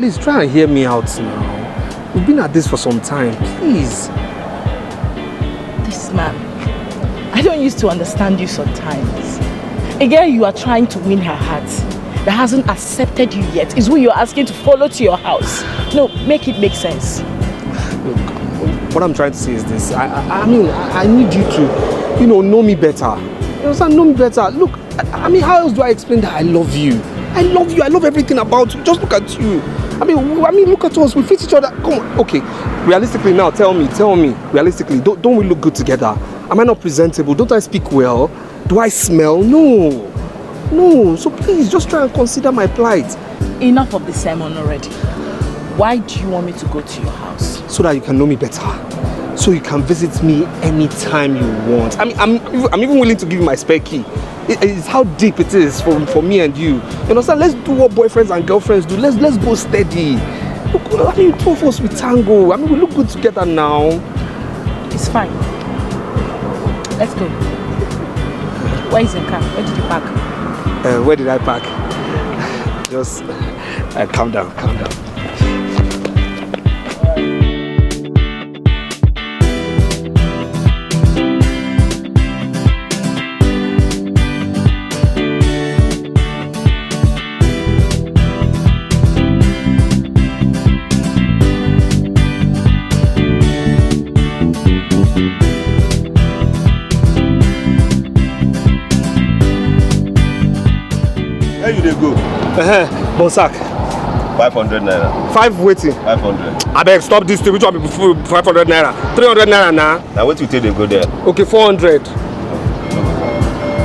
please try and hear me out now. We've been at this for some time, please. This man, I don't used to understand you sometimes. A girl you are trying to win her heart that hasn't accepted you yet is who you're asking to follow to your house. No, make it make sense. Look, what I'm trying to say is this. I mean, I need you to, know me better. You understand? Know me better. Look, I mean, how else do I explain that I love you? I love you. I love everything about you. Just look at you. I mean, look at us. We fit each other. Come on. Okay. Realistically now, tell me. Realistically, don't we look good together? Am I not presentable? Don't I speak well? Do I smell? No. So please, just try and consider my plight. Enough of the sermon already. Why do you want me to go to your house? So that you can know me better. So you can visit me anytime you want. I mean, I'm even willing to give you my spare key. It's how deep it is for me and you. You understand? Let's do what boyfriends and girlfriends do. Let's go steady. Look, I mean, two of us with tango. I mean, we look good together now. It's fine. Let's go. Where is the car? Where did you park? Where did I park? Just calm down. Where you dey go? Bonsac. 500 naira. 5 waiting. 500. I beg, stop this thing. Which one be 500 naira? 300 naira now. Now what you take they go there? Okay, 400.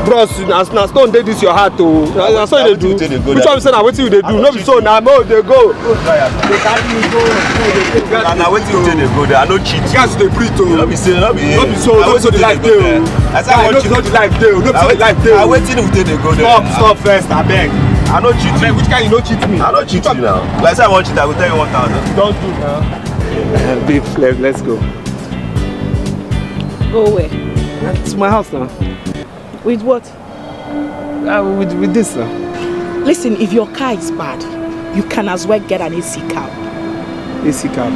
Bros, now stone dey this your heart too. Na so you dey do. Which one be say na wetin you dey do? No be so na mo dey go. They carry me go. Now wetin you take they go there? I no cheat. Guys dey breathe too. No be so. No be so the life dey. I say I want no be the life dey. No be so the life dey. I wetin you take they go there? Stop first, abeg. I no cheat you. Which kind you no cheat me? I no cheat you now. Like say I want cheat, I go tell you 1,000. Don't do now. Babe, let's go. Go where? It's my house now. With what? With this now. Listen, if your car is bad, you can as well get an AC cab. AC cab.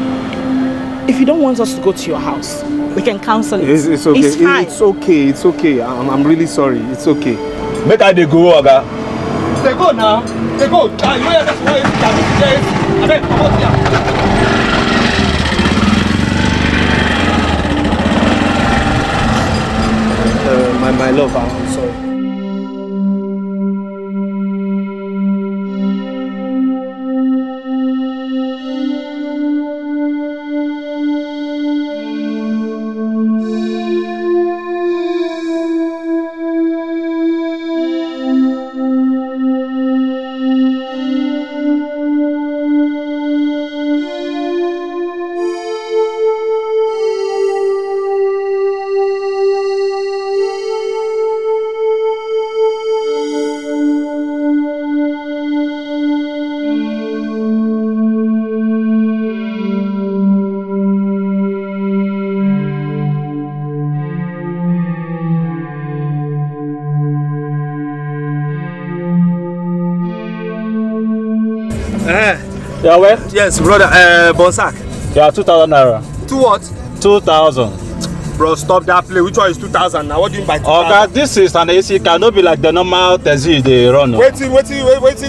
If you don't want us to go to your house, we can cancel it. It's okay. It's fine. It's okay. I'm really sorry. It's okay. Make I dey go, oga. They go now. They go. You know that's why it's I mean, come on here. My love, I'm sorry. Yeah, where? Yes, brother. Bonsac. Yeah, 2,000 naira. 2 what? 2,000. Bro, stop that play. Which one is 2,000 now? What do you mean by 2,000? Okay, this is an AC car. No be like the normal taxi they run. No. Waiting,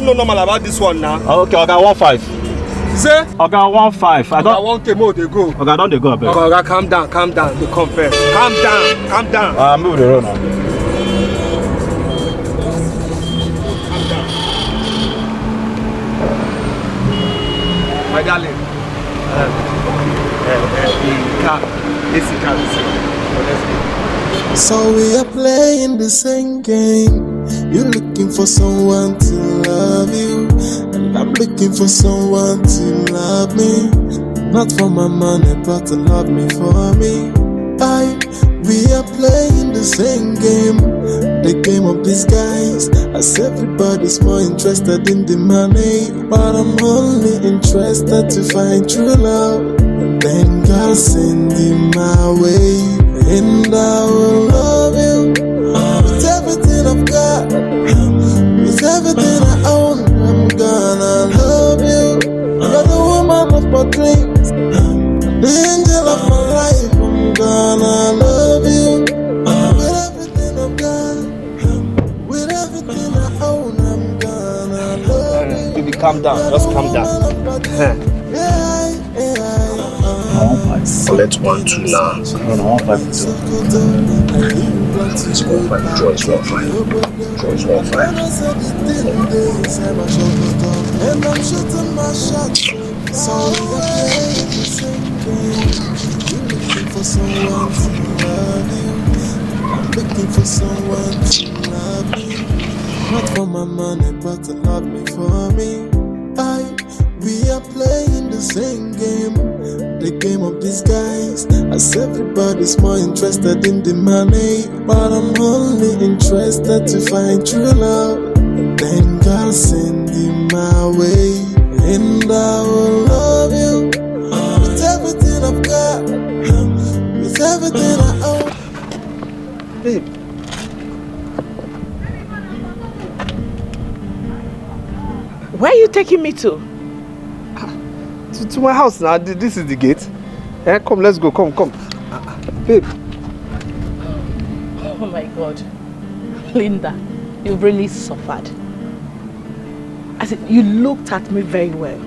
no normal about this one now. Okay, okay, 1.5. Say? Okay, 1.5. I don't. Okay, 1K more they go. Okay, don't they go up there? Okay, calm down. They come first. Calm down. Move the road now. My darling. AC car. So we are playing the same game. You're looking for someone to love you, and I'm looking for someone to love me. Not for my money, but to love me for me. We are playing the same game, the game of disguise. As everybody's more interested in the money, but I'm only interested to find true love. And then God send him my way, and I will love you with everything I've got, with everything I own. I'm gonna love you. calm down. Just calm down. Collect 1, 2 now. No, 1, 5, 2. It's 1, 5. Draw is 1, 5. Draw is 1, 5. And I'm shooting my shot. So we're playing the same game. You're looking for someone to love you. I'm looking for someone to love me. Not for my money, but to love me for me. We are playing the same game, the game of disguise. As everybody's more interested in the money, but I'm only interested to find true love. And then God send him my way, and I will love you with everything I've got, with everything I own. Babe. Where are you taking me to? To my house now. This is the gate. Come, let's go. Come. Babe. Oh my God. Linda, you've really suffered. I said, you looked at me very well.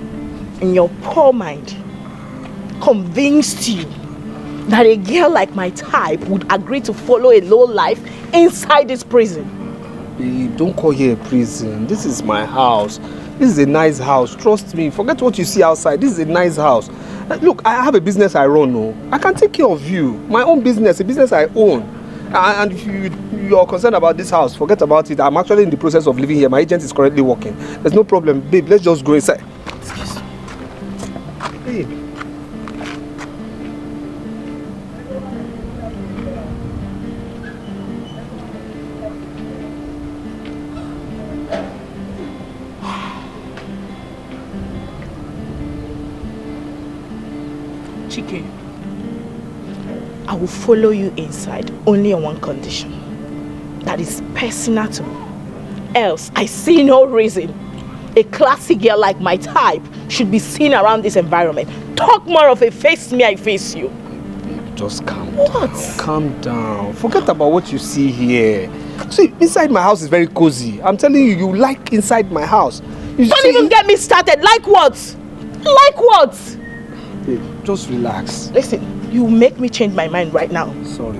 And your poor mind convinced you that a girl like my type would agree to follow a low life inside this prison. Babe, don't call here a prison. This is my house. This is a nice house. Trust me. Forget what you see outside. This is a nice house. Look, I have a business I run. No, I can take care of you. My own business, a business I own. And if you're concerned about this house, forget about it. I'm actually in the process of living here. My agent is currently working. There's no problem. Babe, let's just go inside. Excuse me. Babe. Chike, I will follow you inside only on one condition. That is personal to me. Else, I see no reason a classy girl like my type should be seen around this environment. Talk more of a face me, I face you. Just calm down. What? Calm down. Forget about what you see here. See, inside my house is very cozy. I'm telling you, you like inside my house. Don't even get me started. Like what? Like what? Babe, just relax. Listen, you make me change my mind right now. Sorry.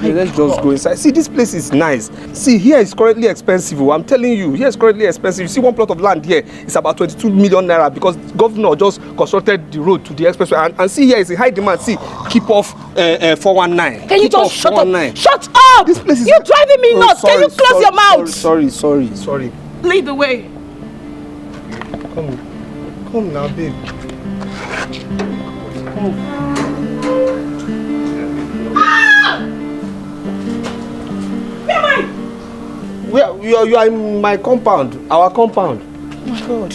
Let's just go inside. See, this place is nice. See, here is currently expensive. I'm telling you, here is currently expensive. You see, one plot of land here is about 22 million naira because the governor just constructed the road to the expressway. And see, here is a high demand. See, keep off 419. Can you just shut up? Shut up! This place is... You're driving me nuts. Can you close your mouth? Sorry. Lead the way. Come now, babe. Come. You are in my compound, our compound. Oh my God.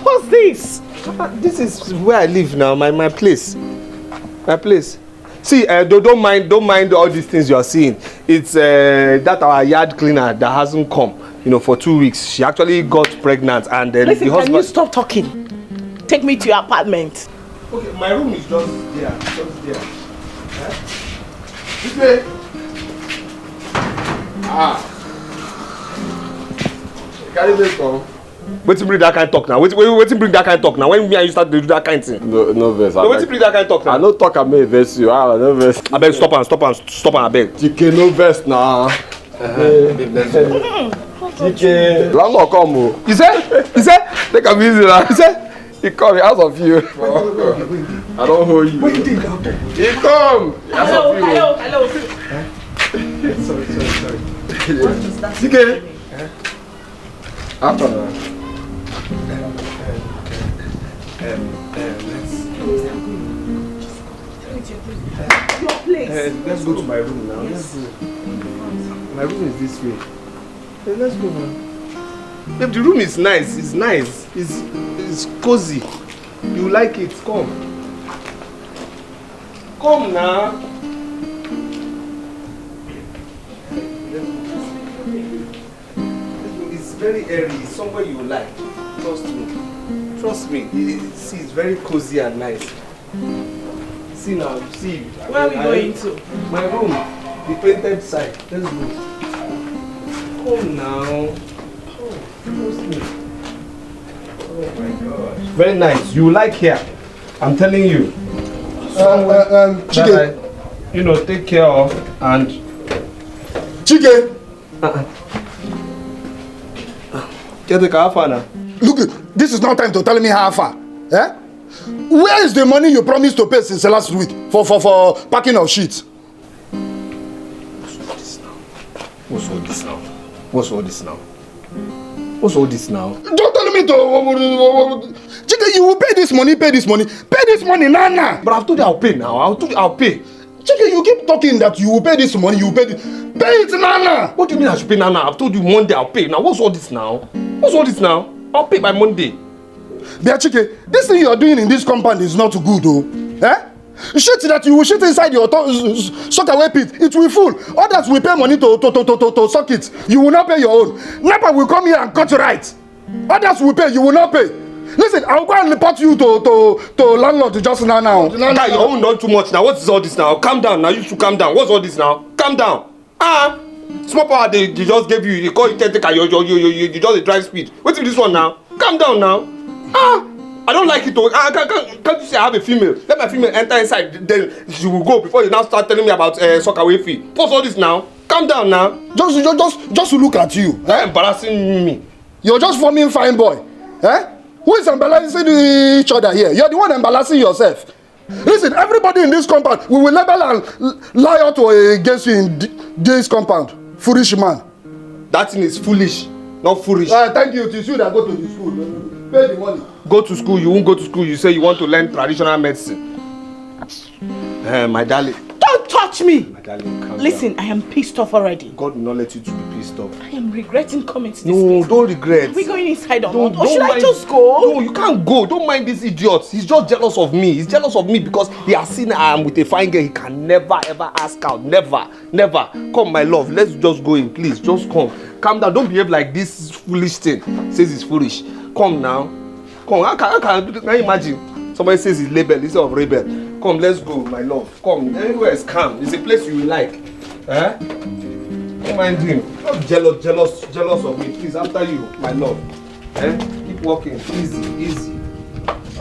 What's this? This is where I live now, my place. My place. See, don't mind all these things you are seeing. It's that our yard cleaner that hasn't come, for 2 weeks. She actually got pregnant and then Listen, the husband... can you stop talking? Take me to your apartment. Okay, my room is just there. This way. Carry this come. Wait till bring that kind of talk now. Wait till bring that kind of talk now. When me and you start to do that kind of thing. No verse. No, wait till bring that kind of talk now. I no talk, I may verse you. No verse. I beg, stop and I beg. Chike, no verse now. Chike. Landlord come. He said, Take a easy now. He come out of you. I don't hold you. What you think now? He come. Hello. Sorry. Chike. After that. Your place. Let's go to my room now. Let's go. My room is this way. Let's go now. Babe, the room is nice. It's nice. It's cozy. You like it? Come. Come now. It's very airy. It's somewhere you like. Trust me. See, it's very cozy and nice. See now, see. Where are we going to? My room. The painted side. Let's go. Oh, now. Oh my God. Very nice. You like here. I'm telling you. Chike. You know, take care of and... Chike! Look, this is not time to tell me how far. Eh? Where is the money you promised to pay since last week for packing of sheets? What's all this now? What's all this now? What's all this now? Don't tell me to... Chike, you will pay this money. Pay this money now. But I've told you I'll pay now. I'll pay. Chike, you keep talking that you will pay this money, you will pay this. Pay it now. What do you mean I should pay now? I've told you Monday I'll pay. Now what's all this now? What's all this now? I'll pay by Monday. Dear Chike, this thing you are doing in this compound is not good, oh. Eh? Shit that you will shit inside your sock away pit, it will full. Others will pay money to suck it. You will not pay your own. NEPA will come here and cut you right. Others will pay, you will not pay. Listen, I'll go and report you to landlord just now. Now your own done too much now. What is all this now? Calm down now. You should calm down. What's all this now? Calm down. Small power they just gave you. They call you caretaker. You just a drive speed. Wait till this one now. Calm down now. I don't like it. Can't you say I have a female? Let my female enter inside. Then she will go before you now start telling me about soccer away fee. What's all this now? Calm down now. Just to look at you. Embarrassing me. You're just forming fine boy. Eh? Who is embarrassing each other here? You're the one embarrassing yourself. Listen, everybody in this compound, we will label and lie out against you in this compound. Foolish man. That thing is foolish, not foolish. Thank you. It is you that go to the school. Pay the money. Go to school. You won't go to school. You say you want to learn traditional medicine. My darling. Don't touch me! My darling, calm Listen, down. I am pissed off already. God will not let you to be pissed off. I am regretting coming to this No, place. don't regret. Are we going inside or Don't not? Or should I mind. just go? No, you can't go. Don't mind this idiot. He's just jealous of me. He's jealous of me because he has seen I am with a fine girl. He can never ever ask out. Never. Come, my love. Let's just go in, please. Just come. Calm down. Don't behave like this foolish thing. Says it's foolish. Come now. Come. I can imagine. Somebody says it's label instead of rebel. Come, let's go, my love. Come. Everywhere is calm. It's a place you will like. Eh? Don't mind him. Not jealous of me. Please, after you, my love. Eh? Keep walking. Easy.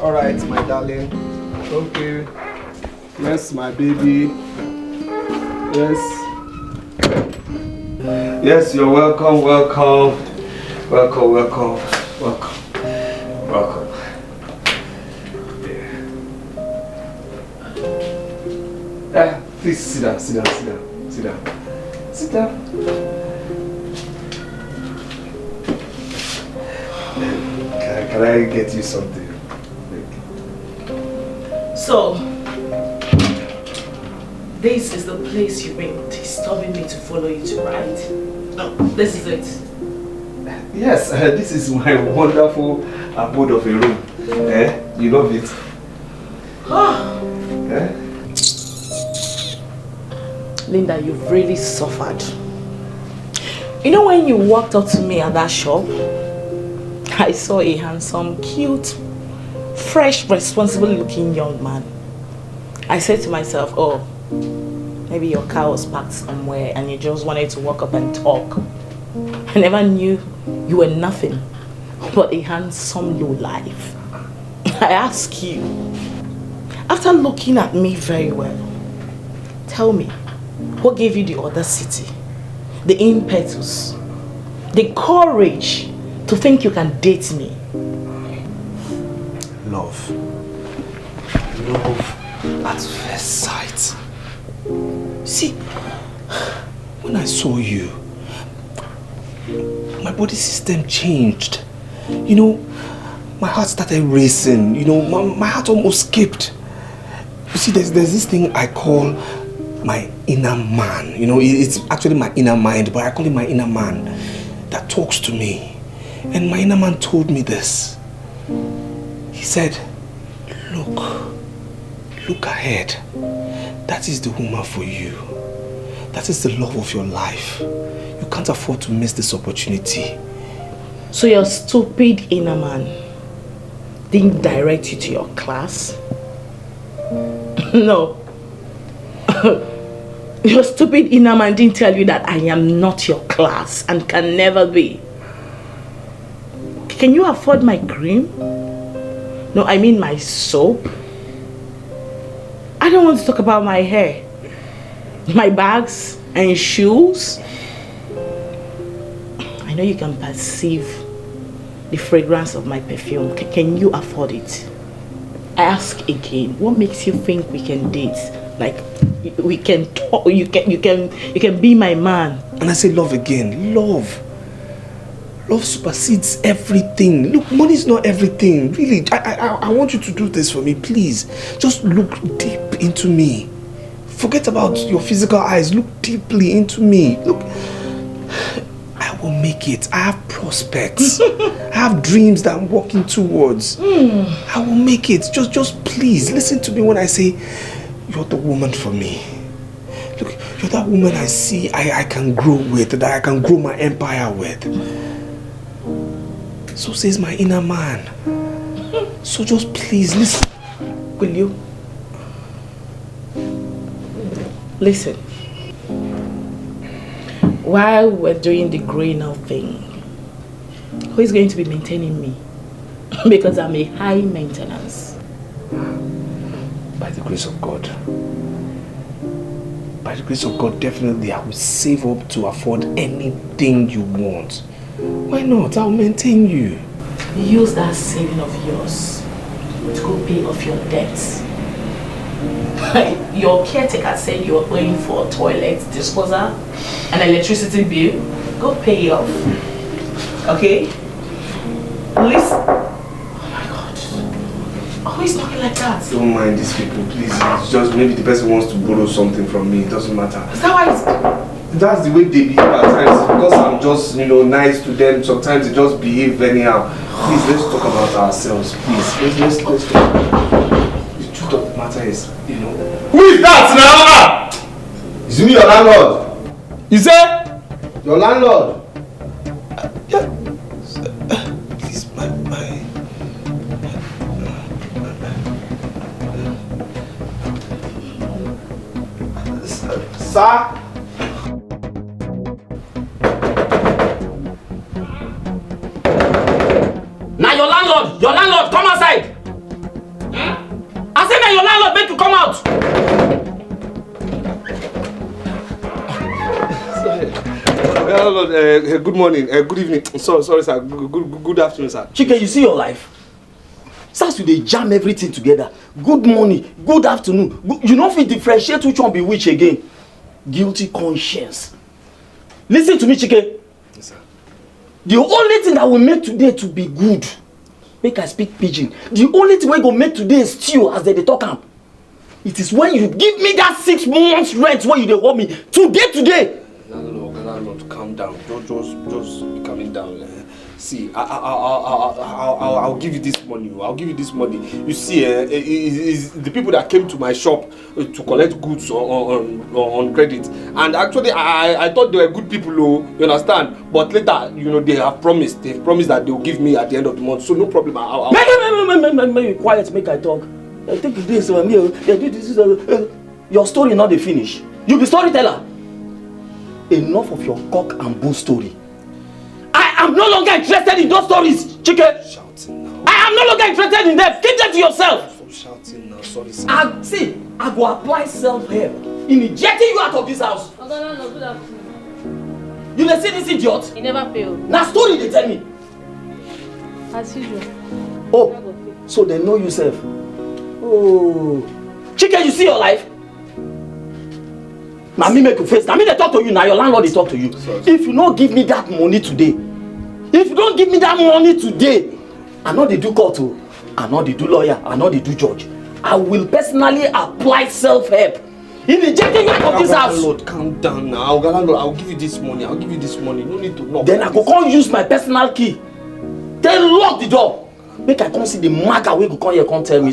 All right, my darling. Okay. Yes, my baby. Yes, you're welcome. Please sit down. Can I get you something? So, this is the place you've been disturbing me to follow you to, right? No, this is it. Yes, this is my wonderful abode of a room. You love it? Linda, you've really suffered. You know, when you walked up to me at that shop, I saw a handsome, cute, fresh, responsible looking young man. I said to myself, oh, maybe your car was parked somewhere and you just wanted to walk up and talk. I never knew you were nothing but a handsome lowlife. I ask you, after looking at me very well, tell me, what gave you the audacity, the impetus, the courage to think you can date me? Love at first sight. See, when I saw you, my body system changed. You know, my heart started racing. You know, my heart almost skipped. You see, there's this thing I call my inner man. You know, it's actually my inner mind, but I call it my inner man that talks to me. And my inner man told me this. He said, look ahead. That is the woman for you. That is the love of your life. You can't afford to miss this opportunity. So your stupid inner man didn't direct you to your class? No. Your stupid inner man didn't tell you that I am not your class and can never be. Can you afford my cream? No, I mean my soap. I don't want to talk about my hair, my bags and shoes. I know you can perceive the fragrance of my perfume. Can you afford it? I ask again, what makes you think we can date? Like, we can talk, you can be my man. And I say love again. Love supersedes everything. Look, money is not everything. Really, I want you to do this for me, please. Just look deep into me. Forget about your physical eyes. Look deeply into me. Look, I will make it. I have prospects. I have dreams that I'm working towards. I will make it. Just please listen to me when I say you're the woman for me. Look, you're that woman I see I can grow with, that I can grow my empire with. So says my inner man. So just please listen. Will you? Listen. While we're doing the growing up thing, who is going to be maintaining me? Because I'm a high maintenance. By the grace of God. By the grace of God, definitely I will save up to afford anything you want. Why not? I'll maintain you. Use that saving of yours to go pay off your debts. Your caretaker said you were paying for toilet disposal and electricity bill. Go pay it off. Okay? Please. Oh my God. Always talking like that. Don't mind these people, please. It's just maybe the person wants to borrow something from me. It doesn't matter. Is that why it's... That's the way they behave at times. Because I'm just, nice to them. Sometimes they just behave anyhow. Please, let's talk about ourselves, please. Let's talk. The truth of the matter is, Who is that now? Is it your landlord? You say? Your landlord? Yeah. Please, my. Sir? Now your landlord, come outside. I said now your landlord make you come out. Sorry. Good morning. Good evening. Sorry, sir. Good afternoon, sir. Chike, you see your life? Since you dey jam everything together. Good morning, good afternoon. You don't fit differentiate which one be which again. Guilty conscience. Listen to me, Chike. Yes, sir. The only thing that will make today to be good, make I speak pidgin. The only thing wey go make today stew as they talk am. It is when you give me that 6 months rent wey you dey owe me today. No, calm down. Just be calming down. See, I'll give you this money. I'll give you this money. You see, is the people that came to my shop to collect goods on credit, and actually I thought they were good people, you understand? But later, they have promised. They've promised that they'll give me at the end of the month. So no problem. Make you quiet, make I talk. I think this your story not the finish. You be storyteller. Enough of your cock and bull story. I am no longer interested in those stories, Chike. Shouting now. I am no longer interested in them. Keep them to yourself. Stop shouting now. Sorry, sir. I go apply self-help in ejecting you out of this house. No, good afternoon. You dey see this idiot? He never failed. Na story they tell me. As usual. Oh, so they know you self. Oh, Chike, you see your life? Now me make you face. Now me they talk to you. Now your landlord they talk to you. Sorry. If you don't give me that money today, I know they do court, I know they do lawyer, I know they do judge. I will personally apply self-help in ejecting you out of this house. Lord, calm down now. I'll give you this money. No need to knock. Then I go come use my personal key. Then lock the door. Make I come see the maga wey go come here come tell me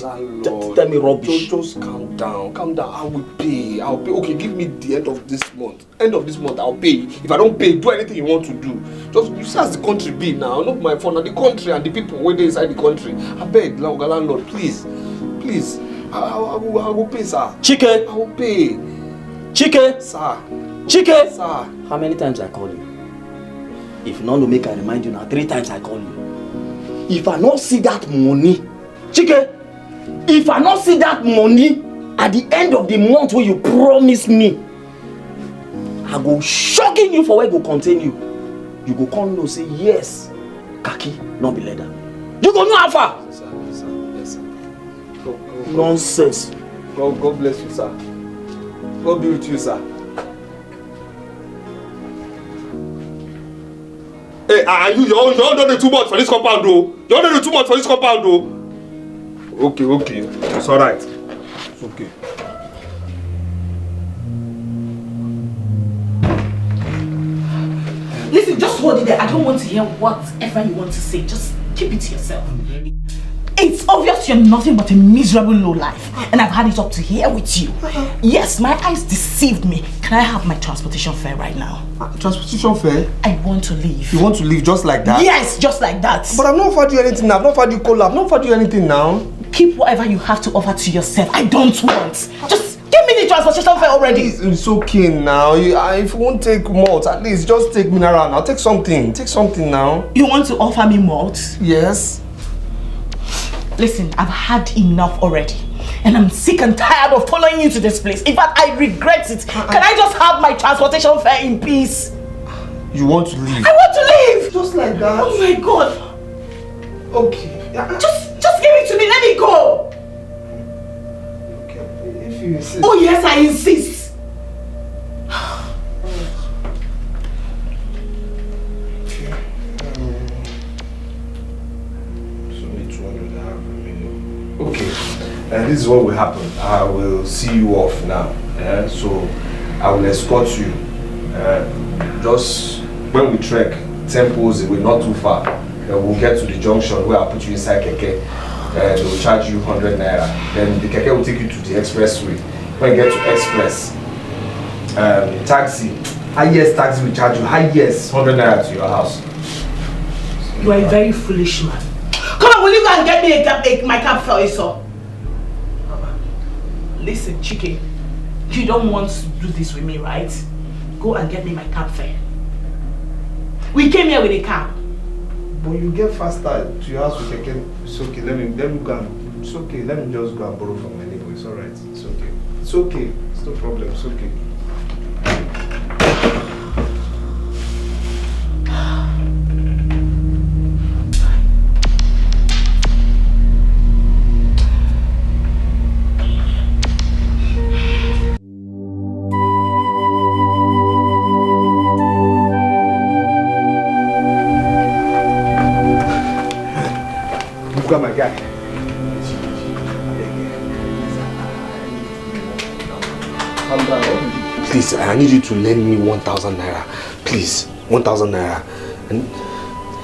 rubbish. Just calm down. I will pay. Okay, give me the end of this month. I'll pay. If I don't pay, do anything you want to do. Just you see as the country be now. Not my phone. The country and the people wey dey inside the country. I beg, landlord, please. I will pay, sir. Chike, I will pay. Chike! Sir. Chike! Sir. How many times I call you? If you not to make I remind you now, 3 times I call you. If I not see that money, Chike, if I not see that money at the end of the month where you promise me, I go shocking you for where I go contain you. You go come and say yes, khaki, not be leather. You go know how far. Yes, sir. Yes, sir. Go. Nonsense. God bless you, sir. God be with you, sir. Hey, and you all don't do too much for this compound, though. You all don't do too much for this compound, though. Okay. It's alright. It's okay. Listen, just hold it there. I don't want to hear whatever you want to say. Just keep it to yourself. It's obvious you're nothing but a miserable lowlife, and I've had it up to here with you. Yes, my eyes deceived me. Can I have my transportation fare right now? Transportation fare? I want to leave. You want to leave just like that? Yes, just like that. But I've not offered you anything now. I've not offered you cola. I've not offered you anything now. Keep whatever you have to offer to yourself. I don't want. Just give me the transportation fare already. It's okay now. If you won't take malt, at least just take mineral now. Take something. Take something now. You want to offer me malt? Yes. Listen, I've had enough already. And I'm sick and tired of following you to this place. In fact, I regret it. Can I just have my transportation fare in peace? You want to leave? I want to leave! Just like that? Oh my God. Okay. Just give it to me. Let me go. Okay. If you insist. Oh yes, I insist. Okay, this is what will happen. I will see you off now. So I will escort you. Just when we trek 10 poles away, not too far, we'll get to the junction where I'll put you inside keke. They will charge you 100 naira. Then the keke will take you to the expressway. When you get to express, highest taxi will charge you highest 100 naira to your house. You are a very foolish man. Come on, will you go and get me my cab fare, sir? Listen, Chike, you don't want to do this with me, right? Go and get me my cab fare. We came here with a cab. But you get faster to your house with keke. It's okay. Let me go and. It's okay. Let me just go and borrow from my neighbor. It's alright. It's okay. It's okay. It's no problem. It's okay. My guy. Please, I need you to lend me 1,000 naira. Please, 1,000 naira. And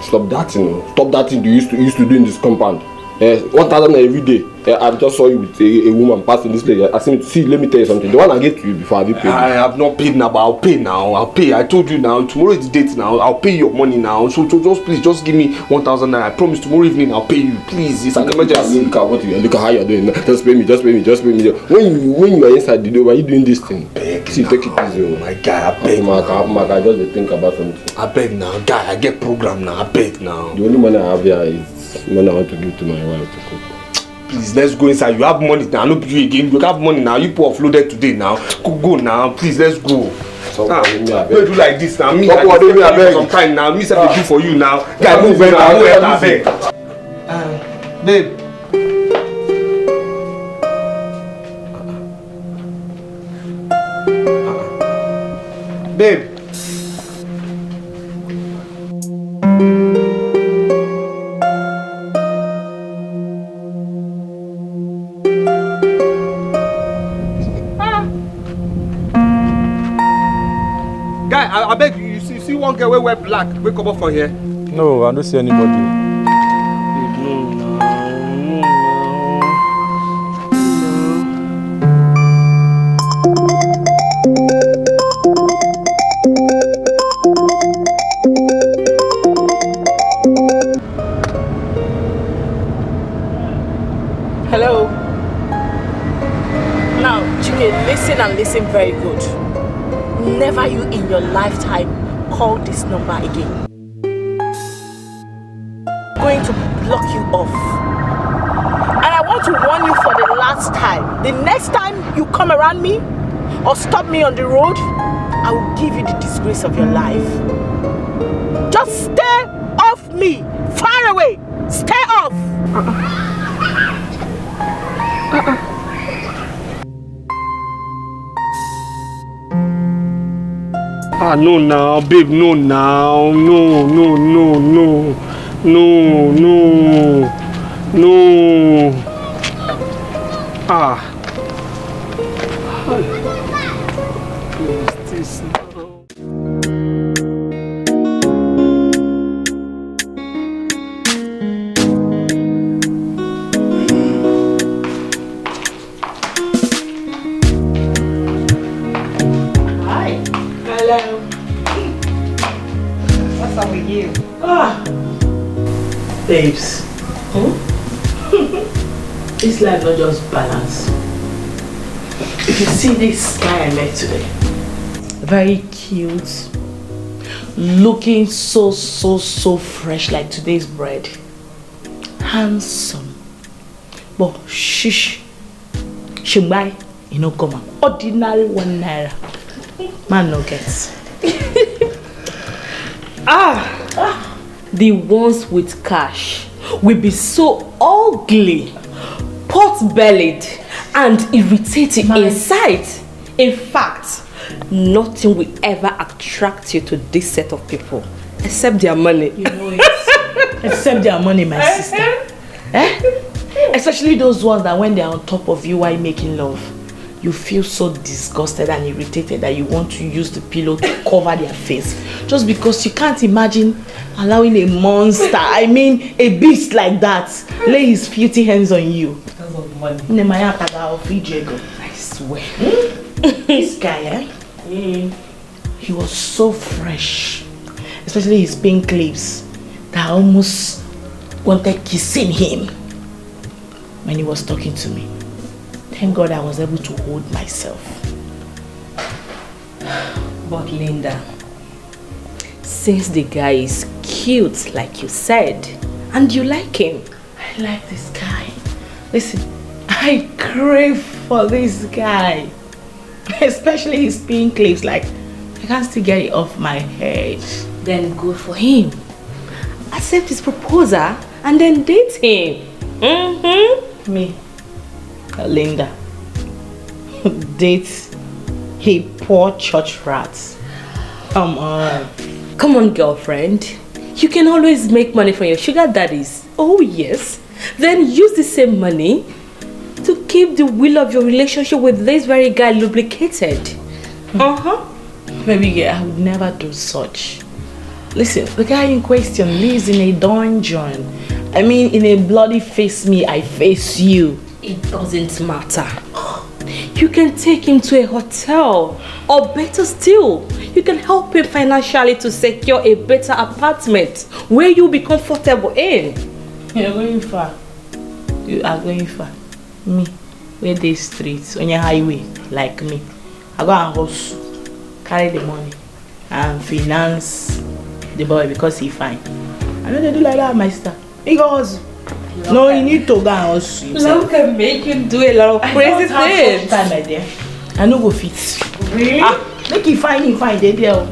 stop that thing. Stop that thing you used to do in this compound. 1,000 every day. I just saw you with a woman passing this place. I see, let me tell you something. The one I gave to you before, have you paid? I have not paid now, but I'll pay now. I'll pay. I told you now. Tomorrow is the date now. I'll pay your money now. So just give me 1,000 naira. I promise tomorrow evening I'll pay you. Please, it's an emergency. Look at how you're doing. Just pay me. When you are inside the door, why are you doing this thing? See, take it easy. Oh my God, I beg. I just think about something. I beg now, guy. I get program now. I beg now. The only money I have here is money I want to give to my wife to cook. Please, let's go inside. You have money now. No be you again. You have money now. You put offloaded today now. Go now. Please, let's go. Don't do like this now. Me, I beg some time now. Me, say I do for you now. Guy, move better. I beg. Babe. Babe. I beg you, you see one girl wey wear black, wey come up from here? No, I don't see anybody. Hello? Now, Chike, listen and listen very good. in your lifetime call this number again. I'm going to block you off. And I want to warn you for the last time. The next time you come around me or stop me on the road, I will give you the disgrace of your life. Just stay off me. Far away. Stay off. Ah, no now, babe, no now. No. Ah. Close this now. Hello. What's up with you? Babes. This life not just balance. If you see this guy I met today, very cute, looking so fresh like today's bread, handsome, but shish, shimbai, you know, come on, ordinary 1 naira. Man no gets. The ones with cash will be so ugly, pot-bellied, and irritating inside. In fact, nothing will ever attract you to this set of people except their money. You know it. Except their money, my sister. Especially those ones that when they are on top of you while making love, you feel so disgusted and irritated that you want to use the pillow to cover their face. Just because you can't imagine allowing a monster, I mean a beast like that, lay his filthy hands on you. Because of money. I swear. This guy, he was so fresh. Especially his pink lips that I almost wanted kissing him when he was talking to me. Thank God I was able to hold myself. But Linda, since the guy is cute like you said, and you like him. I like this guy. Listen, I crave for this guy. Especially his pink lips, like I can't still get it off my head. Then good for him. Accept his proposal and then date him. Me, Linda, date a poor church rat. Come on, girlfriend. You can always make money from your sugar daddies. Oh yes. Then use the same money to keep the wheel of your relationship with this very guy lubricated. Baby girl, I would never do such. Listen, the guy in question lives in a dungeon. I mean, in a bloody face me, I face you. It doesn't matter. You can take him to a hotel, or better still, you can help him financially to secure a better apartment where you'll be comfortable in. You're going far. You are going far. Me, where they streets on your highway, like me. I go and hustle, carry the money, and finance the boy because he fine. I know they do like that, my sister. He goes. No, you need to go and hustle. Love can make you do a lot of crazy things. Time, my dear. I no go fit. Really? Make him fine, they there.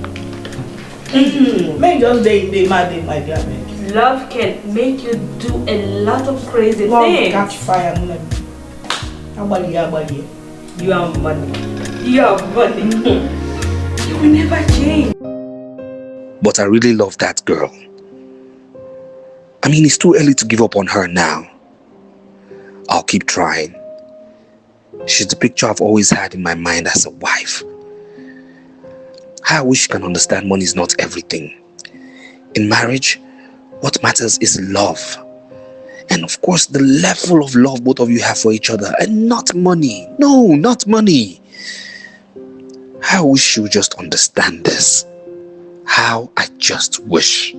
Make just they mad, my dear. Love can make you do a lot of crazy Love things. catch fire. How about you? You are money. You are money. You will never change. But I really love that girl. I mean, it's too early to give up on her now. I'll keep trying. She's the picture I've always had in my mind as a wife. I wish you can understand money is not everything. In marriage, what matters is love. And of course, the level of love both of you have for each other, and not money. No, not money. I wish you would just understand this. How I just wish.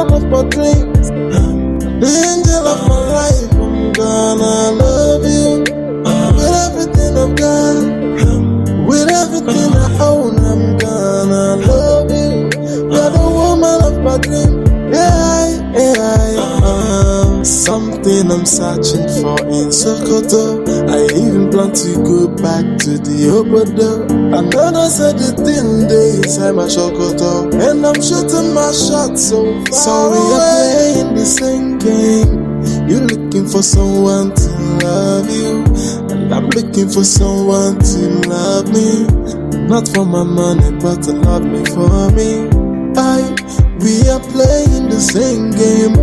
woman of my dreams, the angel of my life. I'm gonna love you with everything I've got, with everything I own. I'm gonna love you. You're the woman of my dream. Something I'm searching for in Sokoto. I even plan to go back to the Obodo. I know said the thing they inside my Sokoto, and I'm shooting my shot so far. So we are playing the same game. You're looking for someone to love you, and I'm looking for someone to love me. Not for my money, but to love me for me. We are playing the same game,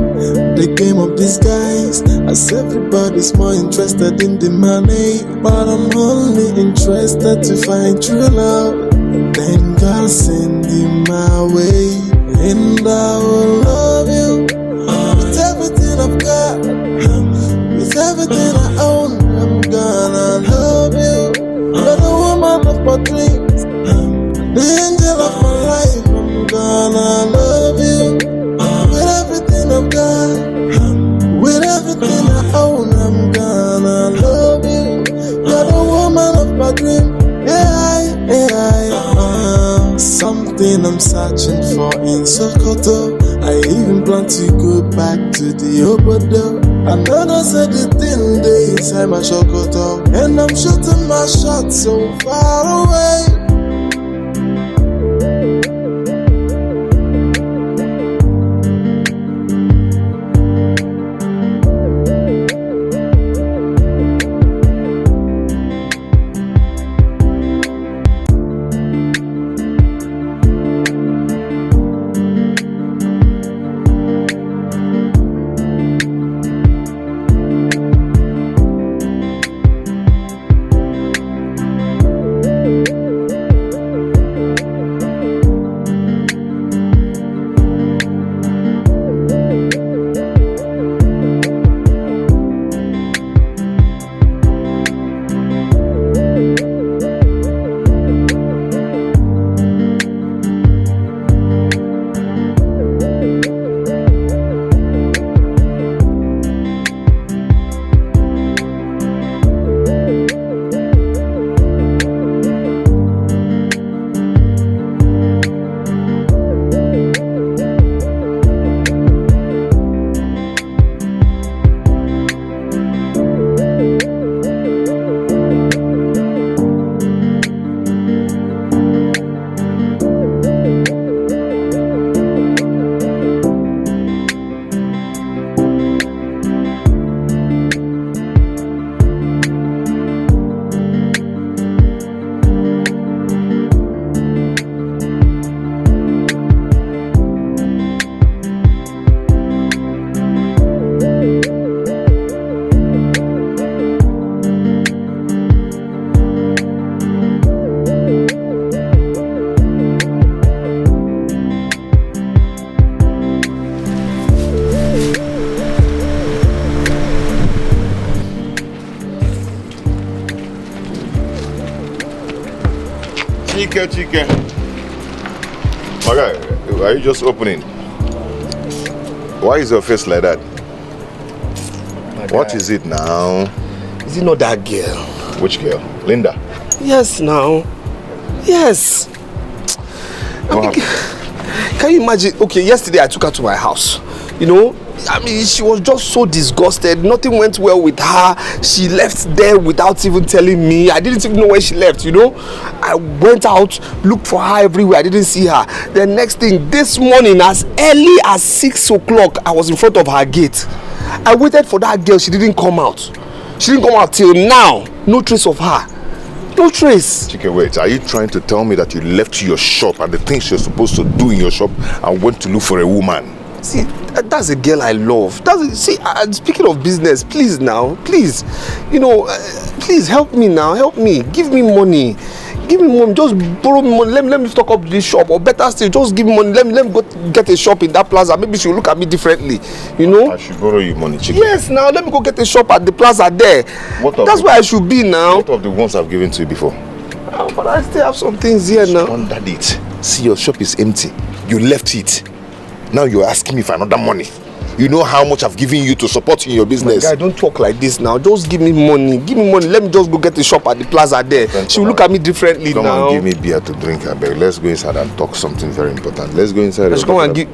the game of disguise. As everybody's more interested in the money, but I'm only interested to find true love. Then God send you my way, and I will love you with everything I've got, with everything I own. I'm gonna love you. You're the woman of my dreams, the angel of my life. I'm gonna love you with everything I've got, with everything I own. I'm gonna love you. You're the woman of my dream. Something I'm searching for in Sokoto. I even plan to go back to the Obodo. I know said the thing they inside my Sokoto, and I'm shooting my shot so far away. Chike. Okay, are you just opening? Why is your face like that? What is it now? Is it not that girl? Which girl? Linda? Yes, now. Yes. Can you imagine? Okay, yesterday I took her to my house. You know, I mean, she was just so disgusted. Nothing went well with her. She left there without even telling me. I didn't even know where she left, you know. I went out, looked for her everywhere. I didn't see her. The next thing, this morning, as early as 6 o'clock, I was in front of her gate. I waited for that girl. She didn't come out. She didn't come out till now. No trace of her. No trace. Chike, wait. Are you trying to tell me that you left your shop and the things you're supposed to do in your shop and went to look for a woman? See, that's a girl I love. Speaking of business, please now, please, you know, please help me now, help me, give me money, just borrow me money, let me stock up this shop, or better still, just give me money, let me go get a shop in that plaza, maybe she'll look at me differently, you know. I should borrow you money, Chike. Yes, now, let me go get a shop at the plaza there. That's where I should be now. What of the ones I've given to you before? But I still have some things here now. Squandered it. See, your shop is empty. You left it. Now you're asking me for another money. You know how much I've given you to support you in your business. My guy, don't talk like this now. Just give me money. Give me money. Let me just go get a shop at the plaza there. She will look at me differently now. Come on, give me beer to drink. I beg. Let's go inside and talk something very important. Let's go inside. Let's go and give.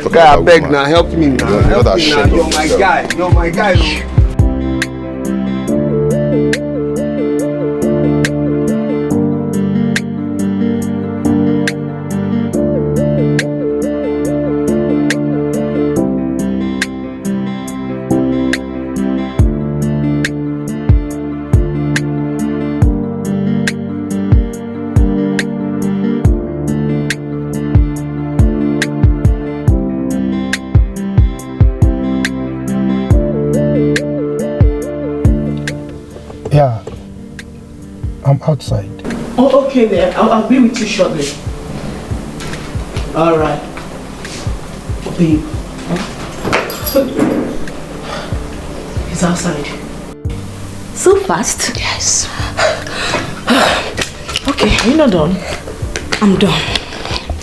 Okay, I beg now. Help me now. Help me now. You're my guy. You're my guy. Yeah, I'm outside. Oh, okay then. I'll be with you shortly. All right. Babe. He's outside. So fast? Yes. Okay, you're not done. I'm done.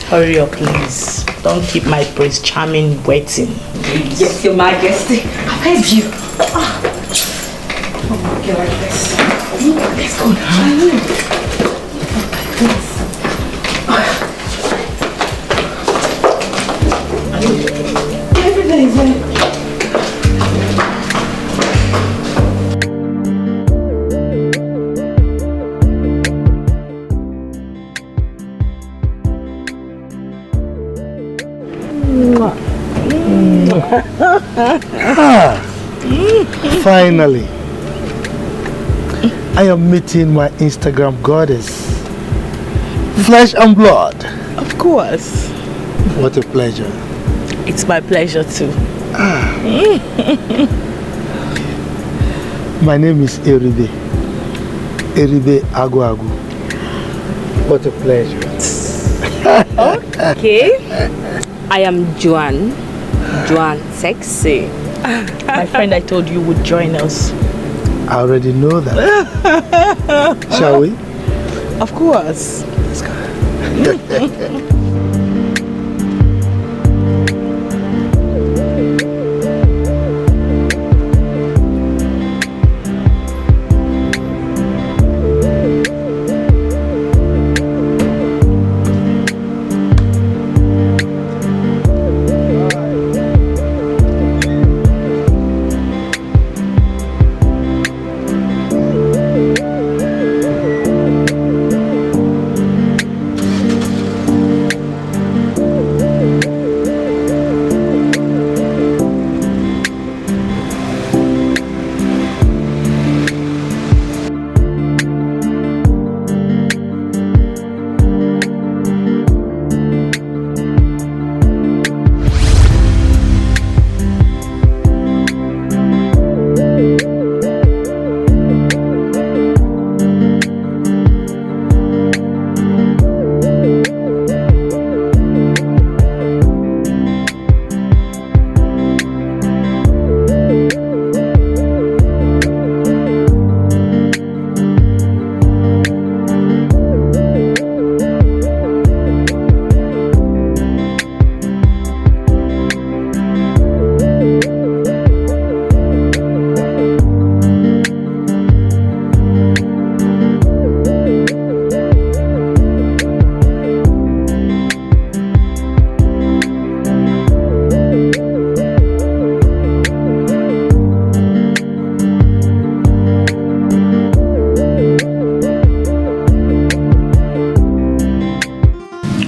Hurry up, please. Don't keep my Prince Charming waiting. Please. Yes, Your Majesty. I've heard you. Oh my God, let's go now. Everything is there. Finally, I am meeting my Instagram goddess. Flesh and blood. Of course. What a pleasure. It's my pleasure too. My name is Eribe. Eribe Agu Agu. What a pleasure. Okay. I am Joanne. Joanne Sexy. My friend I told you would join us. I already know that. Shall we? Of course. Let's go.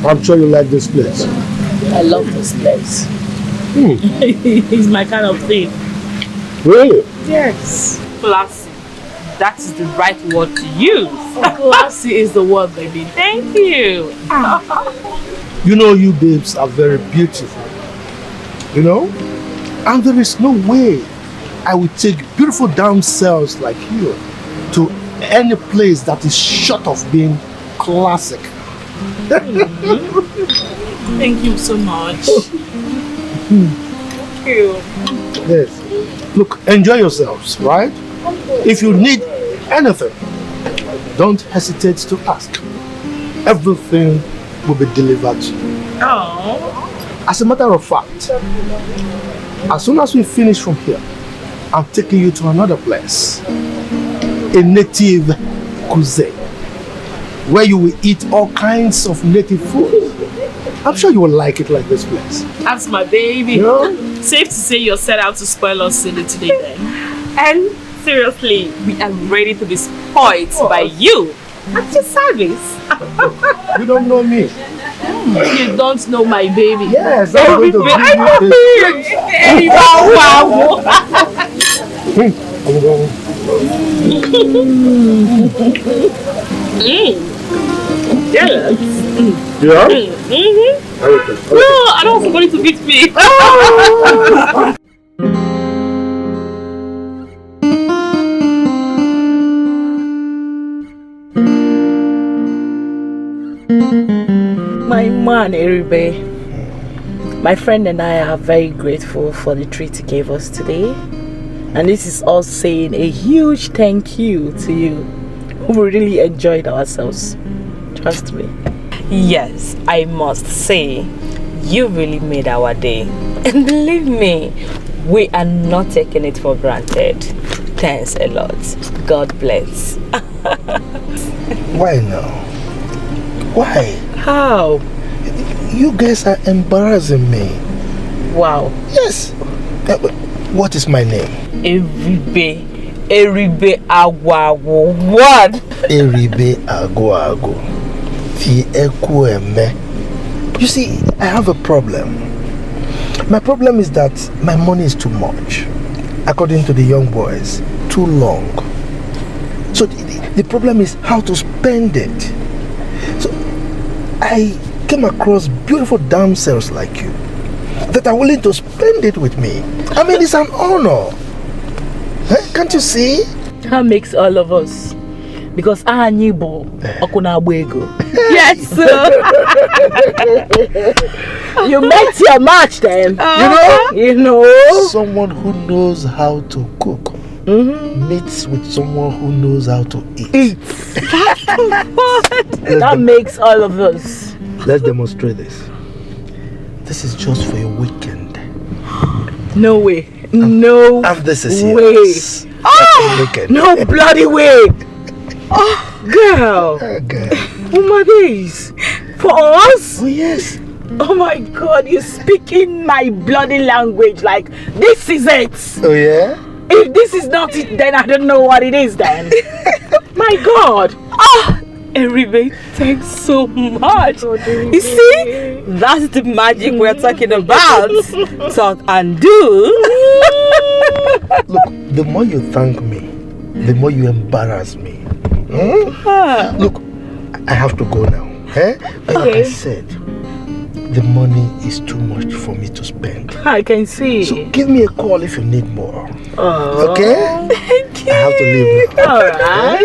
I'm sure you like this place. I love this place. It's my kind of thing. Really? Yes. Classy. That is the right word to use. Classy is the word, baby. Thank you. You know, you babes are very beautiful. You know? And there is no way I would take beautiful damsels like you to any place that is short of being classic. Thank you so much. Thank you. Yes. Look, enjoy yourselves, right? If you need anything, don't hesitate to ask. Everything will be delivered to you. Oh, As a matter of fact, as soon as we finish from here, I'm taking you to another place. A native cuisine, where you will eat all kinds of native food. I'm sure you will like it like this place. That's my baby. Yeah. Safe to say you're set out to spoil us silly today then. And seriously, we are ready to be spoiled by you. At your service. You don't know me. You don't know my baby. Yes, I'm going to give you Yes. Yeah? No, I don't want somebody to beat me. My man, Eribe. My friend and I are very grateful for the treat he gave us today. And this is all saying a huge thank you to you. We really enjoyed ourselves. Trust me. Yes, I must say, you really made our day. And believe me, we are not taking it for granted. Thanks a lot. God bless. Why now? Why? How? You guys are embarrassing me. Wow. Yes. What is my name? Eribe Agwago. What? Eribe Agwago. You see, I have a problem. My problem is that my money is too much. According to the young boys, too long. So the problem is how to spend it. So I came across beautiful damsels like you that are willing to spend it with me. I mean, it's an honor. Can't you see? That makes all of us. Because Anibo Okuna Buego. Yes, sir. You met your match then. You know? Someone who knows how to cook meets with someone who knows how to eat. That makes all of us. Let's demonstrate this. This is just for a weekend. No way. No and this is way. Yours. No bloody way. Oh, girl. Girl. Oh my days. For us? Oh, yes. Oh my God, you're speaking my bloody language like this is it. Oh, yeah? If this is not it, then I don't know what it is then. My God. Oh, Eribe, thanks so much. You see, that's the magic we're talking about. Talk and do. Look, the more you thank me, the more you embarrass me. Look, I have to go now. Like I said, the money is too much for me to spend. I can see. So give me a call if you need more. Okay? Thank you. I have to leave now. Alright.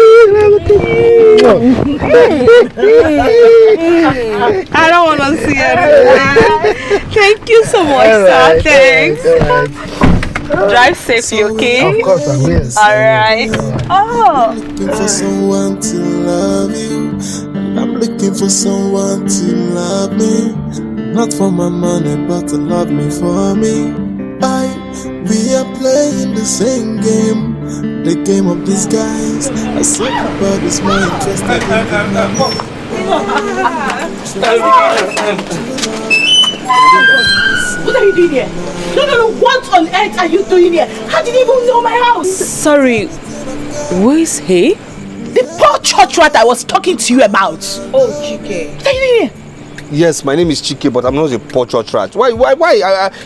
I don't want to see it. Thank you so much, sir. Thanks. Drive safely, okay? Of course I will. Alright. Oh. I'm looking for someone to love you. And I'm looking for someone to love me. Not for my money, but to love me for me. We are playing the same game. The game of disguise. I see everybody's more interested What are you doing here? No, what on earth are you doing here? How did you even know my house? Sorry, who is he? The poor church rat I was talking to you about. Oh, Chike. What are you doing here? Yes, my name is Chike, but I'm not a poor church rat. Why?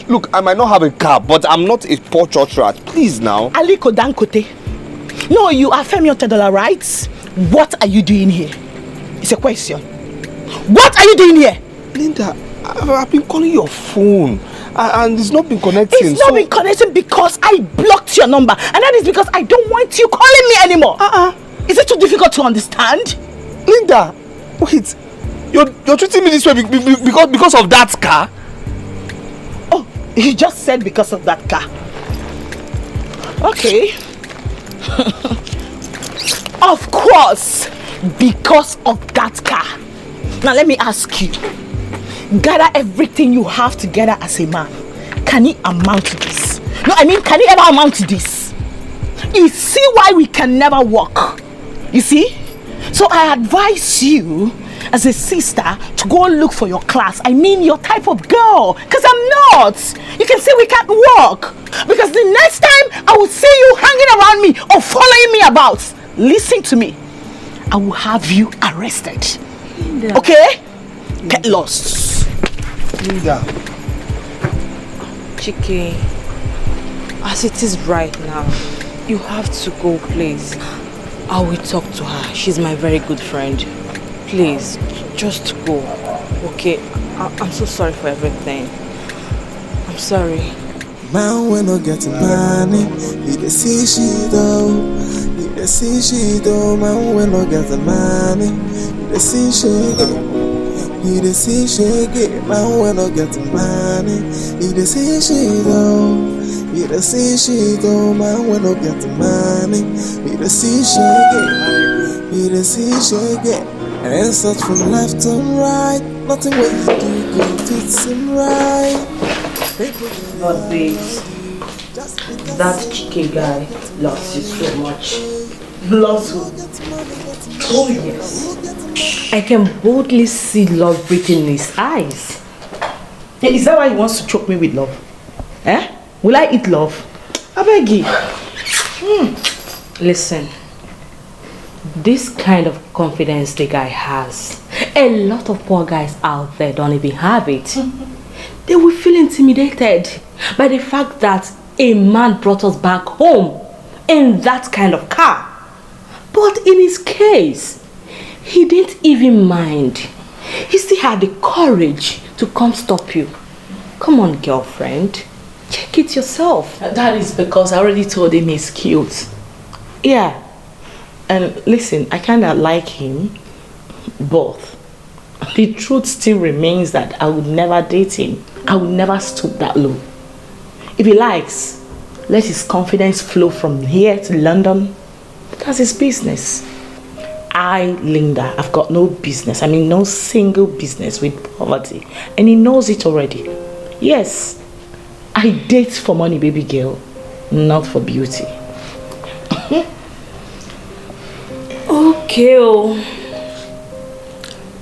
Look, I might not have a car, but I'm not a poor church rat. Please now. Aliko Dankote. No, you are Femi Otedola, right? What are you doing here? It's a question. What are you doing here? Linda, I've been calling your phone and it's not been connecting. It's not been connecting because I blocked your number, and that is because I don't want you calling me anymore. Is it too difficult to understand? Linda, wait. You're treating me this way because of that car? Oh, you just said because of that car. Okay. Of course, because of that car. Now let me ask you. gather everything you have together as a man, can it amount to this? No, I mean, can it ever amount to this? You see why we can never work? You see? So I advise you, as a sister, to go and look for your class. I mean, your type of girl. Because I'm not. You can say we can't work. Because the next time I will see you hanging around me or following me about, listen to me, I will have you arrested. Linda. Okay? Get lost. Linda. Chike, as it is right now, you have to go, please. I will talk to her. She's my very good friend. Please, just go. Okay? I'm so sorry for everything. I'm sorry. Man, when I get money, he dey see she though. He dey see she though. Man, when I get money, he dey see she though. He dey see she get. Man, when I get money, he dey see she though. He dey see she though. Man, when I get money, he dey see she get. He dey see she get. And search from left and right. Nothing what you do can fit him right. But babes, that Chike guy loves you so much. Loves who? Oh yes. I can boldly see love written in his eyes. Is that why he wants to choke me with love? Eh? Will I eat love? I beg you. Listen, this kind of confidence the guy has, a lot of poor guys out there don't even have it. They will feel intimidated by the fact that a man brought us back home in that kind of car. But in his case, he didn't even mind. He still had the courage to come stop you. Come on, girlfriend. Check it yourself. That is because I already told him he's cute. Yeah. And listen, I kind of like him, both. The truth still remains that I would never date him. I would never stoop that low. If he likes, let his confidence flow from here to London. That's his business. I, Linda, I've got no business. I mean, no single business with poverty. And he knows it already. Yes, I date for money, baby girl, not for beauty. Okay, oh.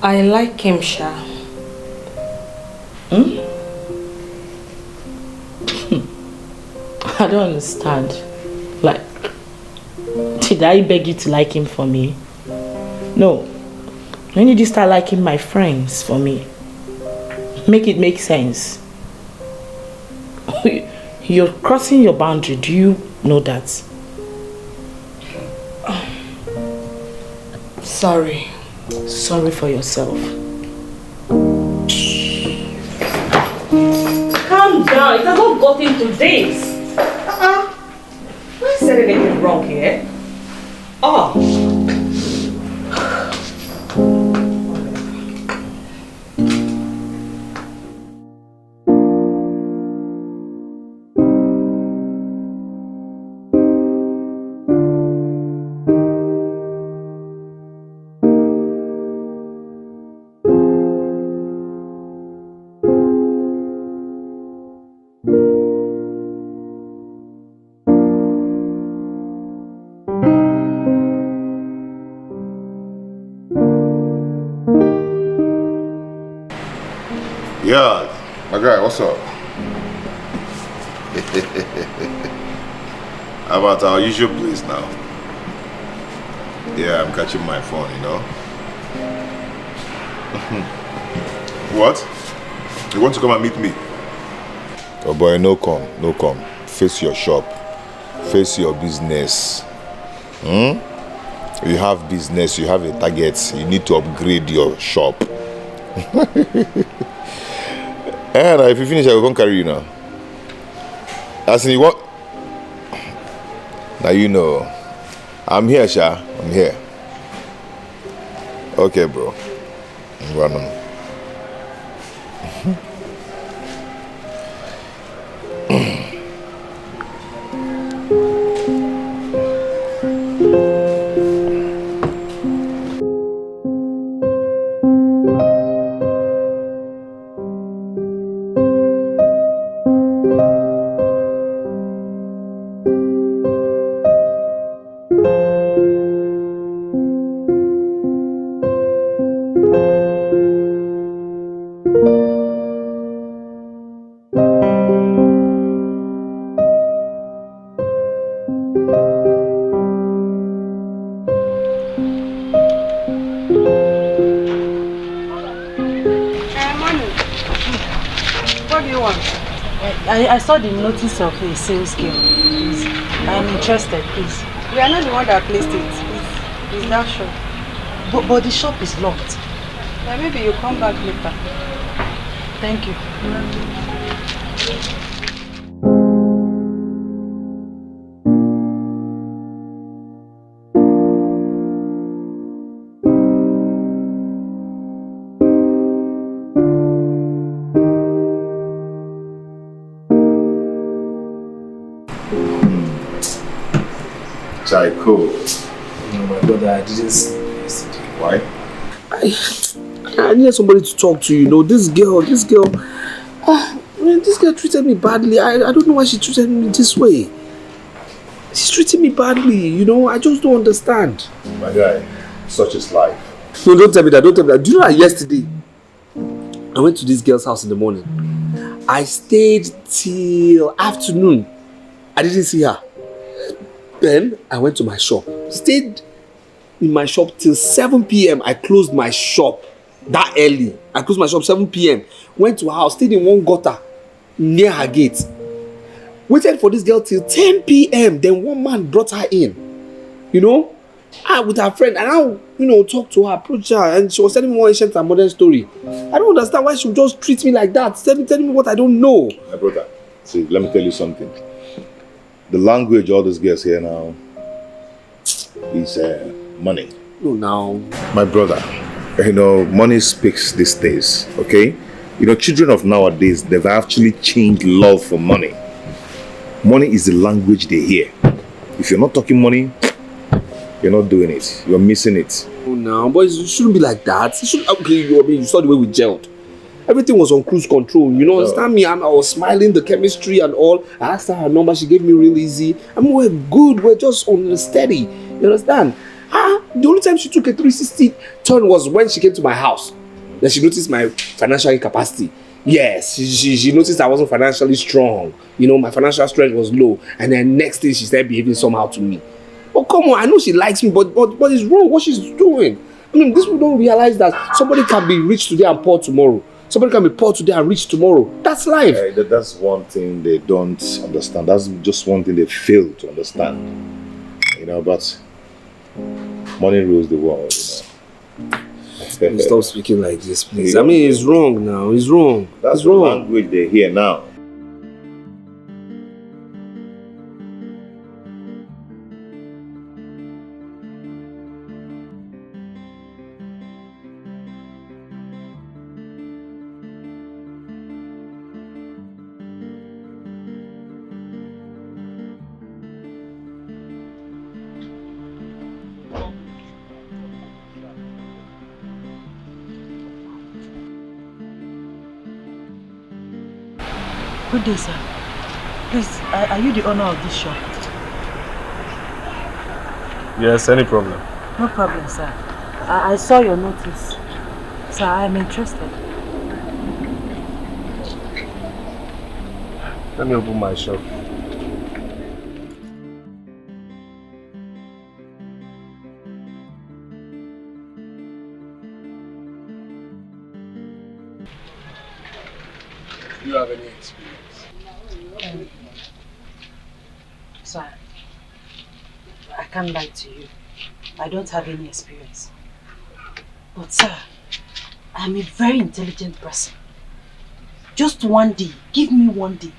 I like him, Sha. I don't understand. Like, did I beg you to like him for me? No. When did you start liking my friends for me? Make it make sense. You're crossing your boundary. Do you know that? Sorry. Sorry for yourself. Calm down. It has not gotten to this. I said anything wrong here. Oh. Yeah, my guy, what's up? How about our usual place now? Yeah, I'm catching my phone, you know. What? You want to come and meet me? Oh boy, no come, no come. Face your shop. Face your business. You have business, you have a target, you need to upgrade your shop. And if you finish, I will come carry you now. As in, you want? Now you know. I'm here, Sha. I'm here. Okay, bro. I'm running. I saw the notice of a sales girl. Please. I am interested, please. We are not the one that placed it. It's that shop. But the shop is locked. Yeah, maybe you come back later. Thank you. Cool. No, my brother, I didn't sleep yesterday. Why? I needed somebody to talk to, you know. This girl, this girl treated me badly. I don't know why she treated me this way. She's treating me badly, you know. I just don't understand. My guy, such is life. No, don't tell me that, don't tell me that. Do you know that yesterday, I went to this girl's house in the morning. I stayed till afternoon. I didn't see her. Then I went to my shop, stayed in my shop till 7 p.m. I closed my shop that early. I closed my shop 7 p.m. Went to her house, stayed in one gutter near her gate. Waited for this girl till 10 p.m. Then one man brought her in, you know, with her friend. And I, talked to her, approached her, and she was telling me more ancient and modern story. I don't understand why she would just treat me like that, telling me what I don't know. My brother, see, let me tell you something. The language all those girls here now is money. No, now. My brother, money speaks these days, okay? Children of nowadays, they've actually changed love for money. Money is the language they hear. If you're not talking money, you're not doing it. You're missing it. Oh, no, but it shouldn't be like that. It should, you saw the way we gelled. Everything was on cruise control, understand me? I was smiling, the chemistry and all. I asked her number, she gave me real easy. We're good, we're just on the steady, you understand? The only time she took a 360 turn was when she came to my house. Then she noticed my financial incapacity. Yes, she noticed I wasn't financially strong. My financial strength was low. And then next day she started behaving somehow to me. Oh, come on, I know she likes me, but it's wrong what she's doing. These people don't realize that somebody can be rich today and poor tomorrow. Somebody can be poor today and rich tomorrow. That's life. That's one thing they don't understand. That's just one thing they fail to understand. But money rules the world. Stop speaking like this, please. It's wrong now. It's wrong. That's it's wrong. The language they hear now. Good day, sir. Please, are you the owner of this shop? Yes, any problem? No problem, sir. I saw your notice. Sir, I am interested. Let me open my shop. Do you have any experience? Sir, I can't lie to you. I don't have any experience. But sir, I'm a very intelligent person. Just one day, give me one day.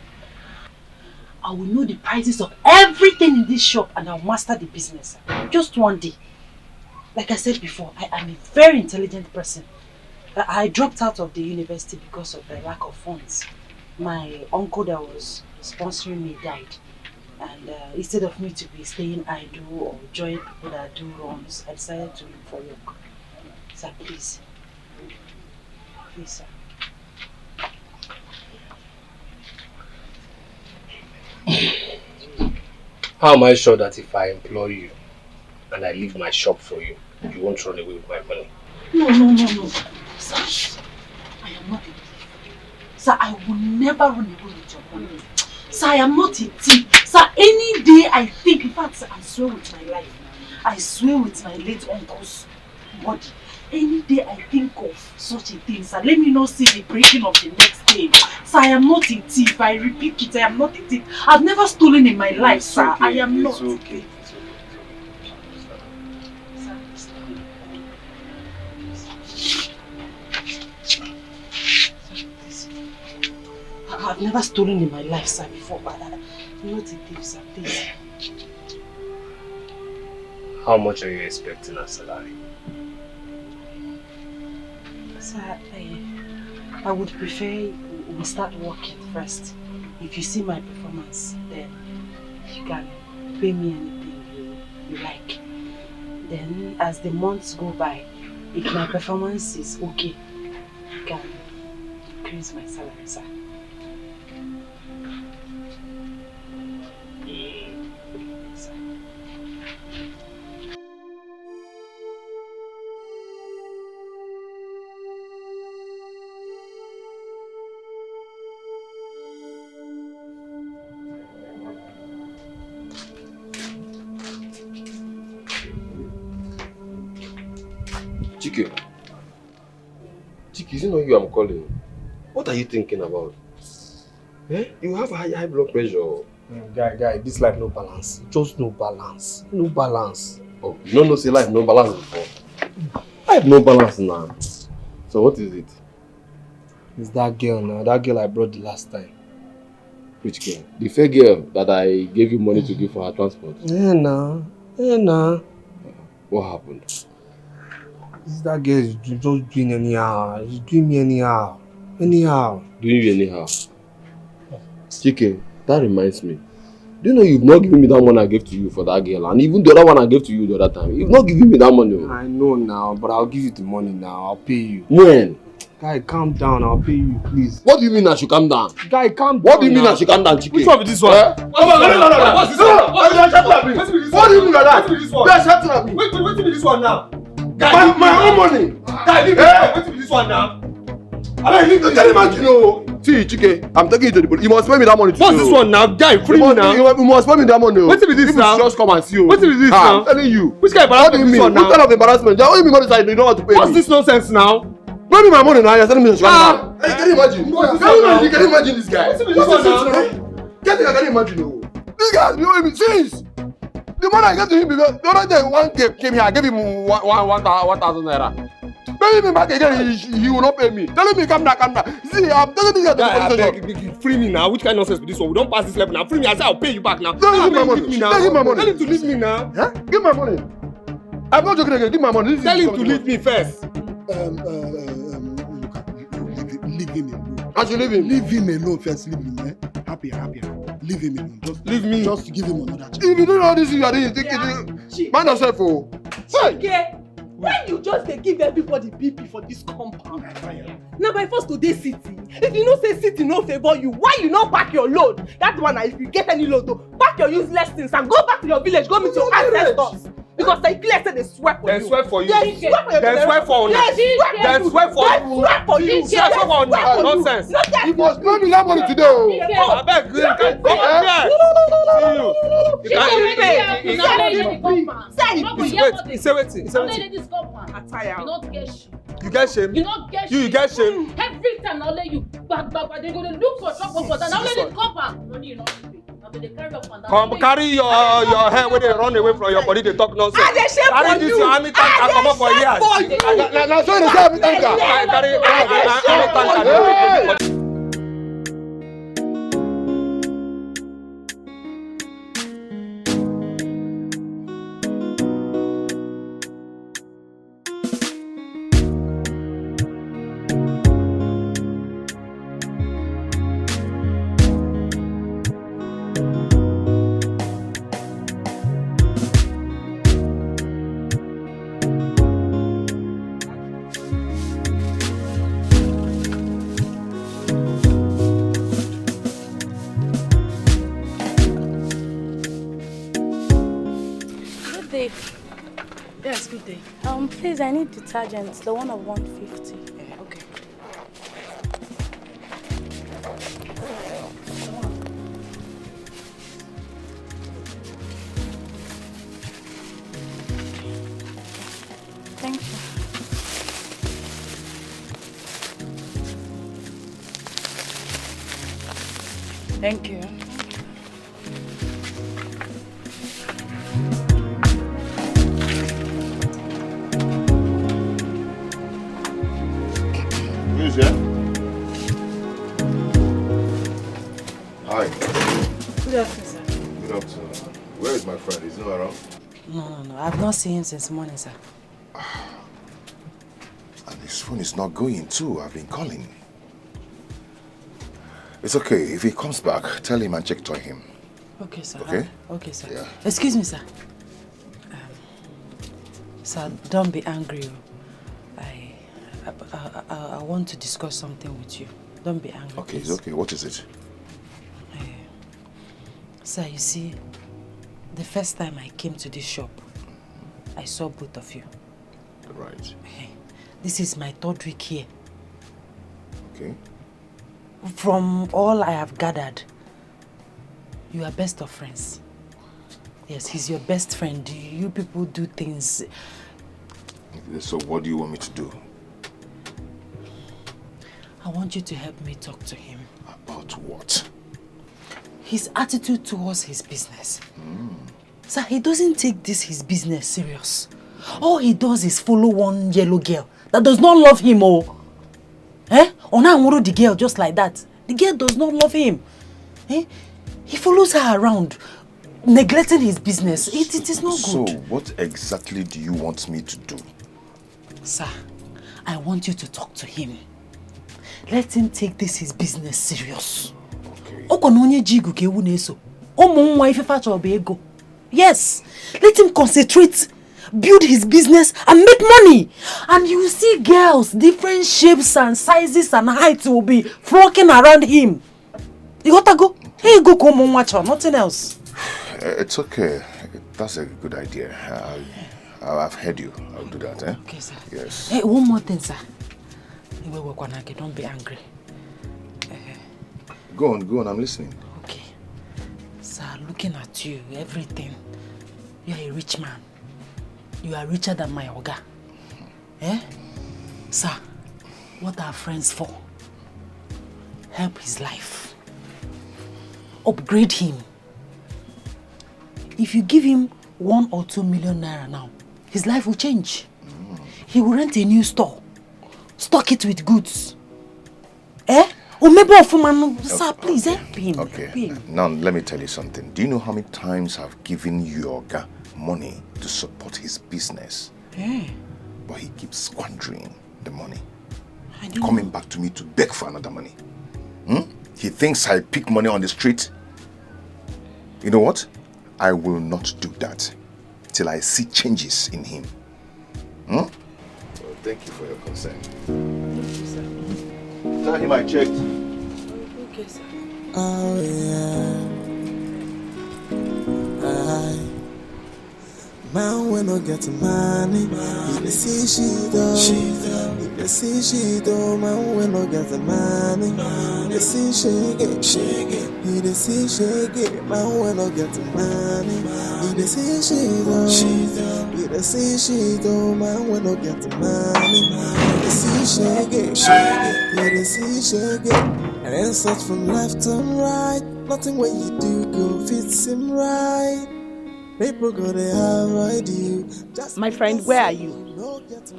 I will know the prices of everything in this shop and I'll master the business. Just one day. Like I said before, I am a very intelligent person. I dropped out of the university because of the lack of funds. My uncle that was sponsoring me died. And instead of me to be staying idle or join people that do runs, I decided to look for work. Sir, please. Please, sir. How am I sure that if I employ you and I leave my shop for you, you won't run away with my money? No. Sir, I am not a thief. Sir, I will never run away with your money. Sir, I am not a thief. Sir, any day I think, in fact, sir, I swear with my life, I swear with my late uncle's body, any day I think of such a thing, sir, let me not see the breaking of the next shame. Sir, I am not a thief. I repeat it, I am not a thief. I've never stolen in my life, sir. Okay. I am not. It's okay. I've never stolen in my life, sir, before, but I'm not a thief, sir, please. How much are you expecting as salary? Sir, I would prefer we start working first. If you see my performance, then you can pay me anything you like. Then, as the months go by, if my performance is okay, you can increase my salary, sir. Chike, is it not you I'm calling? What are you thinking about? Eh? You have high blood pressure. Guy, this life no balance. Just no balance. No balance. Oh, you don't know say life no balance before. Life no balance now. So what is it? It's that girl now. That girl I brought the last time. Which girl? The fair girl that I gave you money to give for her transport. Yeah, nah. What happened? This that girl is just doing anyhow. She's doing me anyhow. Anyhow. Doing you anyhow? Chike, that reminds me. Do you know you've not given me that money I gave to you for that girl? And even the other one I gave to you the other time. You've not given me that money. I know now, but I'll give you the money now. I'll pay you. When? Guy, calm down. I'll pay you, please. What do you mean I should calm down? Guy, calm down. What do you mean I should calm down, Chike? Which one is this one? No. What's this one? What do you mean like that? What's this one? You're shouting at me. Wait till this one now. Guy, my own money. Guy, leave this one. Wait till this one now. You can imagine, oh. See, Chike, I'm taking you to the police. You must pay me that money today. What's this one now? Guy, free me now. You must pay me that money. Wait till this now. Just come and see you. Wait till this now. I'm telling you. Which kind of What do you embarrassment is mean? this one now? What kind of embarrassment? You're owing me money side, you don't want to pay me. What's this nonsense now? Pay me my money now. You're telling me to come down. Can you imagine? You can imagine this guy. What's this one now? Can you imagine? This guy has been owing me since. The money I gave to him because the other day one came here, I gave him 1,000 naira. Pay me back again, he will not pay me. Telling me come down. See, I'm telling you that. Free me now. Which kind of nonsense is this one? We don't pass this level now. Free me. I say I'll pay you back now. Give me my money. Give my money. Tell him to leave me now. Huh? Give my money. I'm not joking again. Give my money. Tell him to leave me first. Leave him alone. I should leave him. Leave him alone first. Leave him. Happy. Leave him alone. Just leave me. Just give him another chance. If you do all this, you are doing it. Mind yourself, oh. Chike, when you just give everybody BP for this compound. Now by force to this city. If you know say city no favor you, why you not pack your load? That one, if you get any load, pack your useless things and go back to your village. Go meet your ancestors. Because they clear say they swear for you. They swear for you. They swear for you. They swear for you. They swear for you. Nonsense. You must pay me that money today. Oh, I beg you. Come on here. Say wait. You get shame. You get shame. Every time now let you back, they go to look for trouble for that. Now let it come back. No need, they carry up and down. Come carry your hair when they run away from your body. They talk nonsense. Carry this your army tank and come up for years. Now so they say army tank. Carry army tank. Yes, good day. Please, I need detergent, the one of 150. Yeah, okay. Thank you. Thank you. Who's there? Hi. Good afternoon, sir. Good afternoon. Where is my friend? Is he not around? No. I've not seen him since morning, sir. And his phone is not going too. I've been calling. It's okay. If he comes back, tell him and check to him. Okay, sir. Okay? Okay, sir. Yeah. Excuse me, sir. Sir, don't be angry. I want to discuss something with you. Don't be angry. Okay, please. it's okay. What is it? Sir, you see, the first time I came to this shop, I saw both of you. Right. This is my 3rd week here. Okay. From all I have gathered, you are best of friends. Yes, he's your best friend. You people do things. So what do you want me to do? I want you to help me talk to him. About what? His attitude towards his business. Sir, he doesn't take his business serious. All he does is follow one yellow girl that does not love him. Ona the girl just like that. The girl does not love him. He follows her around, neglecting his business. It is not good. So what exactly do you want me to do? Sir, I want you to talk to him. Let him take his business serious. Yes, let him concentrate, build his business and make money. And you will see girls, different shapes and sizes and heights will be flocking around him. You gotta go. Hey, go come on, watch her, nothing else. It's okay. That's a good idea. I've heard you. I'll do that, eh? Okay, sir. Yes. Hey, one more thing, sir. Don't be angry. Go on, I'm listening. Okay. Sir, looking at you, everything. You are a rich man. You are richer than my Oga. Sir, what are friends for? Help his life. Upgrade him. If you give him 1 or 2 million naira now, his life will change. He will rent a new store. Stock it with goods. Sir, please help him. Okay. Now, let me tell you something. Do you know how many times I've given Yoga money to support his business? But he keeps squandering the money. Coming back to me to beg for another money. He thinks I pick money on the street. You know what? I will not do that till I see changes in him. Well, thank you for your concern. Thank you, sir. Tell him I checked. Okay, sir. Oh yeah. Man, when I get money, he see she do. He see she do. Man, when I get money, he see she get. He see she get. Man, when I get money, he see she do. He see she do. Man, when I get money, he see she get. He see she get. And then search from left and right. Nothing what you do go fits him right. People gonna avoid you. My friend, where are you?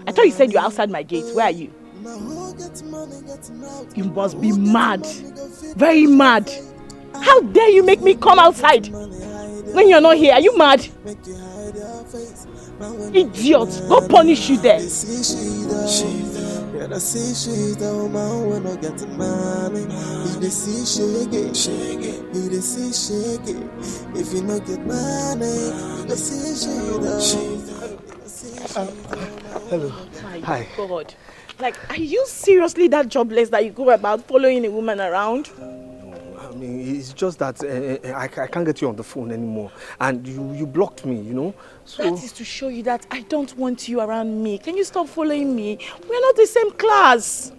I thought you said you're outside my gate. Where are you? You must be mad. Very mad. How dare you make me come outside when you're not here? Are you mad? Idiot. Go punish you there. Yeah, see she don't man when I get money. He see shake he see shake. If you no get money, he see she Hello. Hi. God. Like, are you seriously that jobless that you go about following a woman around? I mean, it's just that I can't get you on the phone anymore. And you blocked me, you know? So that is to show you that I don't want you around me. Can you stop following me? We're not the same class.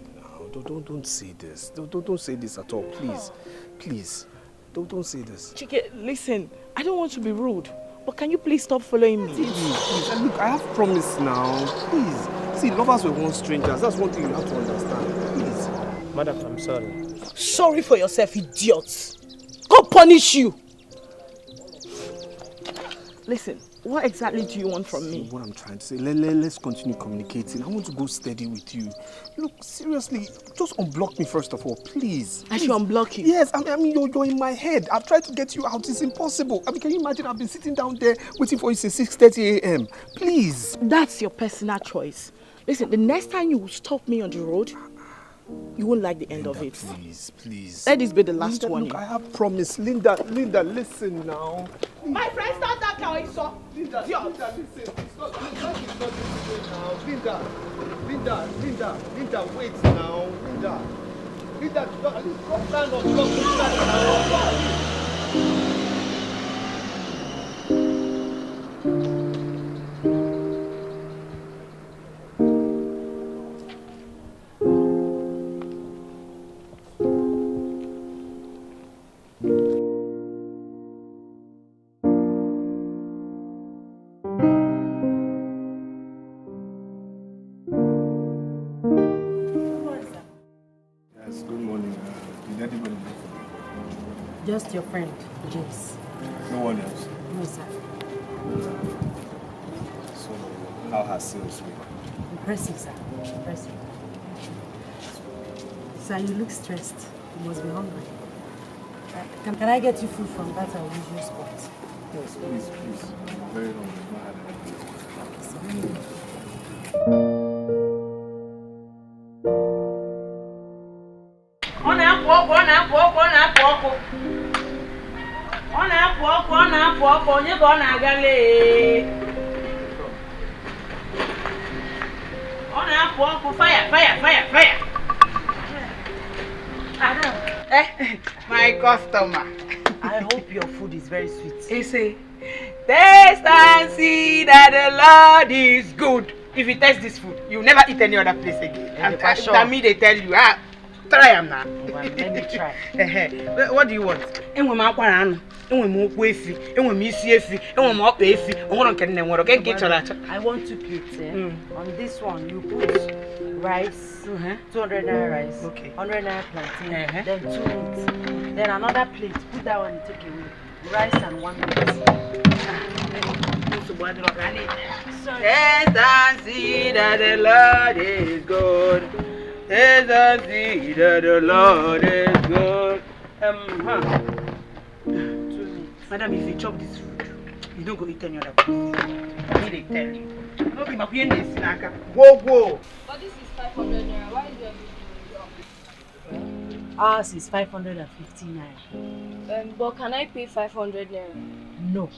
No, don't say this. Don't say this at all, please. Please. Don't say this. Chike, listen. I don't want to be rude. But can you please stop following me? Please. Look, I have promised now. Please. See, lovers were once strangers. That's one thing you have to understand. Please. Madam, I'm sorry. Sorry for yourself, idiot. punish you. Listen, what exactly do you want from me? What I'm trying to say, let's continue communicating. I want to go steady with you. Look, seriously, just unblock me first of all, please. I should unblock you? Yes, I mean you're in my head. I've tried to get you out. It's impossible. I mean, can you imagine? I've been sitting down there waiting for you since 6:30 a.m. Please. That's your personal choice. Listen, the next time you stop me on the road, you won't like the end of it. Please. Let this be the last Linda, one. Look, I have promised. Linda, listen now. My friend, start that car, I saw. Linda, listen. It's not this way now. Linda, wait now. Linda, at least come stand on block Just your friend, James. No one else. No, sir. So, how has sales been? Impressive, sir. Impressive. Sir, you look stressed. You must be hungry. Can I get you food from that our usual spot? Yes, please. I'm very hungry. I've not had anything. Ọ na-apụ ọkụ onye ka ọ na-aga lee ọ na-apụ ọkụ fire My customer. I hope your food is very sweet. He say, taste and see that the Lord is good. If you taste this food, you never eat any other place again. And me, they tell you, try them now. Well, let me try. What do you want? I want 2 plates. On this one, you put rice, 200 naira rice, 100 naira plantain, then 2 meats. Then another plate, put that one and take away. Rice and 1 meat. Taste and see that the Lord is good. Taste and see that the Lord is good. Madam, if you chop this food, you don't go eat any other place. I need to tell you. Whoa. But this is 500 naira. Why is there Ours is 550 naira. But can I pay 500 naira? No,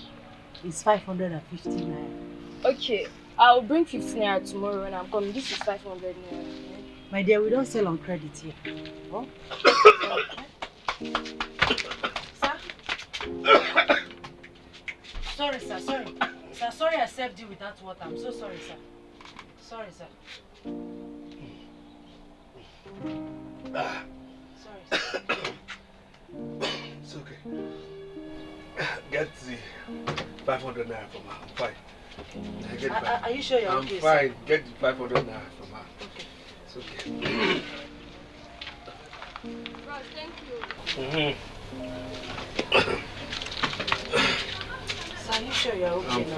it's 550 naira. Okay, I'll bring 50 naira tomorrow when I'm coming. This is 500 naira. My dear, we don't sell on credit here. Oh? Sorry, sir. Sorry I served you without water. I'm so sorry, sir. Sorry, sir. Sorry, sir. It's okay. Get the 500 naira from her. I'm fine. Are you sure you're I'm okay, fine. sir? Get the 500 naira from her. Okay. It's okay. Bros, thank you. Sir, are you sure you're okay I'm now?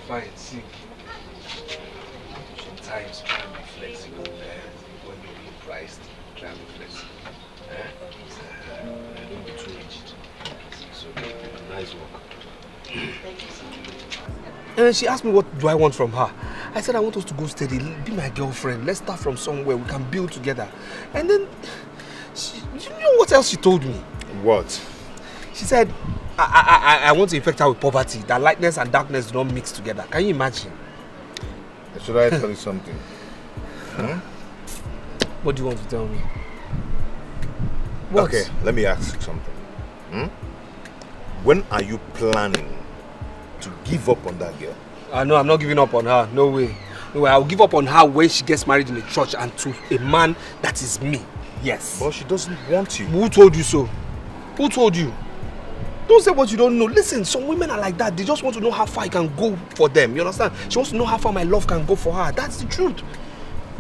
fine. See, sometimes try and be flexible when you're being priced. Try and be flexible. Don't be too rigid. It's okay. Nice work. Thank you, sir. And then she asked me what do I want from her. I said I want us to go steady, be my girlfriend. Let's start from somewhere we can build together. And then, you know what else she told me? What? She said, I want to infect her with poverty, that lightness and darkness do not mix together. Can you imagine? Should I tell you something? What do you want to tell me? What? Okay, let me ask you something. When are you planning to give up on that girl? No, I'm not giving up on her. No way. I'll give up on her when she gets married in a church and to a man that is me. Yes. But she doesn't want you. Who told you so? Who told you? Don't say what you don't know. Listen, some women are like that. They just want to know how far I can go for them. You understand? She wants to know how far my love can go for her. That's the truth.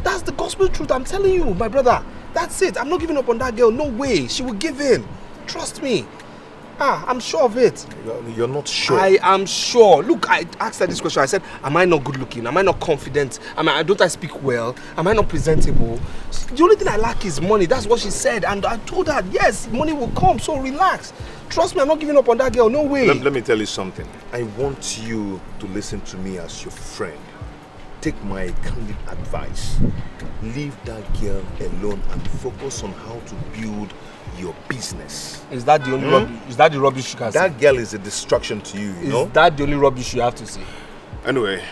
That's the gospel truth. I'm telling you, my brother. That's it. I'm not giving up on that girl. No way. She will give in. Trust me. I'm sure of it. You're not sure? I am sure. Look, I asked her this question. I said, am I not good looking? Am I not confident? Don't I speak well? Am I not presentable? The only thing I lack is money. That's what she said. And I told her, yes, money will come, so relax. Trust me, I'm not giving up on that girl. No way. Let me tell you something. I want you to listen to me as your friend. Take my candid advice. Leave that girl alone and focus on how to build your business. Is that the only rubbish? Is that the rubbish you can say? That girl is a distraction to you, you know? Is that the only rubbish you have to say? Anyway,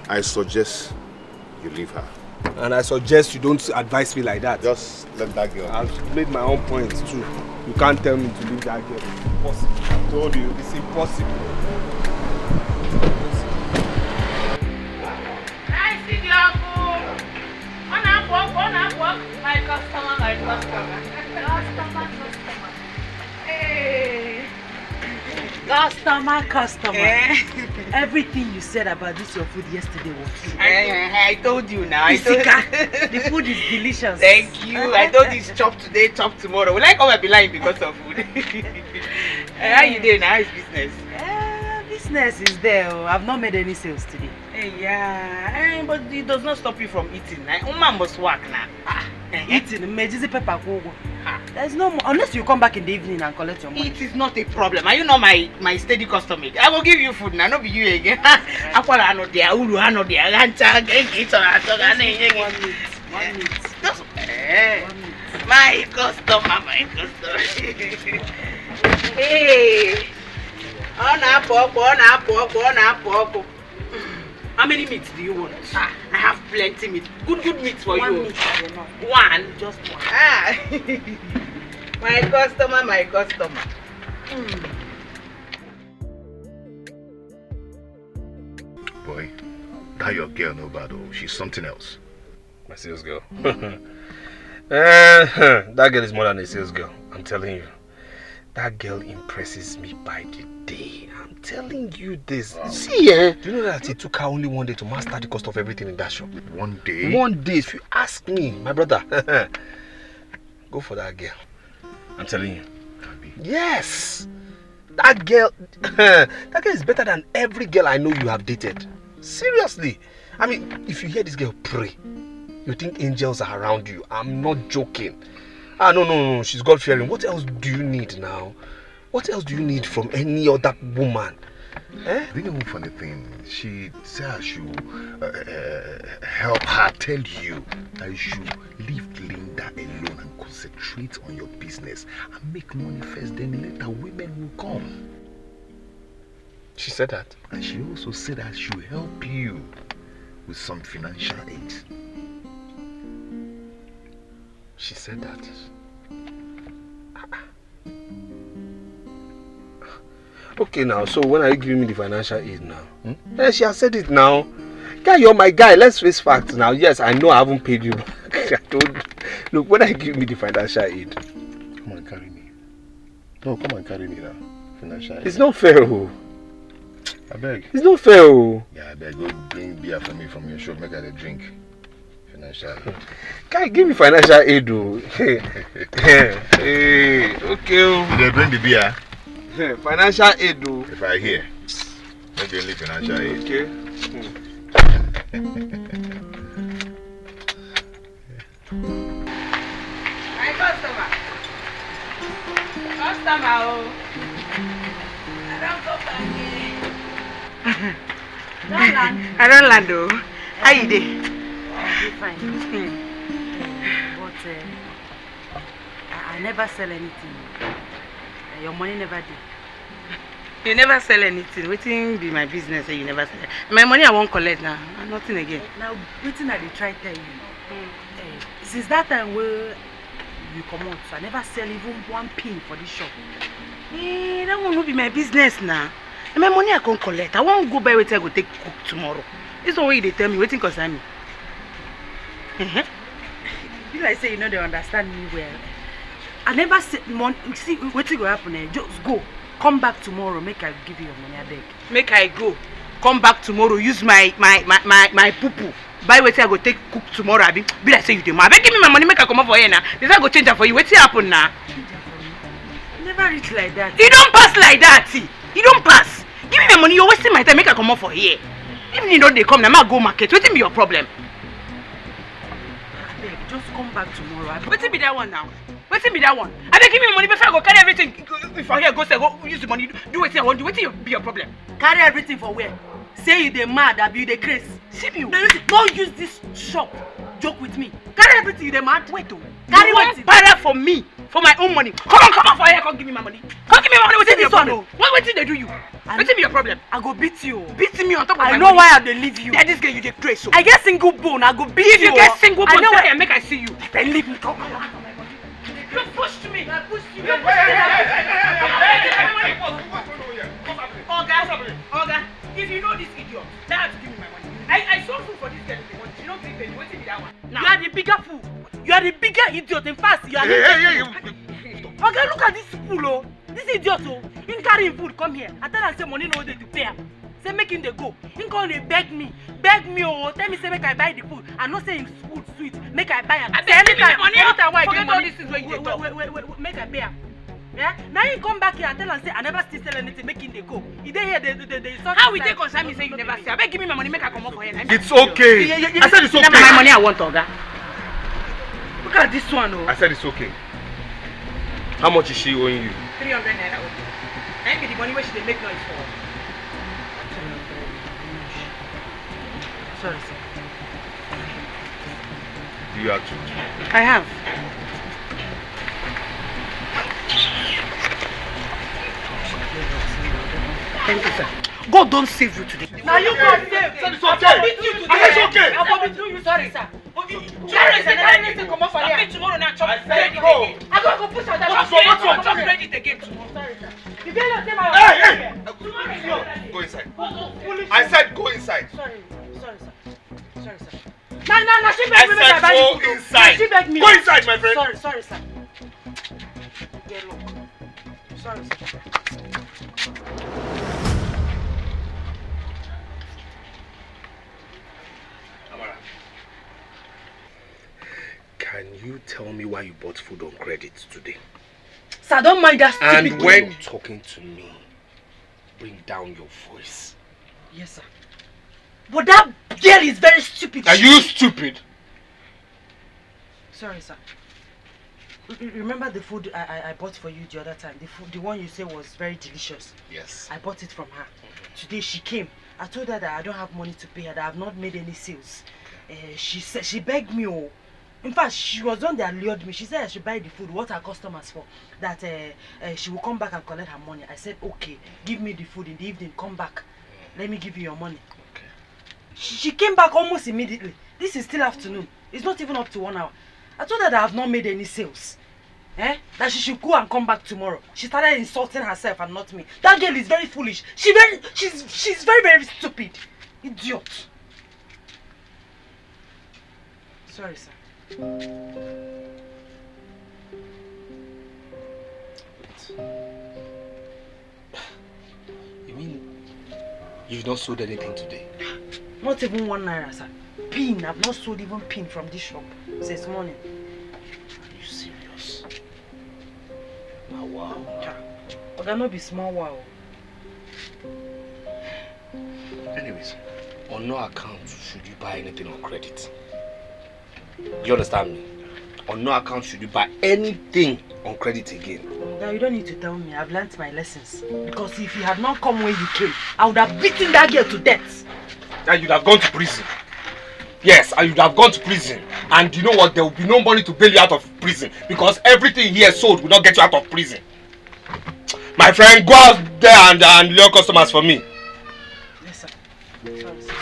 I suggest you leave her. And I suggest you don't advise me like that. Just let that girl. I've made my own points too. You can't tell me to leave that girl. It's impossible. I told you, it's impossible. I see the apple. My customer. Hey. Customer. Everything you said about this your food yesterday was true. I told you now. The food is delicious. Thank you. I told you it's chop today, chop tomorrow. Will I come and be lying because of food? How you doing? How is business? Business is there. I've not made any sales today. Yeah, but it does not stop you from eating. Woman must work now. Eating, pepper. There's no more, unless you come back in the evening and collect your money. It is not a problem. Are you not my steady customer? I will give you food now, not be you again. My customer. Hey. How many meats do you want? I have plenty meat. Good meat for you. One? Just one. My customer. Boy, that your girl no bad oh. She's something else. My sales girl. That girl is more than a sales girl. I'm telling you. That girl impresses me by the day. I'm telling you this. Wow. See, do you know that it took her only one day to master the cost of everything in that shop? 1 day? 1 day. If you ask me, my brother, go for that girl. I'm telling you. Yes. That girl is better than every girl I know you have dated. Seriously. I mean, if you hear this girl pray, you think angels are around you. I'm not joking. No. She's God-fearing. What else do you need now? What else do you need from any other woman? Do you know funny thing? She said I should help her tell you that you should leave Linda alone and concentrate on your business and make money first, then later women will come. She said that? And she also said I should help you with some financial aid. She said that? Okay now, so when are you giving me the financial aid now? Yeah, she has said it now. Guy, you're my guy. Let's face facts now. Yes, I know I haven't paid you back. Look, when are you giving me the financial aid? Come on, carry me. No, come and carry me now. Financial aid. It's not fair, oh. I beg. It's not fair, oh. Yeah, I beg. Go bring beer for me from your shop. Make her a drink. Financial aid. Guy, give me financial aid, oh. Hey, okay. They bring the beer. Financial aid, though. If I hear, maybe only financial aid. Okay. My customer, oh. I don't go back here. I don't land, though. How you doing? I'm fine. But I never sell anything. Your money never did. You never sell anything. Waiting be my business and you never sell it. My money I won't collect now. Nothing again. Now waiting I dey try tell you. Since that time where you come out, so I never sell even one pin for this shop. That won't be my business now. And my money I can't collect. I won't go buy what I go take cook tomorrow. This is the way they tell me waiting concern me. You like say you know they understand me well. I never said money. See what will happen? Just go. Come back tomorrow. Make I give you your money. I beg. Make I go. Come back tomorrow. Use my poo poo. Buy what I go take cook tomorrow. I be like say you do. I beg give me my money. Make I come over here now. This I go change it for you. What will happen now? Never never reach like that. You don't pass like that, see. You don't pass. Give me my money, you're wasting my time, make I come up for here. Even you know they come, now I go market. What be your problem? Babe, just come back tomorrow. What be that one now? What be that one? I beg, give me money before I go carry everything. If I here go say go use the money, do what I want, do what be your problem? Carry everything for where? Say you the mad, I be the craze. See you. Don't use this shop. Joke with me. Carry everything, you the mad. Wait, oh. Carry one para for me, for my own money. Come on for here, come give me my money. Come give me my money. What's your problem? What did they do you? What's your problem? I go beat you. Beat me on top of my money. I know why I dey leave you. That this girl you dey crazy. So I get single bone, I go beat you. If you get single bone, I know why I make I see you. Then leave me. Come on. You pushed me. I pushed you. Oga, if you know this idiot, now have to give me my money. I saw food for this girl. You don't think they waiting that one. You are the bigger fool. You are the bigger idiot. In fact, you are Okay, look at this fool, oh. This idiot, oh. You carry him food, come here. I tell him say money no dey to pay. Say make him dey go. He come dey beg me, oh. Tell me say make I buy the food. I know say him food sweet. Make I buy am. Anytime why I get money, wait, make I pay am. Yeah? Now he come back here and tell him say I never still sell anything. Make him dey go. He dey here. They how we dey concern me say you never sell? I beg give me my money, make I come up for here. It's okay. I said it's okay. My money I want, Oga. Look at this one, oh. I said it's okay. How much is she owing you? 300 naira. And be the money where she dey make noise for. Sorry, sir. Do you have to? I have. Thank you, sir. God don't save you today. Now you God save. It's okay. It's okay. I'm going to sorry, sir. Tomorrow is anything come up for here. Tomorrow now chop credit again. I go push out that. Chop credit again tomorrow. Sorry, sir. You better say my Hey! Go inside. I said go inside. Sorry, sir. Sorry, sir. No, she begged me to buy go inside. She begged me. Go inside, my friend. Sorry, sir. Yeah, look. Sorry, sir. Can you tell me why you bought food on credit today? Sir, don't mind that stupid And when talking to me, bring down your voice. Yes, sir. But that girl is very stupid. Are you stupid? Sorry, sir. Remember the food I bought for you the other time? The one you said was very delicious. Yes. I bought it from her. Today she came. I told her that I don't have money to pay her, that I have not made any sales. She said she begged me, oh. In fact, she was the one that lured me. She said I should buy the food, what her customers for. That she will come back and collect her money. I said, okay, give me the food in the evening, come back. Let me give you your money. Okay. She came back almost immediately. This is still afternoon. It's not even up to 1 hour. I told her that I have not made any sales. That she should go and come back tomorrow. She started insulting herself and not me. That girl is very foolish. She's very, very stupid. Idiot. Sorry, sir. You mean you've not sold anything today? Not even 1 naira, sir. Pin. I've not sold even pin from this shop since morning. Are you serious? Now, wow. But that not be small wow. Anyways, on no account should you buy anything on credit. You understand me? On no account should you buy anything on credit again. Now you don't need to tell me. I've learnt my lessons. Because if you had not come when you came, I would have beaten that girl to death. And you'd have gone to prison. Yes, and you'd have gone to prison. And you know what? There will be no money to bail you out of prison. Because everything here sold will not get you out of prison. My friend, go out there and lure customers for me. Yes, sir. Sorry, sir.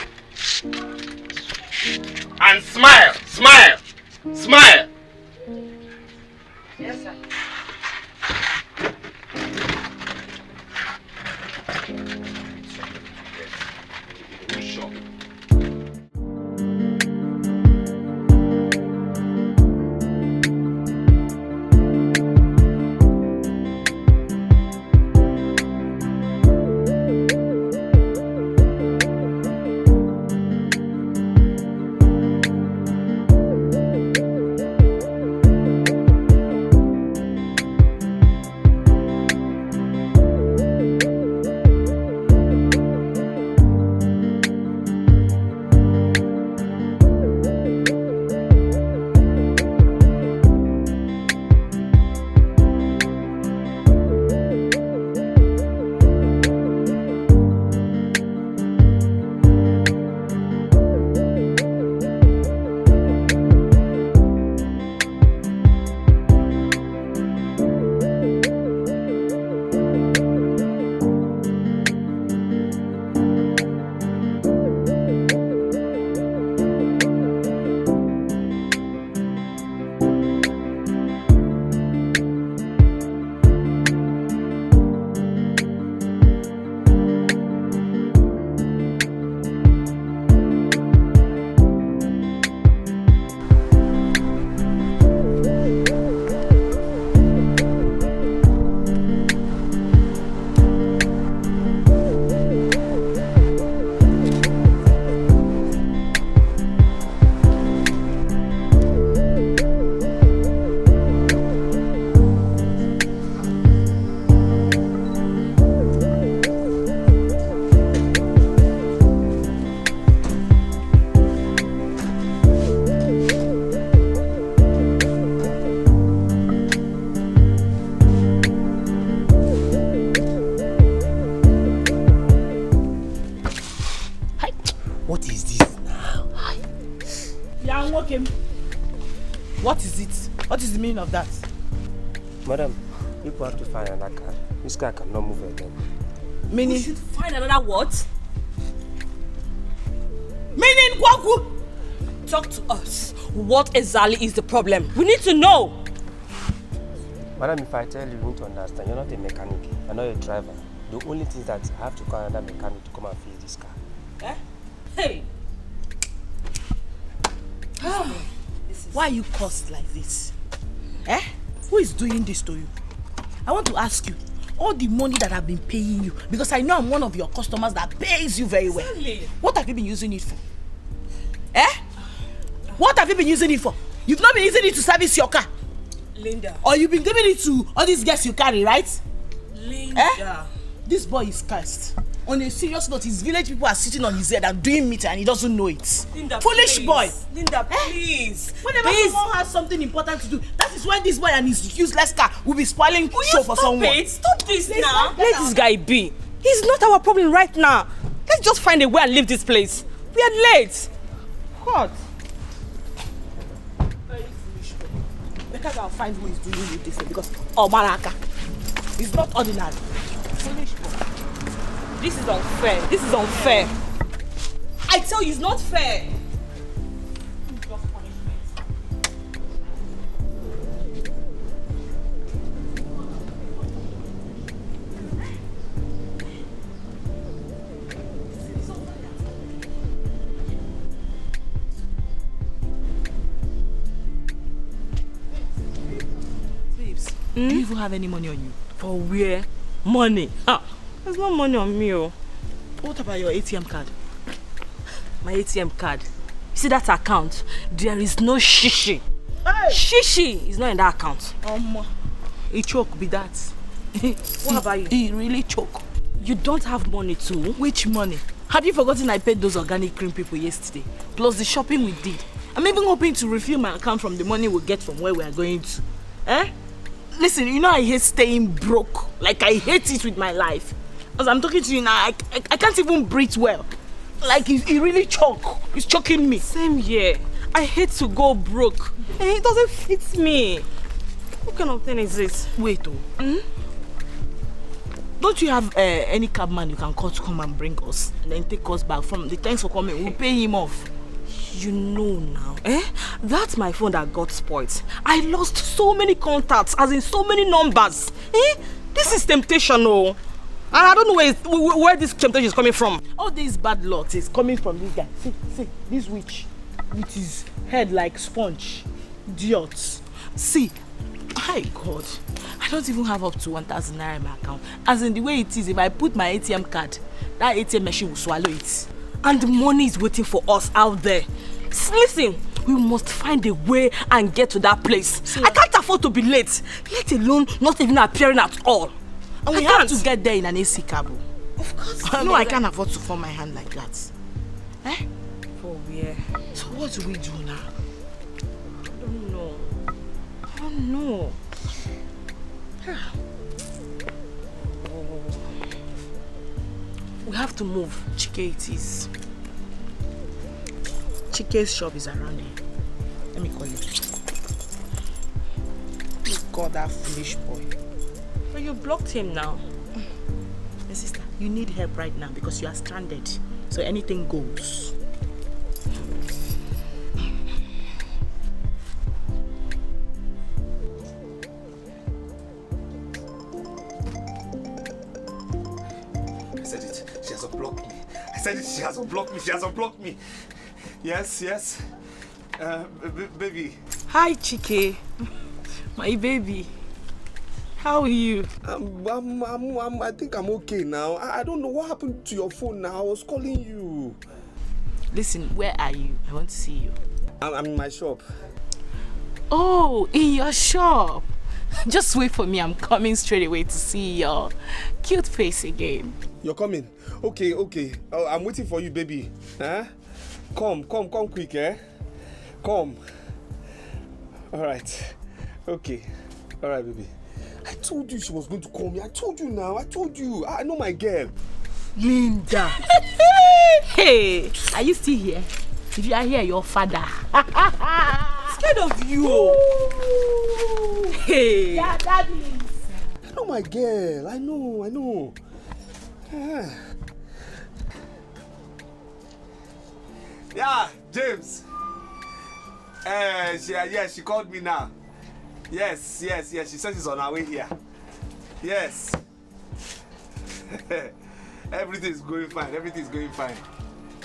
And smile, smile, smile. Yes, sir. What is this now? Yeah, I'm working. What is it? What is the meaning of that? Madam, people have to find another car. This car cannot move again. Meaning? We should find another what? Meaning, Kwaku? Talk to us. What exactly is the problem? We need to know. Madam, if I tell you, you need to understand. You're not a mechanic. You're not a driver. The only thing is that I have to call another mechanic to come and fix this car. Eh? Hey! Why are you cursed like this? Eh? Who is doing this to you? I want to ask you, all the money that I've been paying you, because I know I'm one of your customers that pays you very well. Exactly. What have you been using it for? Eh? What have you been using it for? You've not been using it to service your car. Linda. Or you've been giving it to all these guests you carry, right? Linda. Eh? This boy is cursed. On a serious note, his village people are sitting on his head and doing meeting and he doesn't know it. Linda, foolish please. boy. Linda, please. Whenever someone has something important to do, that is when this boy and his useless car will be spoiling show for someone. Stop this now. Let this guy be. He's not our problem right now. Let's just find a way and leave this place. We are late. What? Very foolish boy. Because I'll find who is doing with this thing because Maraka is not ordinary. Foolish boy. This is unfair. This is unfair. I tell you, it's not fair. Babes, do you even have any money on you? For where? Money? There's no money on me. What about your ATM card? My ATM card. You see that account? There is no shishi. Hey! Shishi is not in that account. He choke be that. What about you? He really choke. You don't have money too? Which money? Have you forgotten I paid those organic cream people yesterday? Plus the shopping we did. I'm even hoping to refill my account from the money we get from where we are going to. Eh? Listen, you know I hate staying broke. Like I hate it with my life. As I'm talking to you now, I can't even breathe well. Like he really choke. He's choking me. Same here. I hate to go broke. It doesn't fit me. What kind of thing is this? Wait, don't you have any cabman you can call to come and bring us and then take us back from the thanks for coming? We'll pay him off. You know now, that's my phone that got spoiled. I lost so many contacts, as in so many numbers. This is temptation, And I don't know where this temptation is coming from. All these bad luck is coming from this guy. See, this witch with his head like sponge. Idiots. See, my God, I don't even have up to 1,000 naira in my account. As in the way it is, if I put my ATM card, that ATM machine will swallow it. And the money is waiting for us out there. Listen, we must find a way and get to that place. See, I can't afford to be late, let alone not even appearing at all. And we have to get there in an AC cab. Of course. No, I can't afford to fall my hand like that. For where? So what do we do now? I don't know. We have to move. Chike it is. Chike's shop is around here. Let me call him. God, that foolish boy. But you blocked him now. My sister, you need help right now because you are stranded. So anything goes. She has unblocked me. She has unblocked me. Yes. Baby. Hi, Chike. My baby. How are you? I think I'm okay now. I don't know what happened to your phone now. I was calling you. Listen, where are you? I want to see you. I'm in my shop. Oh, in your shop. Just wait for me. I'm coming straight away to see your cute face again. You're coming? Okay. I'm waiting for you, baby. Huh? Come quick, Come. All right. Okay. All right, baby. I told you she was going to call me. I told you now. I know my girl. Linda. Hey, are you still here? If you are here, your father. Scared of you. Hey. Yeah, daddy. I know my girl. I know. Yeah, James. She called me now. Yes. She says she's on her way here. Yes. Everything's going fine.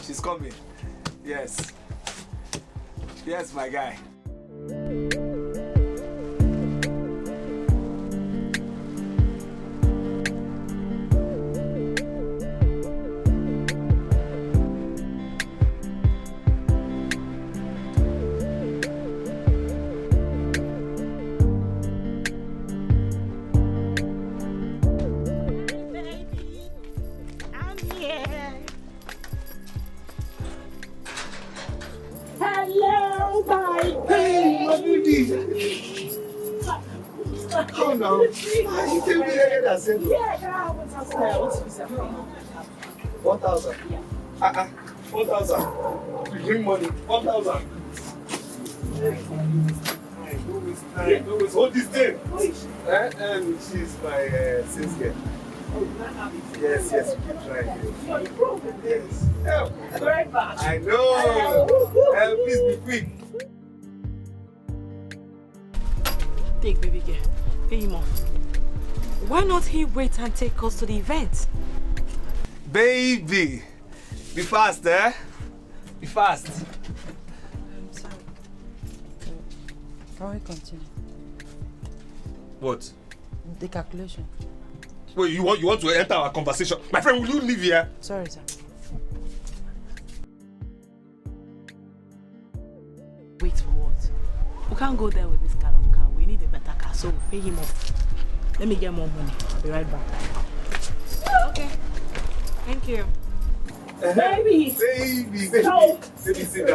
She's coming. Yes, my guy. Hello, my baby. Oh no. You tell me that I said Yeah, what's 1,000. 1,000. You bring money. 1,000. Don't hold this thing. She's my sales girl. Yes, keep trying. Yes. Help. Right back. I know. Please be quick. Take baby girl. Pay him off. Why not he wait and take us to the event? Baby. Be fast, eh? Be fast. I'm sorry. Can we continue? What? The calculation. Wait, you want to enter our conversation? My friend, will you leave here? Sorry, sir. Wait for what? We can't go there with this kind of car. We need a better car, so pay him off. Let me get more money. I'll be right back. Okay. Thank you. Baby, sit down. Baby, sit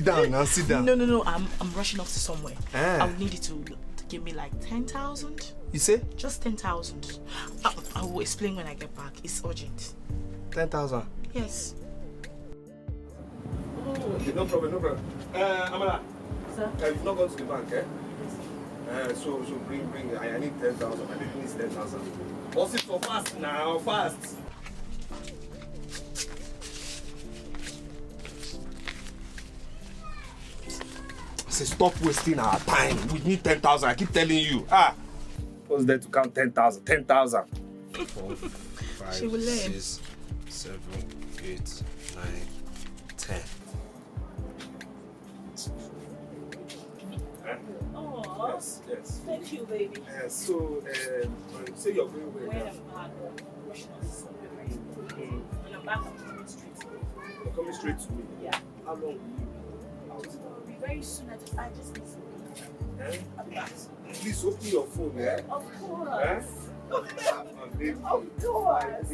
down now. Sit down. No. I'm rushing off to somewhere. I would need you to give me like 10,000. You say? Just 10,000. I will explain when I get back. It's urgent. 10,000. Yes. Okay, no problem. Amala. Sir? You've not gone to the bank, eh? Yes. So bring. I need 10,000. My baby needs 10,000. What's it so fast now? Fast. I say stop wasting our time. We need 10,000. I keep telling you. What's there to count 10,000? 10,000. 4, 5, She will learn. 6, 7, 8, 9, 10. oh, Yes. thank you, baby. So, say you're going where? When I'm back, when I'm back, I'm coming straight to you. You're coming straight to me? Yeah. How long will you be? It'll be very soon. I just need to I'll be back. Please open your phone, eh? Of course. My baby. Of course.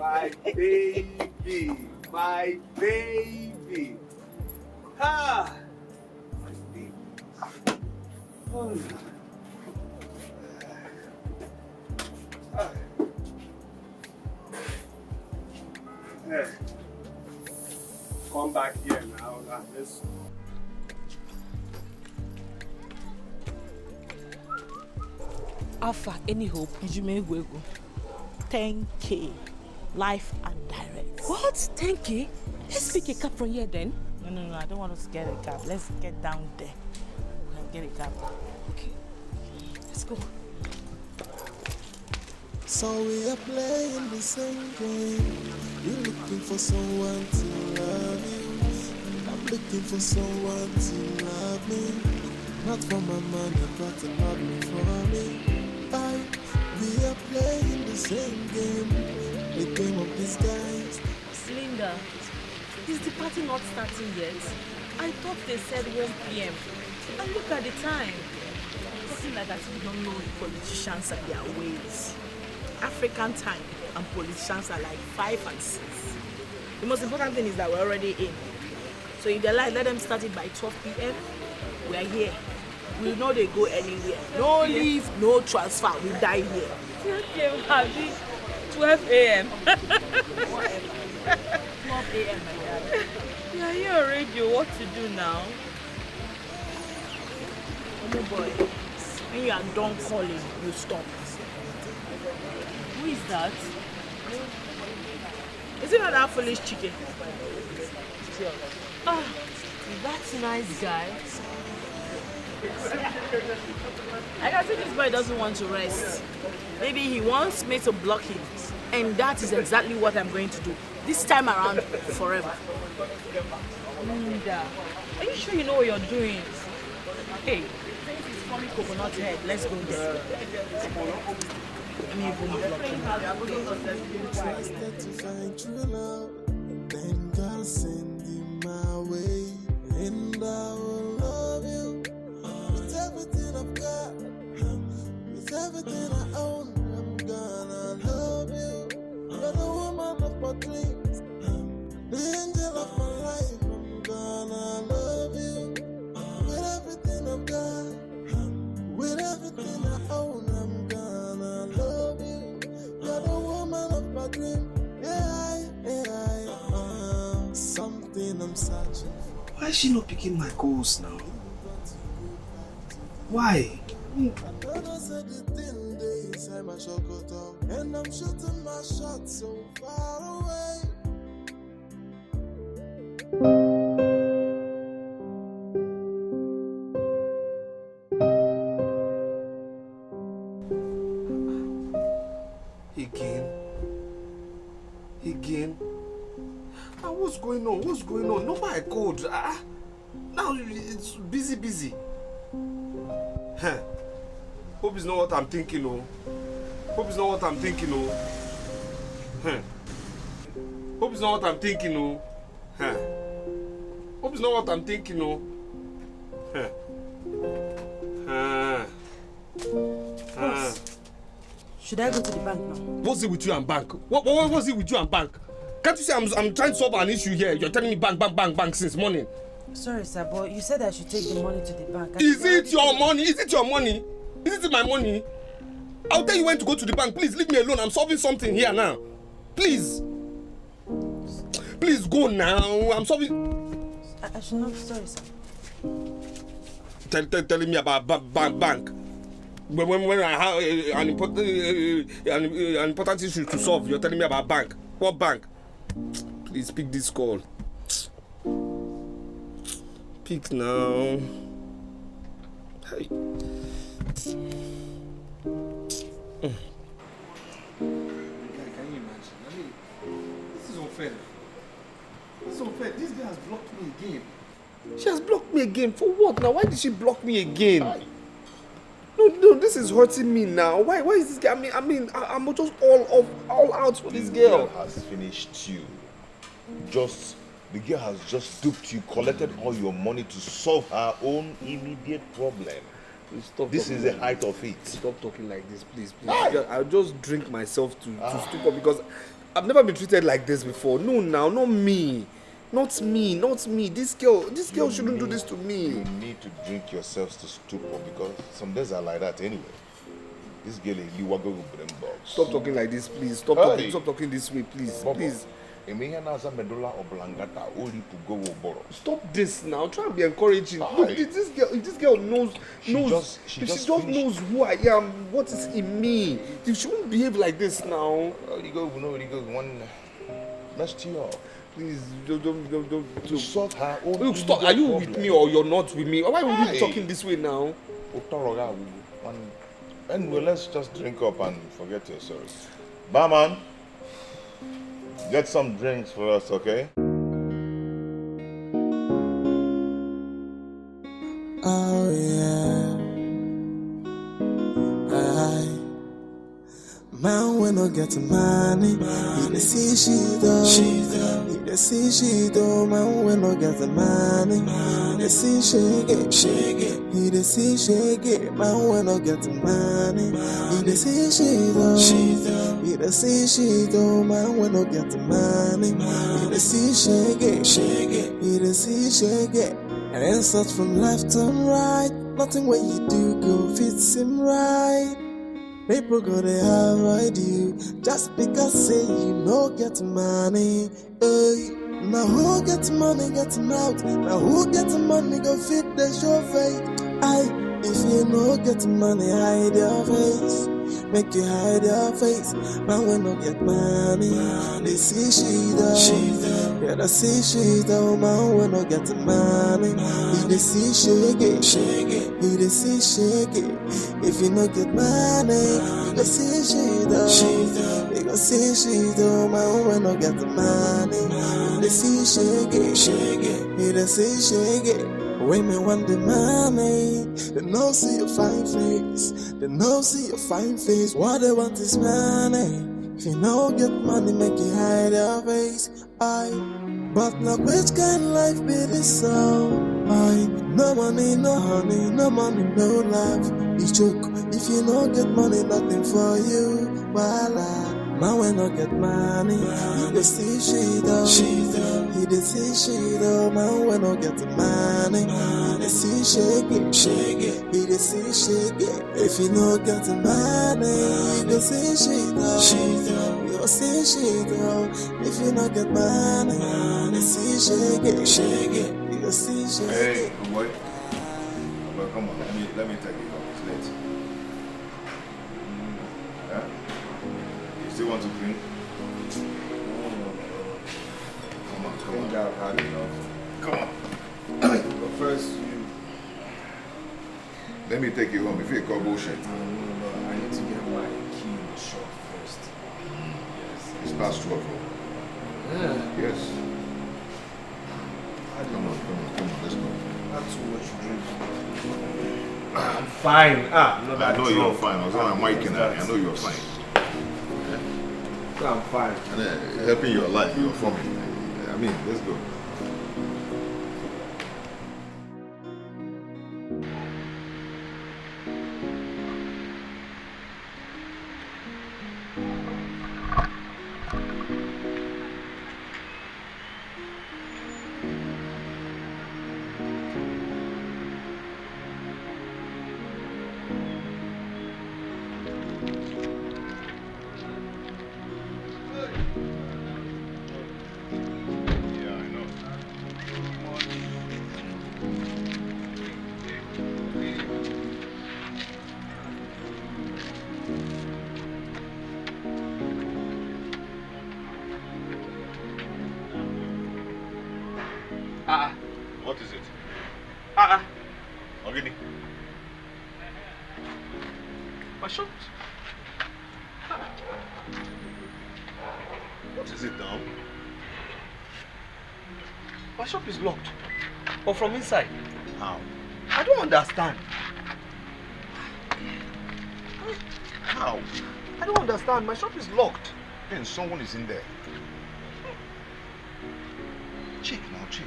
My baby. Ah! My baby. Oh. Come back here now. Let's. Alpha, any hope? 10K. Life and direct. What? 10K? Let's pick a cab from here then. No. I don't want us to get a cab. Let's get down there. Get a cab. Okay. Let's go. So we are playing the same game. You're looking for someone to love you, and I'm looking for someone to love me. Not for my money, but to love me for me. We are playing the same game, the game of disguise. Linda, is the party not starting yet? I thought they said 1 p.m. And look at the time. Talking like that, you don't know the politicians and their ways. African time and politicians are like 5 and 6. The most important thing is that we're already in. So if they like, let them start it by 12 p.m. We're here. We know they go anywhere. No leave, no transfer. We die here. Okay, Abby. 12 a.m. 12 a.m. my dad. You are here on radio. What to do now? Oh boy, when you are done calling, you stop. Who is that? Is it not that foolish chicken? Ah, that's a nice guy. I can see this boy doesn't want to rest. Maybe he wants me to block him. And that is exactly what I'm going to do. This time around, forever. Linda, are you sure you know what you're doing? Hey, it's from Coconut Head. Let's go there. Let me even block him. Then God send him my way, and I will love you with everything I've got, with everything I own. I'm gonna love you. You're the woman of my dreams, the angel of my life. I'm gonna love you with everything I've got, with everything I own. I'm gonna love you. You're the woman of my dreams. Something I'm searching for. Why is she not picking my calls now? Why? I don't know, said the thing they inside my chocolate, and I'm shooting my shot so far away. Again? What's going on? What's going on? No, I called. Now it's busy. Huh. Hope it's not what I'm thinking, oh. Hope it's not what I'm thinking, oh. Huh. Hope it's not what I'm thinking, oh. Huh. Hope it's not what I'm thinking, oh. Huh. Boss, should I go to the bank now? What's it with you and bank? What's it with you and bank? Can't you see I'm trying to solve an issue here? You're telling me bank since morning. Sorry, sir, but you said I should take the money to the bank. Is it your money? Is it your money? Is it my money? I'll tell you when to go to the bank. Please leave me alone. I'm solving something here now. Please. Please go now. I'm solving. I should not. Sorry, sir. Telling me about bank. When I have an important issue to solve, you're telling me about bank. What bank? Please pick this call. Pick now. Hey. Can you imagine? I mean, this is unfair. This is unfair. This girl has blocked me again. She has blocked me again. For what now? Why did she block me again? No, this is hurting me now. Why is this girl? I mean, I'm just all out for this girl. The girl has finished you. The girl has just duped you, collected all your money to solve her own immediate problem. Please stop. This is the height of it. Stop talking like this, please. I'll just drink myself to stupor because I've never been treated like this before. No, now, not me. Not me. This girl shouldn't do this to me. You need to drink yourselves to stupor because some days are like that anyway. This girl is Liwago with them box. Stop talking like this, please. Stop talking this way, please. Bobo. Please. Stop this now. Try and be encouraging. Look, if this girl knows, if she just knows who I am, what is in me. If she won't behave like this now. One messed you up. Please, don't. Solve her own. Look, stop. Are you with me or you're not with me? Why would you be talking this way now? Anyway, let's just drink up and forget your sorrows. Barman, get some drinks for us, okay? Oh yeah. Man, when I get money, he dey see she do. He dey see she do. Man, when I get money, he dey see she get. He dey see she get. Man, when I get money, he dey see she do. He dey see she do. Man, when I get money, he dey see she get. He dey see she get. And then search from left and right. Nothing what you do go fit seem right. People gonna avoid you just because say you no get money. Hey, now who get money get mouth? Now who get money go fit the show face? Aye, if you no get money hide your face. Make you hide your face. Man we no get money. They see she though. Yeah, they see she though. Man we no get money. He they see shake it. He they see shake it. If you no get money, you go see she though. You go see she though. Man we no get money. They see shake it. He they see shake it. When me want the money, they no see your fine face. They no see your fine face. What they want is money. If you no get money, make you hide your face. Aye, but now which kind of life be this so? Aye, no money, no honey, no money, no life. It's joke. If you no get money, nothing for you. Voila. Man we no get money, you go see she though. He dey see she though. Man we no get money, he dey see shake it. He dey see shake it. If you no get money, you go see she though. You go see she though. If you no get money, you dey see shake it. You go see shake it. Hey, boy. Well, come on, let me take it off. It's late. Yeah? Still want to drink? Come on, come on. I've had enough. Come on. But first, let me take you home if you call bullshit. No, I need to get my key in the shop first. Yes. It's past 12. Yeah. Yes. Come on, let's go. Not too much drink. I'm fine. I know you're fine. I was on my mic and I know you're fine. I'm fine. And helping your life, you're for me. I mean, let's go. What is it? Ogini. My shop. What is it now? My shop is locked. But from inside. How? I don't understand. How? I don't understand. My shop is locked. Then someone is in there. Check now, check.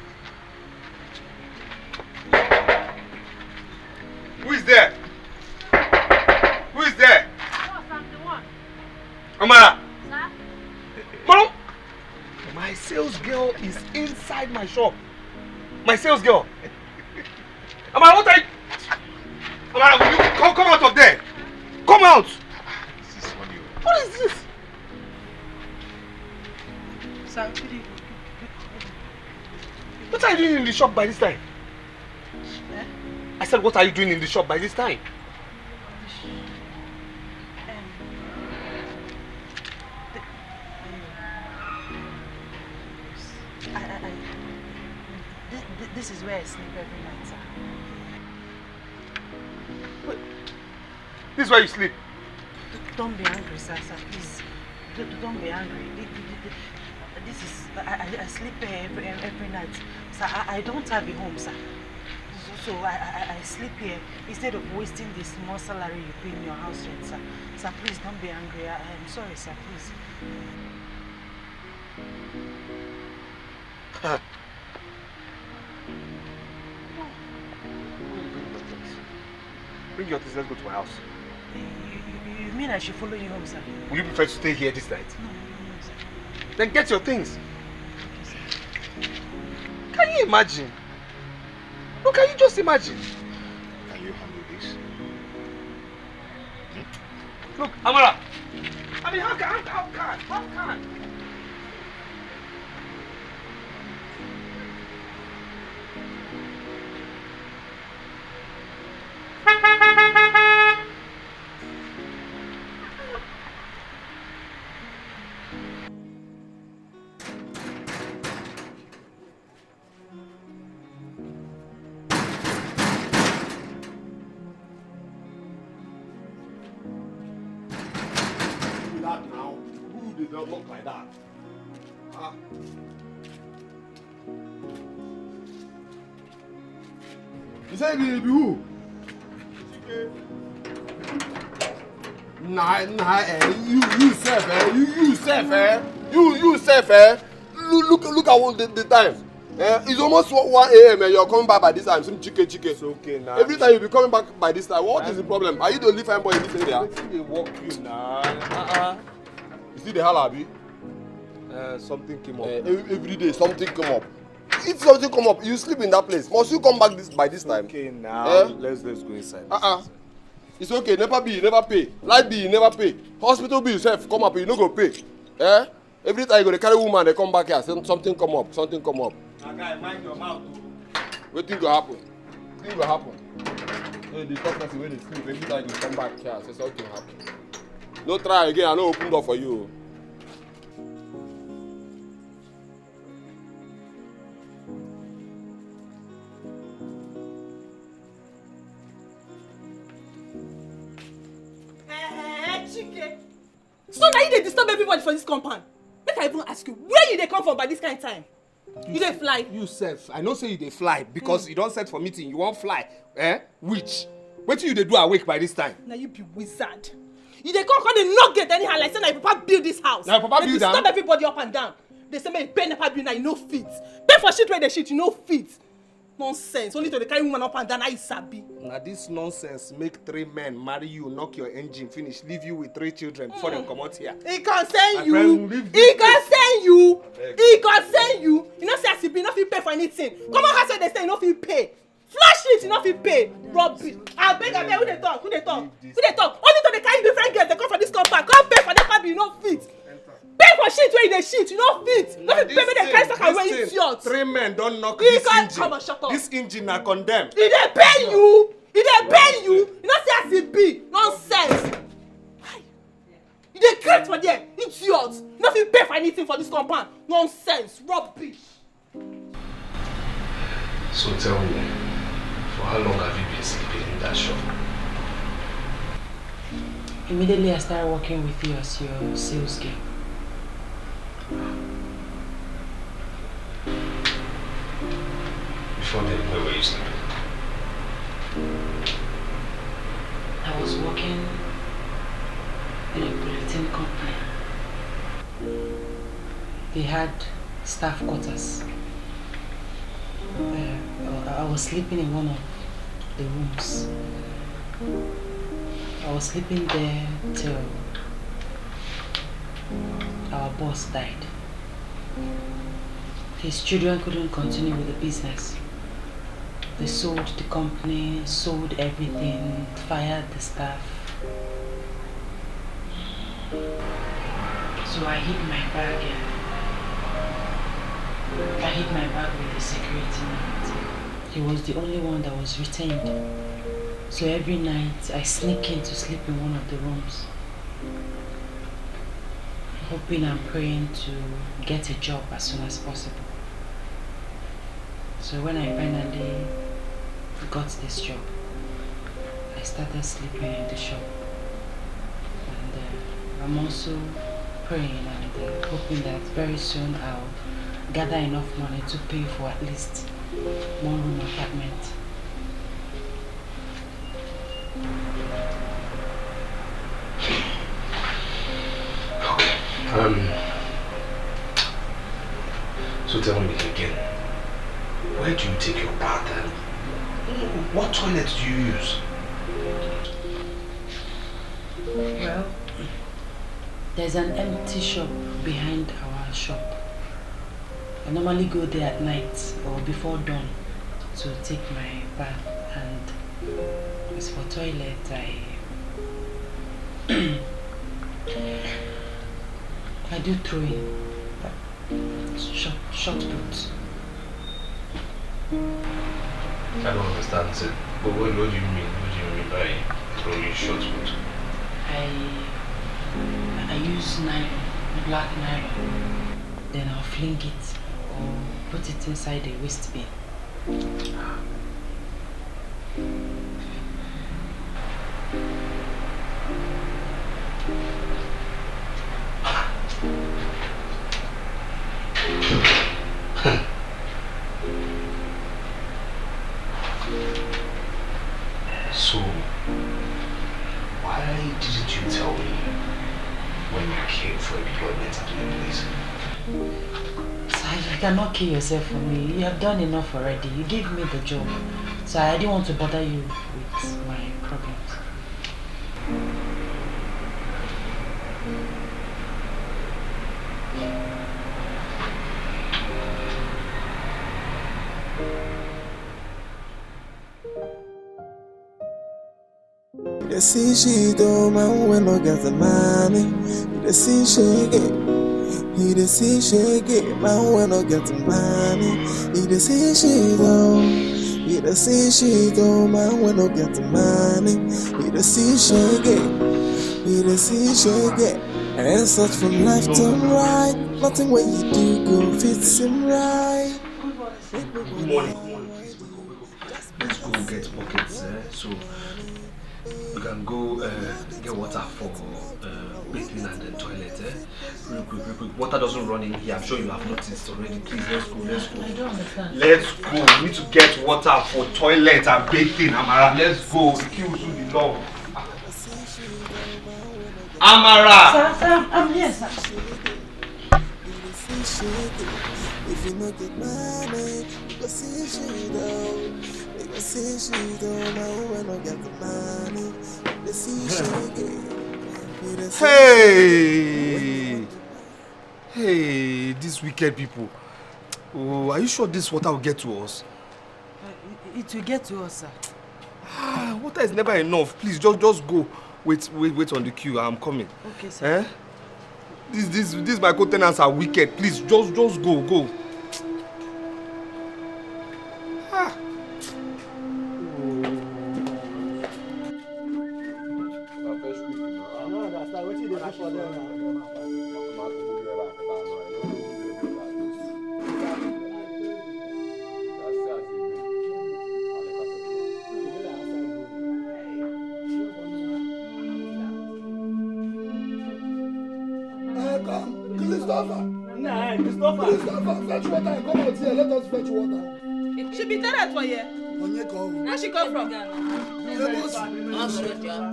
Who is there? Who is there? Amara! Sir? Mom! My sales girl is inside my shop. My sales girl. Amara, what are you? Amara, will you come out of there? Come out! This is funny. What is this? Sir, what are you doing in the shop by this time? Eh? I said, what are you doing in the shop by this time? This is where I sleep every night, sir. Wait. This is where you sleep? Don't be angry, sir, please. Don't be angry. This is, I sleep every night. Sir, I don't have a home, sir. So I sleep here instead of wasting the small salary you pay in your house rent, sir. Sir, please don't be angry. I'm sorry, sir, please. Bring your things, let's go to my house. You mean I should follow you home, sir? Will you prefer to stay here this night? No, sir. Then get your things. Can you imagine? No, can you just imagine? Can you handle this? Look, Amara. I mean, how can? That now? Who did not look like that? Huh? You say be who? Nah, you self, you self, look at what the time. It's almost 1 a.m. and you're coming back by this time. Some chicken. It's okay now. Every time you be coming back by this time, what is the problem? Are you the only fine boy in this area? They walk you now. You see the halabi? Something came up. Every day something come up. If something come up, you sleep in that place. Must you come back by this time? Okay now. Let's go inside. It's okay. Never be, you never pay. Light bill, you never pay. Hospital bill yourself come up, you no go pay. Every time you go to carry woman, they come back here. Something come up. Guy, mind your mouth. What thing go happen? The first person when they sleep, every time you come back here, say something happen. No try again, I no open door for you. Chike. So now you dey disturb everybody for this compound. Make I even ask you, where you dey come from by this kind of time? You dey fly? You self, I know say you dey fly because you don't set for meeting, you won't fly. Which? Wetin you dey do awake by this time? Now you be wizard. You dey come dey knock gate anyhow like say na your papa build this house. Na your papa build am? They disturb everybody up and down. They say make you pay nepa bill now you no fit. Pay for shit where they shit you no fit. Nonsense. Only to the carry woman up and down, I sabi. Now this nonsense make 3 men marry you, knock your engine, finish, leave you with 3 children before them come out here. He concern you. He concern you. He concern you. You know say as you be, you no fit pay for anything. Come on, house where they say you no fit pay. Flash it, you no fit pay. Rubbish. I beg, who they talk? Only to the carry different girls they come for this compound. Come pay for that family, you no fit. Pay for shit where you dey shit, you no fit. No fit pay me the carry stock away idiot. 3 men don't knock this engine. Come on, shut up. This engine are condemned. He dey pay you. He dey pay you. You know say as e be. Nonsense. You dey create for there, idiot. You no fit pay for anything for this compound. Nonsense. Rubbish. So tell me, for how long have you been sleeping in that shop? Immediately I started working with you as your sales girl. Before then, where were you sleeping? I was working in a bulletin company. They had staff quarters. I was sleeping in one of the rooms. I was sleeping there till our boss died. His children couldn't continue with the business. They sold the company, sold everything, fired the staff. So I hid my bag with the security man. He was the only one that was retained. So every night I sneak in to sleep in one of the rooms, hoping and praying to get a job as soon as possible. So when I finally got this job, I started sleeping in the shop. And I'm also praying and hoping that very soon I'll gather enough money to pay for at least 1-room apartment. So tell me again, where do you take your bath and what toilet do you use? Well, there's an empty shop behind our shop. I normally go there at night or before dawn to take my bath, and as for toilet, I do throw in. Short put. I don't understand, sir. But what do you mean? What do you mean by throwing short put? I use nylon, black nylon. Then I'll fling it or put it inside the waste bin. So, why didn't you tell me when you came for employment at the place? You cannot kill yourself for me. You have done enough already. You gave me the job. So I didn't want to bother you with my problems. You see she do man when no get the money. You see she get. You see she get man when no get the money. You see she do. You see she do man when no get the money. You see she get. You see she get. And such from left to right. Nothing what you do go fits him right. Good morning. Let's go get buckets, so you can go get water for bathing and the toilet. Real quick. Water doesn't run in here. I'm sure you have noticed already. Please, let's go. I don't understand. Let's go. We need to get water for toilet and bathing, Amara. Let's go. The queue will soon be long. Amara! Sir, I'm here, sir. If you no get money, you go see she down. You go see she down. Now when I get the money, you see she get. Hey, these wicked people. Oh, are you sure this water will get to us? It will get to us, sir. Water is never enough. Please, just go. Wait on the queue. I'm coming. Okay, sir. These my co-tenants are wicked. Please, just go. Christopher, fetch water and come out here. Let us fetch water. She be there for you. Where she come from? Lagos.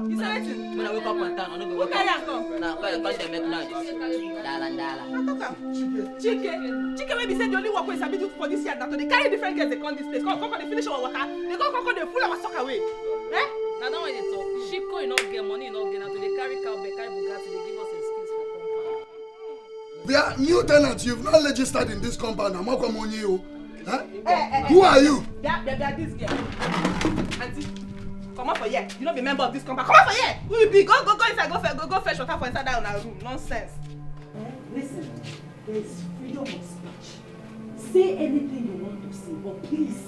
You say anything? When I wake up on town, I don't go work. Where you come? Nah, where you come to make noise? Dala. Chike, maybe say the only work we sabi do for this year that they carry different girls they come this place. Come they finish our water. They come they full our sock away. Eh? Now don't want to talk. Shipco you not get money, you not get. Now they carry cowbell, carry Bugatti, they give us excuse for compound. They are new tenants. You've not registered in this compound. I'm not coming you. Huh? Who are you? They are this girl. Auntie, come out for here. You not be member of this compound. Come out for here. Who you be? Go inside. Go fetch water for inside that in our room. Nonsense. Listen, there is freedom of speech. Say anything you want to say, but please,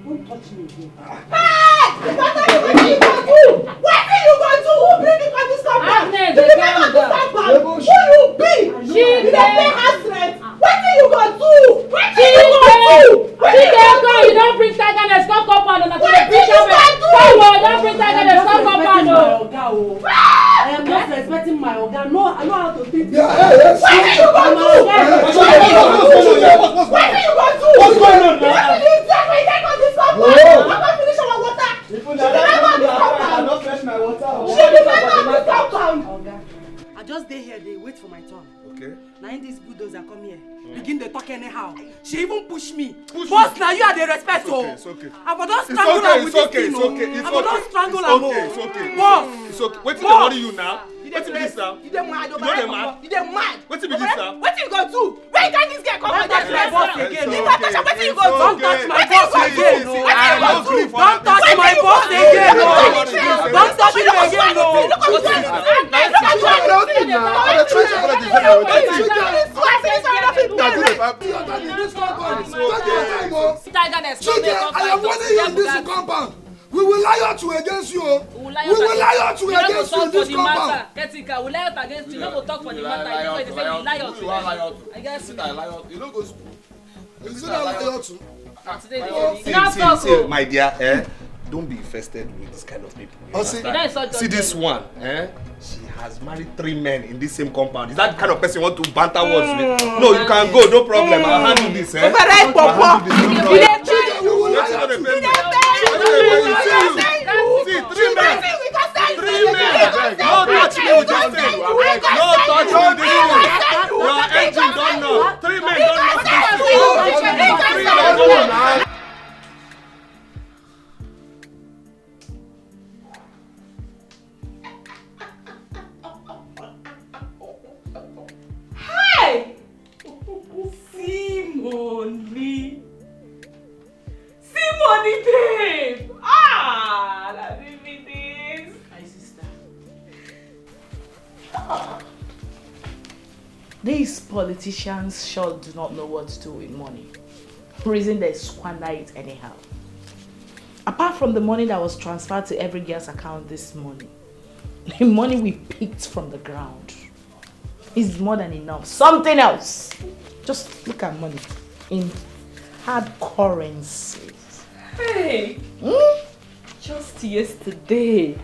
don't touch me again. Hey! What are you going to do? What are you going to do? Who bring you from this compound? Who you be? You don't pay house rent. What are you going to do? What are you going to do? You don't bring tiger and stop compound. What are you going to do? Don't bring tiger and stop compound. I am not respecting my organ. No, I know how to think. What are you going to do? What are you going to do? What's going on now? What did you take when you take on this compound? I'm going to finish our water. I not fetch my water. She be member of this compound. I just stay here, they wait for my turn. Okay. Now in this bulldozer come here, begin to talk anyhow. She even push me. Boss, now you are the respect. It's okay. I will not strangle her with this thing. I will not strangle her. It's okay. Boss. It's okay. Wait till they worry you now. You dey this now? You dey mad over You know they mad? You dey mad? What be this now? What you gonna do? Where you carry this girl come from? again. Don't touch my boss again. Don't touch my boss again. Don't touch him again. I am warning you in this compound. We will lie out to against you. We will lie out to against you in this compound. Ketika, we lie out against you. No go talk for the matter. They say we lie out to. I guess you no go. Is it lie out to? See, my dear, don't be infested with this kind of people. See this one, she has married 3 men in this same compound. Is that the kind of person you want to banter words with? No, you can go, no problem. I'll handle this. See, 3 men. No touch me with this thing. No touch me with this thing. Your engine don't know. 3 men don't know this thing. 3 men don't know. Hey! Simone, babe! Ah! Let me be this. My sister. These politicians sure do not know what to do with money. Reason they squander it anyhow. Apart from the money that was transferred to every girl's account this morning, the money we picked from the ground is more than enough. Something else. Just look at money in hard currencies. Hey! Just yesterday,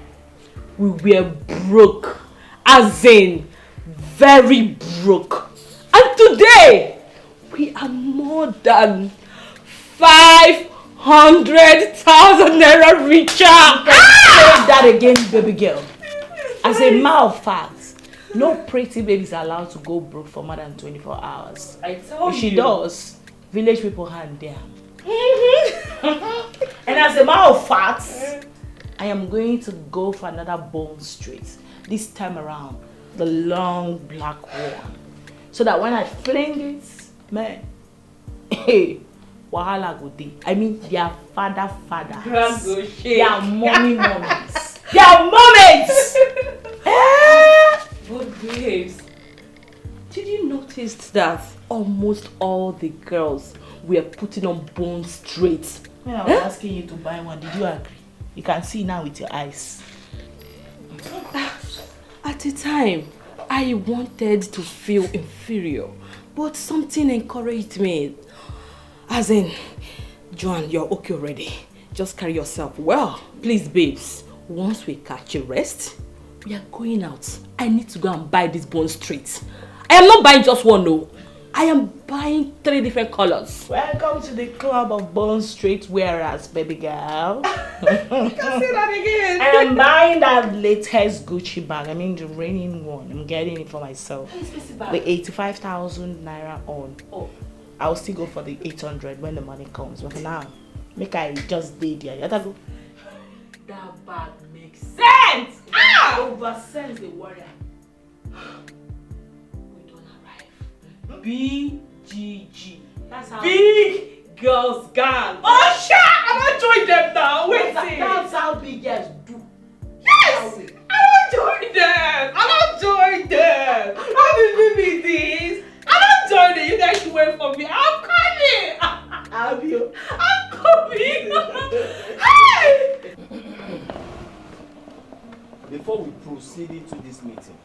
we were broke. As in, very broke. And today, we are more than 500,000 naira richer. Say that again, baby girl. As a matter of fact, no pretty baby is allowed to go broke for more than 24 hours. I told you. If she does, village people hand there. And as a matter of fact, I am going to go for another Bone Street. This time around, the long black one. So that when I fling it, man, hey, wahala go dey. I mean, their fathers. Their mummies. Their moments! But babes, did you notice that almost all the girls were putting on Bone Street? When I was asking you to buy one, did you agree? You can see now with your eyes. At the time, I wanted to feel inferior, but something encouraged me. As in, Joan, you're okay already. Just carry yourself well. Please, babes, once we catch a rest, we are going out. I need to go and buy this Bone Street. I am not buying just one, no. I am buying 3 different colors. Welcome to the club of Bone Street wearers, baby girl. You can say that again. I am buying that latest Gucci bag. I mean the raining one. I'm getting it for myself. The 85,000 naira on. Oh. I'll still go for the 800 when the money comes. But for now, make I just date there. You gotta go. That bag makes sense. Over sense the warrior. We don't arrive. BGG. That's how big girls gang. Oh shit! I'm not join them now. Wait. That's how big girls do. Yes! I don't join them. How did you be this? I don't join them. You guys should wait for me. I'm coming. I'm coming. Hey! Before we proceed into this meeting,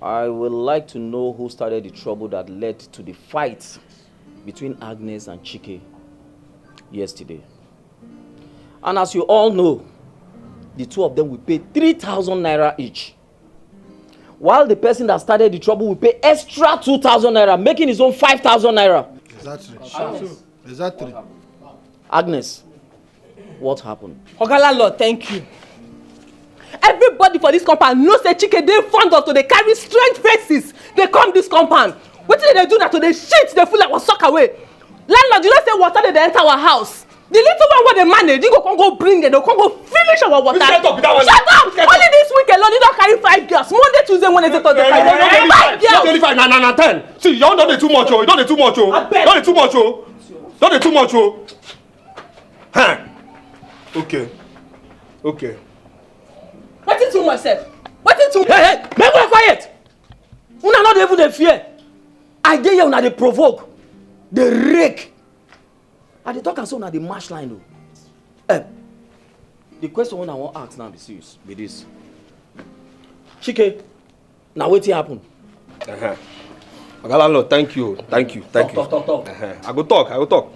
I would like to know who started the trouble that led to the fight between Agnes and Chike yesterday. And as you all know, the two of them will pay 3,000 naira each. While the person that started the trouble will pay extra 2,000 naira, making his own 5,000 naira. Exactly. Agnes, what happened? Oga landlord, thank you. Everybody for this compound knows that Chike dey fond of to dey carry strange faces. They come this compound. What did they do that to the shit they feel like was suck away? Landlord, you know say water they enter our house. The little one where they manage, you go bring it, they go finish our water. Shut up! Only this week alone, you don't carry 5 girls. Monday, Tuesday, Wednesday, Thursday, Friday. 5 girls. 5 na 10. See, you don't do too much, oh. You don't do too much, oh. Don't do too much, oh. Don't do too much, oh. Huh? Okay. Okay. What is too much, sef? What is too much? Hey, make una quiet. Una not even dey fear. I dey here una dey provoke. Dey rake. I dey talk am so una dey mash line o. The question wey I wan ask now be serious be this. Chike, na wetin happen? Oga landlord, thank you. Talk. I go talk.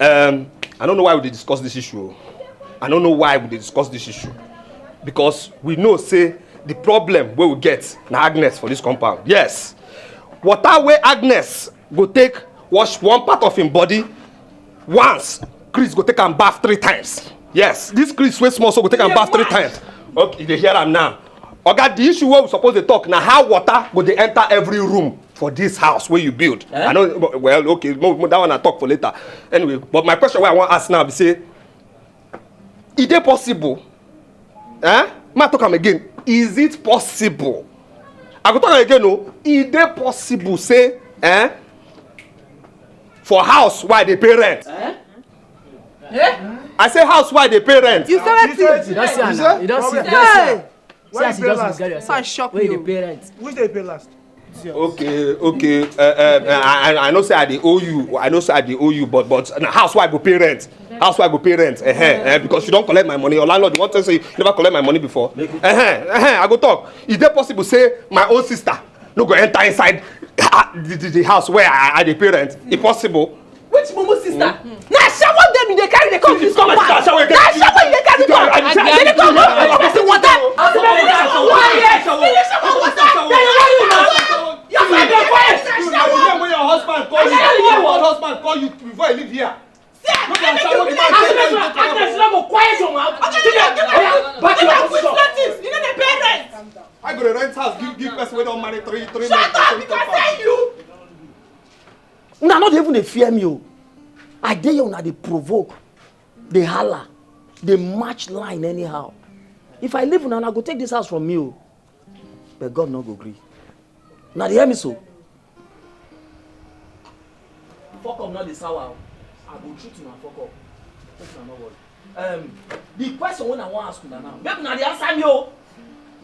I don't know why we dey discuss this issue. I don't know why we dey discuss this issue. Because we know, say, the problem wey we get na Agnes for this compound. Yes. Water wey Agnes go take wash one part of him body once, Chris go take am bath 3 times. Yes, this Chris wey small so go take am bath 3 times. Okay, you dey hear am now. Oga, the issue wey we suppose dey talk na how water go dey enter every room for this house wey you build. I know, well, okay, that one I talk for later. Anyway, but my question wey I wan ask now be say, is it possible? Ma talk am again. Is it possible? I go talk am again, no. Is it possible, say, for house why they pay rent? I say house why they pay rent. You said it. You don't see her now. You don't see her. Hey! See as you just misguide yourself. I shock Where you. the parents? Which they pay last? Okay. I know say I dey owe you. I know say I dey owe you, but house why go pay rent? House why go pay rent? Because you don't collect my money. Your landlord want to say you never collect my money before. I go talk. Is it possible say my own sister no go enter inside the house where I dey pay rent? It's possible. Which Momo sister? Na shower dem dey carry the come this compound. Na shower dey carry come. Dey come go person water. Your friend dey quiet. When your husband call you before you leave here. Agnes no go quiet your mouth. Back your position. You know the parents. I go to rent house give person wey don marry 3 men. Shut up because I you. Una not even dey fear me o. I dey here una dey provoke, dey holla, dey match line anyhow. If I leave una go take this house from me o. But God no go gree. Una dey hear me so? Fuck up not the sour. I go treat una fuck up. Make una no worry. The question wey I wan ask una now, make una dey answer me o.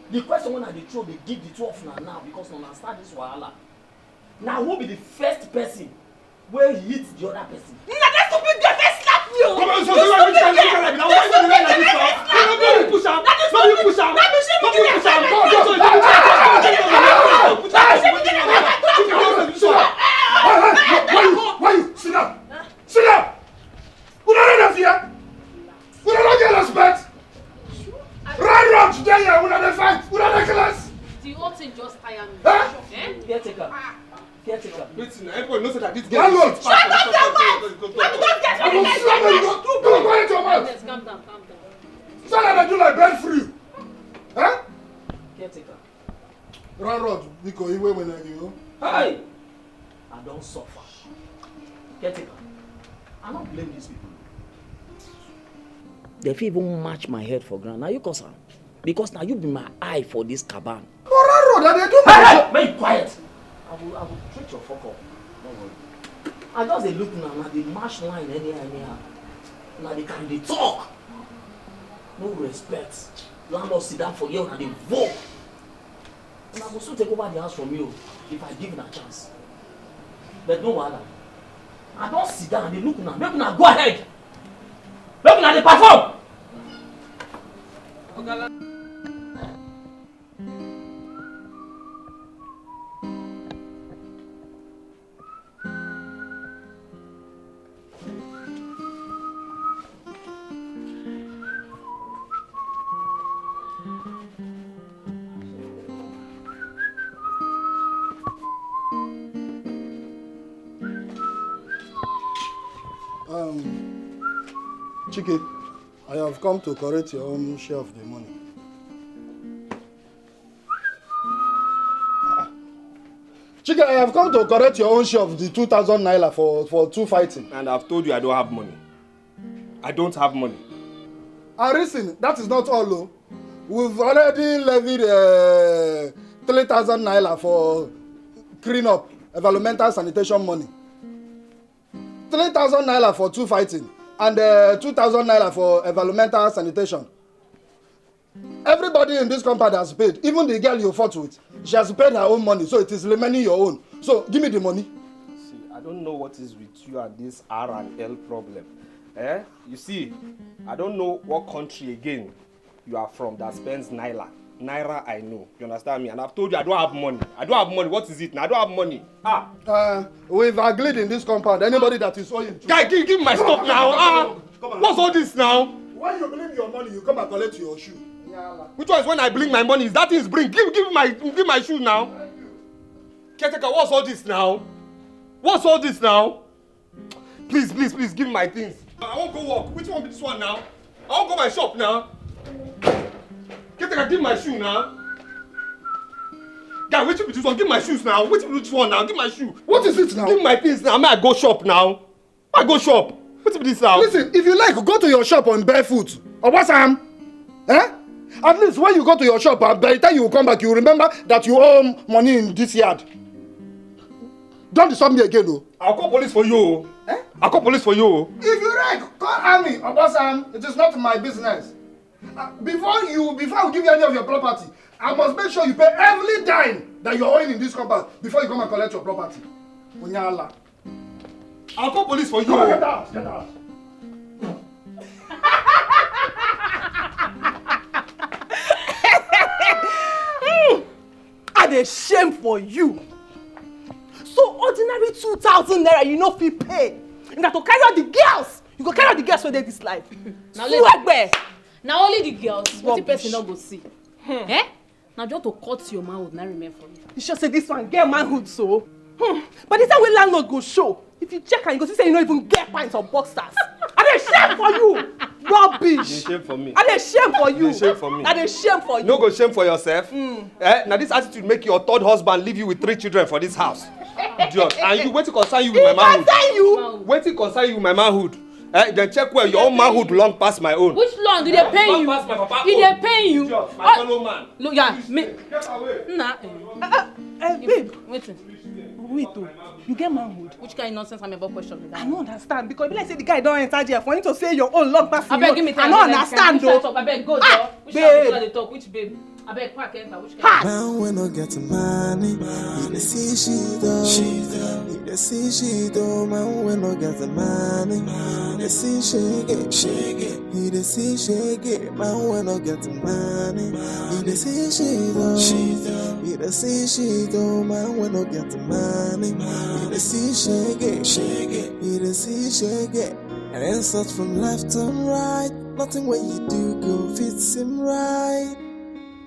The question wey I dey throw dey give the two of una now because una start this wahala. Now who be the first person wey hit the other person? Na that stupid girl dey slap me o. Come on, so why you can't like now? Why you dey like this now? No push am. No push am. Why you? Sit down. Sit down. We don't have fear. We don't get respect. Run today here. We don't fight. We don't class. The whole thing just tire me. Caretaker. Listen, everyone knows that this girl is shut up your mouth. Don't quiet your mouth. Calm down. So that I do like bed free. Caretaker. Run, because he went when you know. Hey! I don't suffer. Caretaker. I don't blame these people. They fit even match my head for ground. Now you cause am. Because now you be my eye for this caban. Hey! Be quiet. I will treat your fuck up. Don't worry. I just dey look now the mash line anyhow. Now they can dey talk. No respect. Landlord sit down for you and they vote. And I go soon take over the house from you if I give a chance. But no wahala. I don't sit down and they look now. Make una go ahead. Make una dey perform. Chike, I have come to correct your own share of the money. Chike, I have come to correct your own share of the 2,000 naira for 2 fighting. And I've told you I don't have money. I don't have money. And listen, that is not all. Though. We've already levied 3,000 naira for clean up, environmental sanitation money. 3,000 naira for 2 fighting and 2,000 naira for environmental sanitation. Everybody in this compound has paid. Even the girl you fought with, she has paid her own money, so it is remaining your own. So give me the money. See, I don't know what is with you and this R&L problem. Eh? You see, I don't know what country again you are from that spends Naira. Naira, I know. You understand me? And I've told you I don't have money. I don't have money. What is it now? I don't have money. We've agreed in this compound. Anybody that is owing. Guy, give me my stuff now. What's all this now? When you bring your money, you come and collect your shoe. Which one is when I bring my money? Is that thing bring? Give my shoe now. Caretaker, what's all this now? What's all this now? Please, give me my things. I won't go walk. Which one be this one now? I won't go my shop now. Caretaker, give my shoe now. Guy, which be this one? Give my shoes now. Which be this one now? Give my shoe. What is it now? Give my things now. I go shop now. I go shop. What be this now? Listen, if you like, go to your shop on barefoot. Or what's Sam? Eh? At least when you go to your shop, by the time you come back, you remember that you owe money in this yard. Don't disturb me again, though. I'll call police for you. Eh? I'll call police for you. If you like, call army. Or Sam, it is not my business. Before I give you any of your property, I must make sure you pay every dime that you're owing in this compound before you come and collect your property. Unyala. I'll call police for you. Come on, get out. Get out. I dey shame for you. So ordinary 2,000 naira you no fit pay. You got to carry out the girls. You go carry out the girls for this life. Now only the girls. What the person not go see? Eh? Now just to cut your manhood, not remain for you. You sure say this one get manhood so? But the time when landlord go show, if you check and you go see say you don't even get pints or boxers. I dey shame for you. Rubbish. You shame for me. I dey shame for you. You shame for me. I dey shame for you. No go shame for yourself. Now this attitude make your third husband leave you with 3 children for this house. Idiot. And you wait to concern you with my manhood. Concern you? Wait to concern you with my manhood. Then check where your own manhood long past my own. Which long do they pay you? Past my papa. Did they pay you? Idiot, my fellow man. Look, yeah, me. Get away. Nah. Babe. Wait, you get manhood. Which kind of nonsense am I about question with that? I don't understand because like say the guy don't enter there for him to say your own long pass. I beg, give me time. I don't understand though. I beg, go there. Which kind of talk? Which babe? I beg, quack enter. Which kind? Man, when I get money, you dey see she do. You dey see she do. Man, when I get money, you dey see she get. You dey see she get. Man, when I get money, you dey see she do. You dey see she do. Man, when I get money, you dey see she get. You dey see she get. And insults from left and right. Nothing what you do go fit seem right.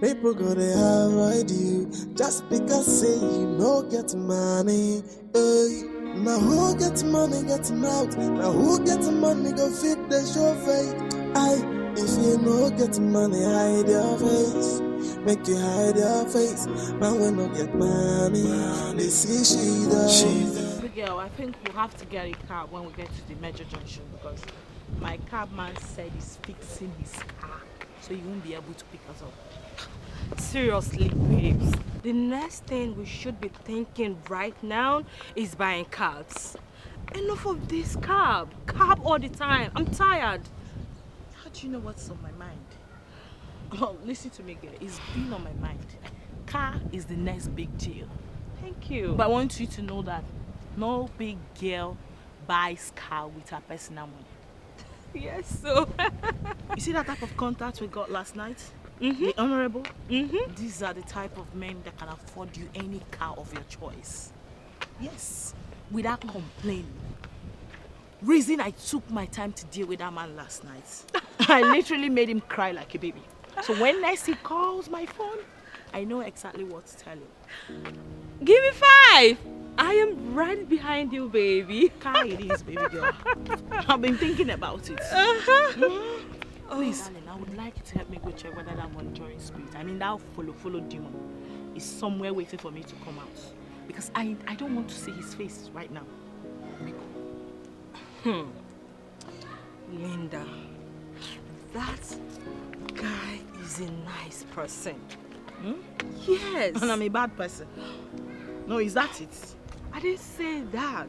People gonna avoid you just because say you no get money. Hey, now who get money getting out? Now who get money go fit the show face? If you no get money, hide your face. Make you hide your face. Man, we no get money. They see she does. Girl, I think we'll have to get a cab when we get to the major junction because my cab man said he's fixing his car, so he won't be able to pick us up. Seriously, babes, the next thing we should be thinking right now is buying cars. Enough of this cab all the time. I'm tired. How do you know what's on my mind? Oh, listen to me, girl. It's been on my mind. Car is the next big deal. Thank you. But I want you to know that no big girl buys car with her personal money. Yes, so. You see that type of contact we got last night? The honorable? These are the type of men that can afford you any car of your choice. Yes, without complaining. Reason I took my time to deal with that man last night. I literally made him cry like a baby. So when next he calls my phone, I know exactly what to tell him. Give me 5. I am right behind you, baby. Car it is, baby girl. I've been thinking about it. Please, darling, I would like you to help me go check whether that monitoring spirit, I mean that follow demon, is somewhere waiting for me to come out. Because I don't want to see his face right now. Linda, that guy is a nice person. Yes. And I'm a bad person. No, is that it? I didn't say that.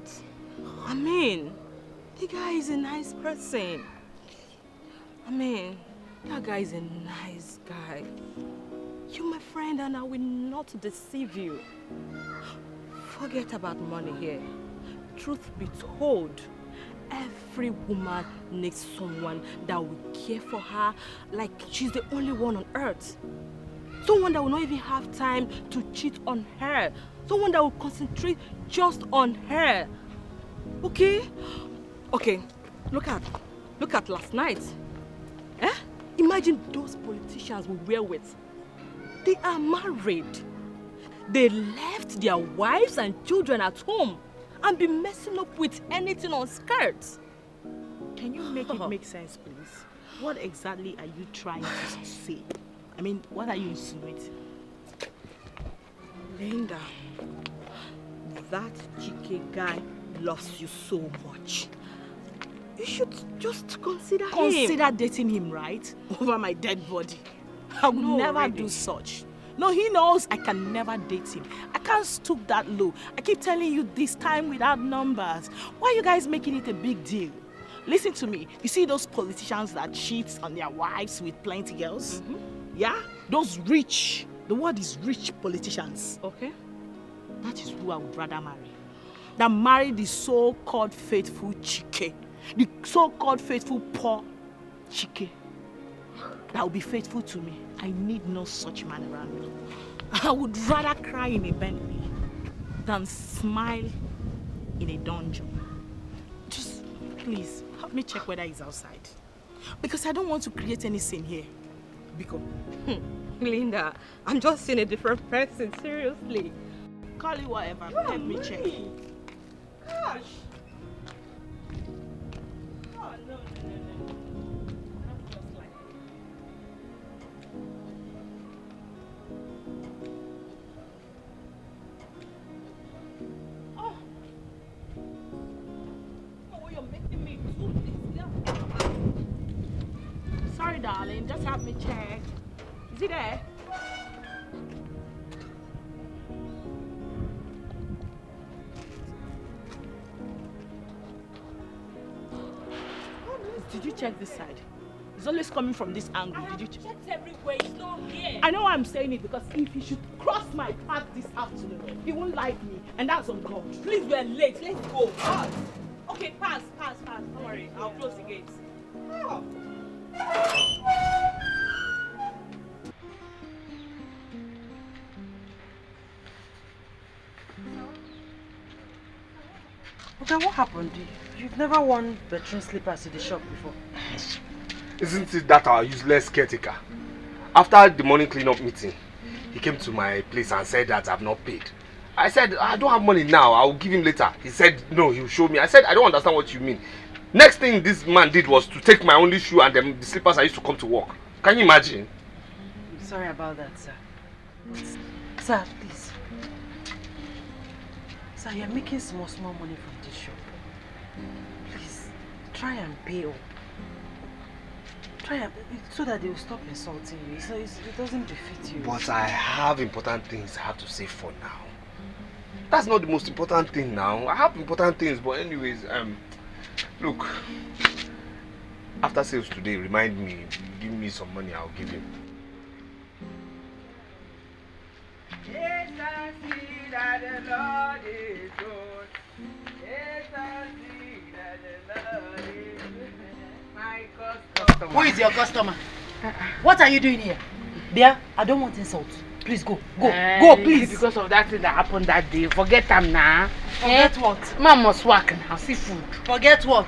I mean, the guy is a nice person. I mean, that guy is a nice guy. You're my friend and I will not deceive you. Forget about money here. Truth be told, every woman needs someone that will care for her like she's the only one on earth. Someone that will not even have time to cheat on her. Someone that will concentrate just on her. Okay? Okay, look at last night. Eh? Imagine those politicians we were with. They are married. They left their wives and children at home and be messing up with anything on skirts. Can you make it make sense, please? What exactly are you trying to say? I mean, what are you insinuating? Linda, that Chike guy loves you so much. You should just consider him. Consider dating him, right? Over my dead body. I would never do such. No, he knows I can never date him. I can't stoop that low. I keep telling you this time without numbers. Why are you guys making it a big deal? Listen to me. You see those politicians that cheat on their wives with plenty girls? Yeah? Those rich, the word is rich politicians. Okay. That is who I would rather marry. Than marry the so-called faithful Chike. The so-called faithful poor Chike. That will be faithful to me. I need no such man around me. I would rather cry in a Bentley than smile in a dungeon. Just please help me check whether he's outside. Because I don't want to create any scene here. Because Linda, I'm just seeing a different person, seriously. Call it whatever. Help me check. Gosh. Sorry, darling. Just help me check. Is he there? Did you check this side? It's always coming from this angle. Did you check? Everywhere, it's not here. I know why I'm saying it because if he should cross my path this afternoon, he won't like me, and that's on God. Please, we're late. Let's go. Pass. Okay, pass. Don't worry. I'll close the gates. Oh. Okay, what happened? You've never worn bedroom slippers in the shop before. Isn't it that our useless caretaker? After the morning cleanup meeting, he came to my place and said that I've not paid. I said, I don't have money now, I'll give him later. He said, no, he'll show me. I said, I don't understand what you mean. Next thing this man did was to take my only shoe and the slippers I used to come to work. Can you imagine? I'm sorry about that, sir. Sir, please. Sir, you're making small money from this shop. Please, try and pay up. Try and, so that they will stop insulting you. So it doesn't befit you. But I have important things I have to save for now. That's not the most important thing now. I have important things, but anyways, look, after sales today, remind me, give me some money, I'll give him. Yes, I see that the Lord is good. Yes, I see that the Lord is good. My customer. Who is your customer? What are you doing here? Dear, I don't want insults. Please go. Go, please. Because of that thing that happened that day. Forget them now. Forget what? Man must work now. See food. Forget what?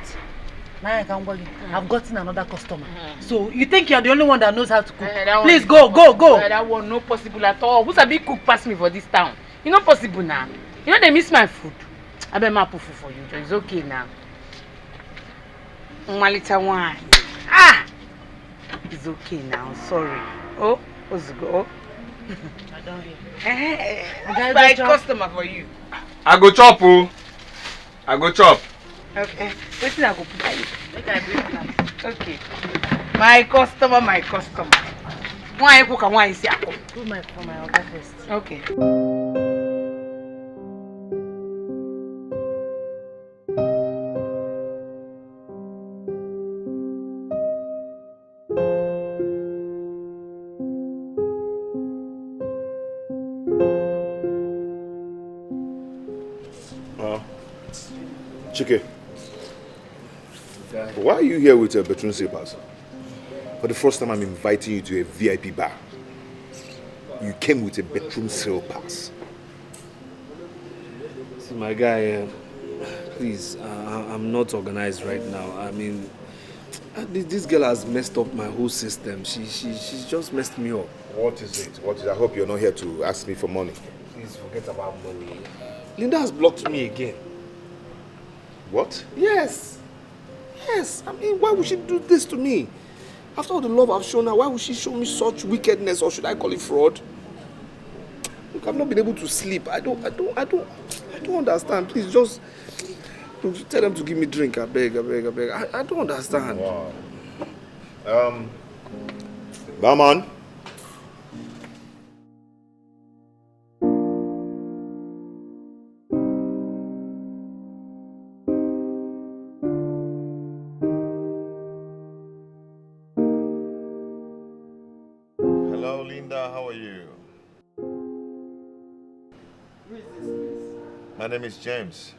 Now I can work. I've gotten another customer. So you think you're the only one that knows how to cook? Please go. That one no possible at all. Who's a big cook pass me for this town? You not possible now. You know they miss my food. I bet my put food for you. It's okay now. One little wine. It's okay now. Sorry. Oh, what's it go? I don't hear. My customer for you. I go chop, oh. I go chop. Okay. Wait till I go put that. Make I bring that. Okay. My customer. Why cook and why is it? Put my for my order first. Okay. Chike, why are you here with a bedroom slippers? For the first time, I'm inviting you to a VIP bar. You came with a bedroom slippers. See, my guy, please, I'm not organized right now. I mean, this girl has messed up my whole system. She's just messed me up. What is it? What is? I hope you're not here to ask me for money. Please forget about money. Linda has blocked me again. What? Yes. Yes. I mean, why would she do this to me? After all the love I've shown her, why would she show me such wickedness, or should I call it fraud? Look, I've not been able to sleep. I don't understand. Please just tell them to give me drink. I beg. I don't understand. Wow. Barman. Hello, Linda. How are you? My name is James,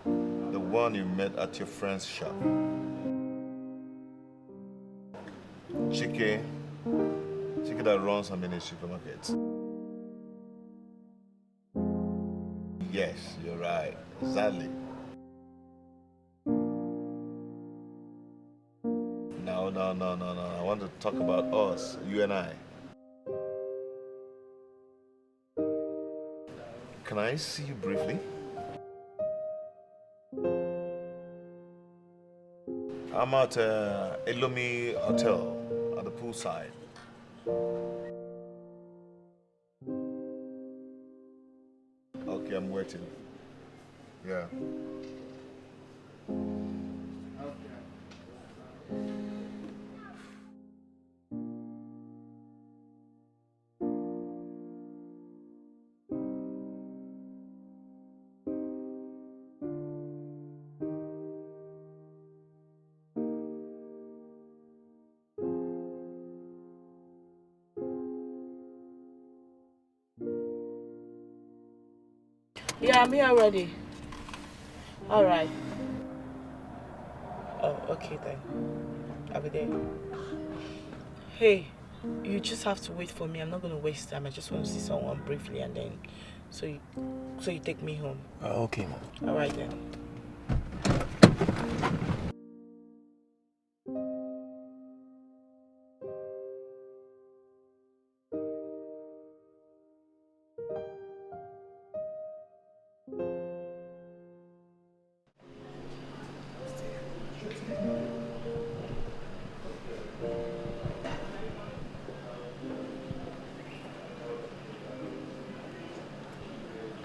the one you met at your friend's shop. Chike that runs a mini supermarket. Yes, you're right. Exactly. No. I want to talk about us, you and I. Can I see you briefly? I'm at Elomi Hotel at the poolside. Okay, I'm waiting. Yeah. Yeah, I'm here already. All right. Oh, okay then. I'll be there. Hey, you just have to wait for me. I'm not going to waste time. I just want to see someone briefly, and then so you take me home. Okay, Mom. All right then.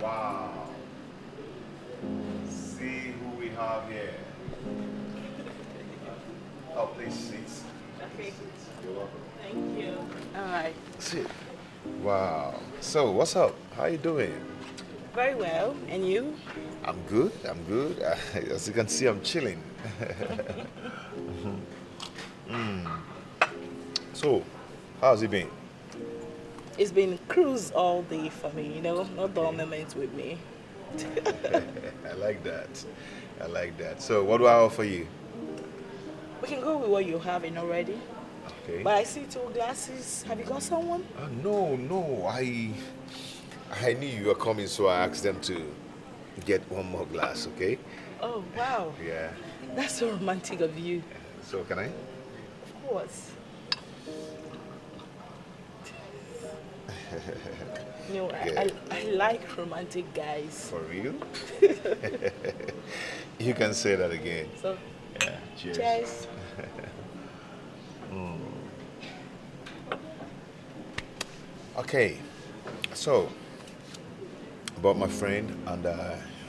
Wow. See who we have here. Oh, please sit. Okay. You're welcome. Thank you. All right. Sit. Wow. So, what's up? How you doing? Very well. And you? I'm good. As you can see, I'm chilling. So, how's it been? It's been cruise all day for me, no dull moments with me. I like that. So, what do I offer you? We can go with what you're having already. Okay. But I see 2 glasses. Have you got someone? No. I knew you were coming, so I asked them to get one more glass, okay? Oh, wow. Yeah. That's so romantic of you. So, can I? Of course. No, Yeah. I like romantic guys. For real? You can say that again. So, yeah, cheers. Cheers. Okay, so about my friend, and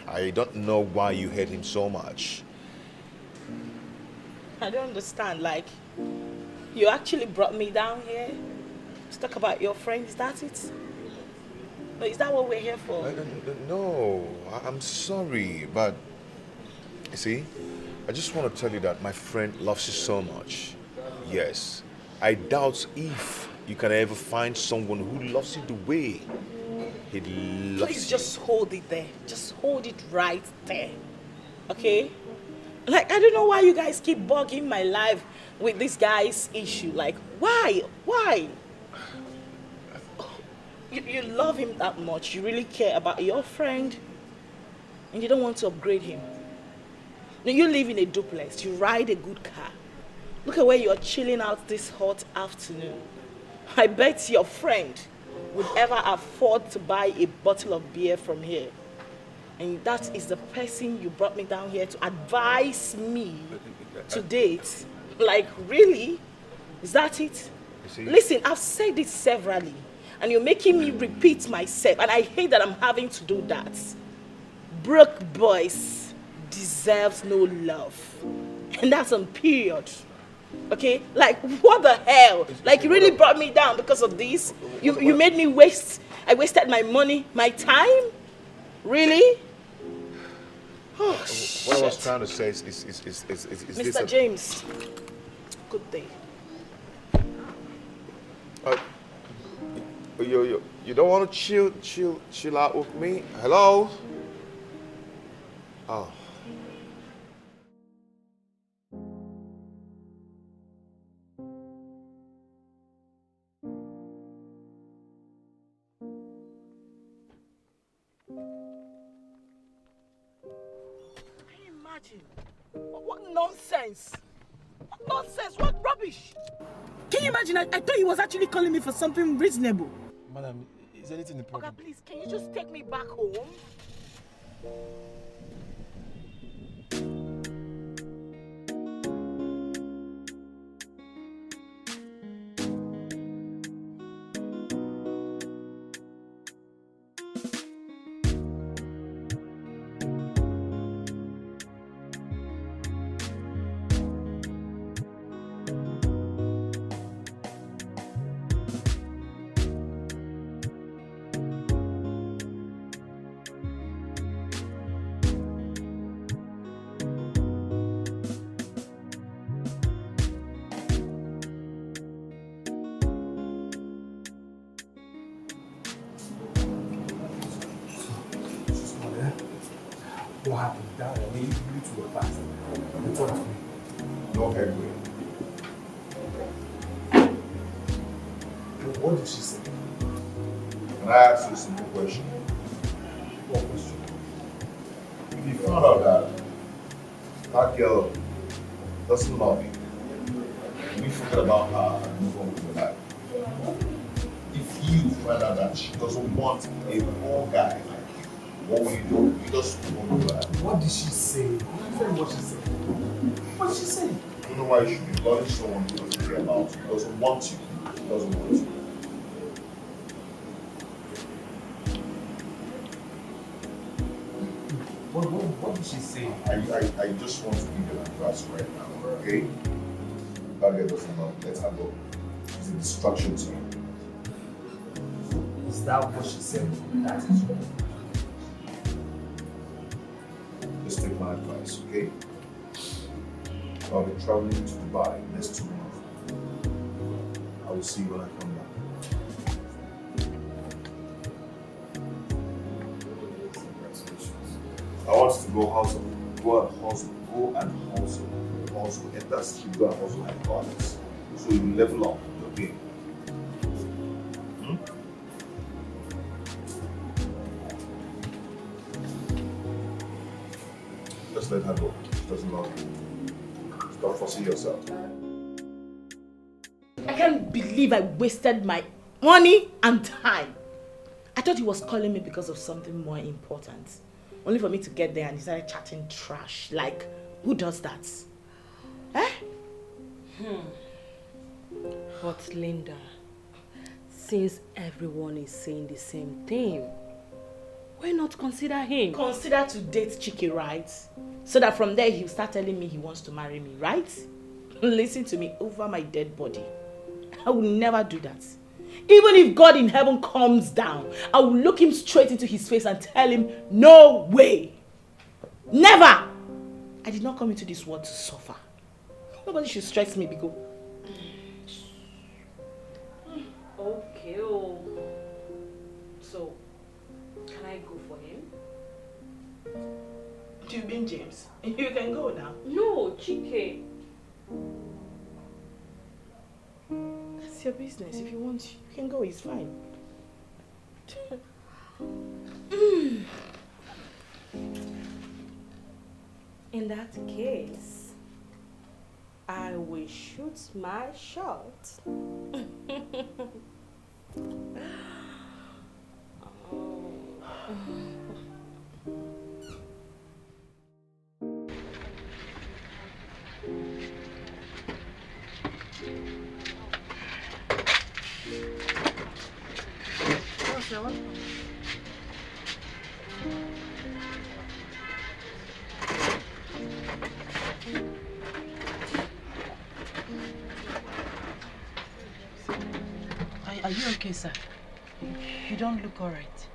I don't know why you hate him so much. I don't understand. Like, you actually brought me down here to talk about your friend. Is that it? No, is that what we're here for? No, I'm sorry, but you see, I just want to tell you that my friend loves you so much. Yes, I doubt if you can ever find someone who loves you the way He loves Please just hold it there. Just hold it right there. Okay? Like, I don't know why you guys keep bugging my life with this guy's issue. Like, why? Why? You love him that much. You really care about your friend. And you don't want to upgrade him. Now, you live in a duplex. You ride a good car. Look at where you're chilling out this hot afternoon. I bet your friend would ever afford to buy a bottle of beer from here. And that is the person you brought me down here to advise me to date. Like, really? Is that it? Listen, I've said it severally. And you're making me repeat myself. And I hate that I'm having to do that. Broke boys deserves no love. And that's on period. Okay? Like, what the hell? Like, you really brought me down because of this? You made me waste. I wasted my money, my time? Really? Oh, what I was trying to say is this. Mr. James, good day. You don't want to chill out with me? Hello? Oh. What nonsense! What nonsense! What rubbish! Can you imagine? I thought he was actually calling me for something reasonable. Madam, is anything the problem? Okay, please, can you just take me back home? What happened? That I mean, you two were fast. You talk to me. No headway. What did she say? Can I ask you a simple question? What question? If you found out that girl doesn't love you, we forget about her and move on with your life. If you find out that she doesn't want a poor guy like you, what will you do? You just move on with your life. What did she say? Tell me what she said. What did she say? I don't know why you should be loving someone who doesn't care about you, doesn't want you, doesn't want you. What did she say? I just want to give you an advice right now, okay? That girl doesn't love you. Let her go. She's a distraction to you. Is that what she said? That is what. Just take my advice, okay? I'll be traveling to Dubai next 2 months. I will see you when I come back. I want you to go hustle, go and hustle, enter street, go and hustle like goddess. So you level up your game. Just let her go. She doesn't love you. Stop forcing yourself. I can't believe I wasted my money and time. I thought he was calling me because of something more important. Only for me to get there and he started chatting trash. Like, who does that? Eh? But Linda, since everyone is saying the same thing, why not consider him? Consider to date Chike, right? So that from there he'll start telling me he wants to marry me, right? Listen to me, over my dead body. I will never do that. Even if God in heaven comes down, I will look him straight into his face and tell him, no way. Never. I did not come into this world to suffer. Nobody should stress me because... Okay. So, Do you mean James? You can go now. No, Chike. That's your business. If you want, you can go. It's fine. In that case, I will shoot my shot. Are you okay, sir? You don't look alright.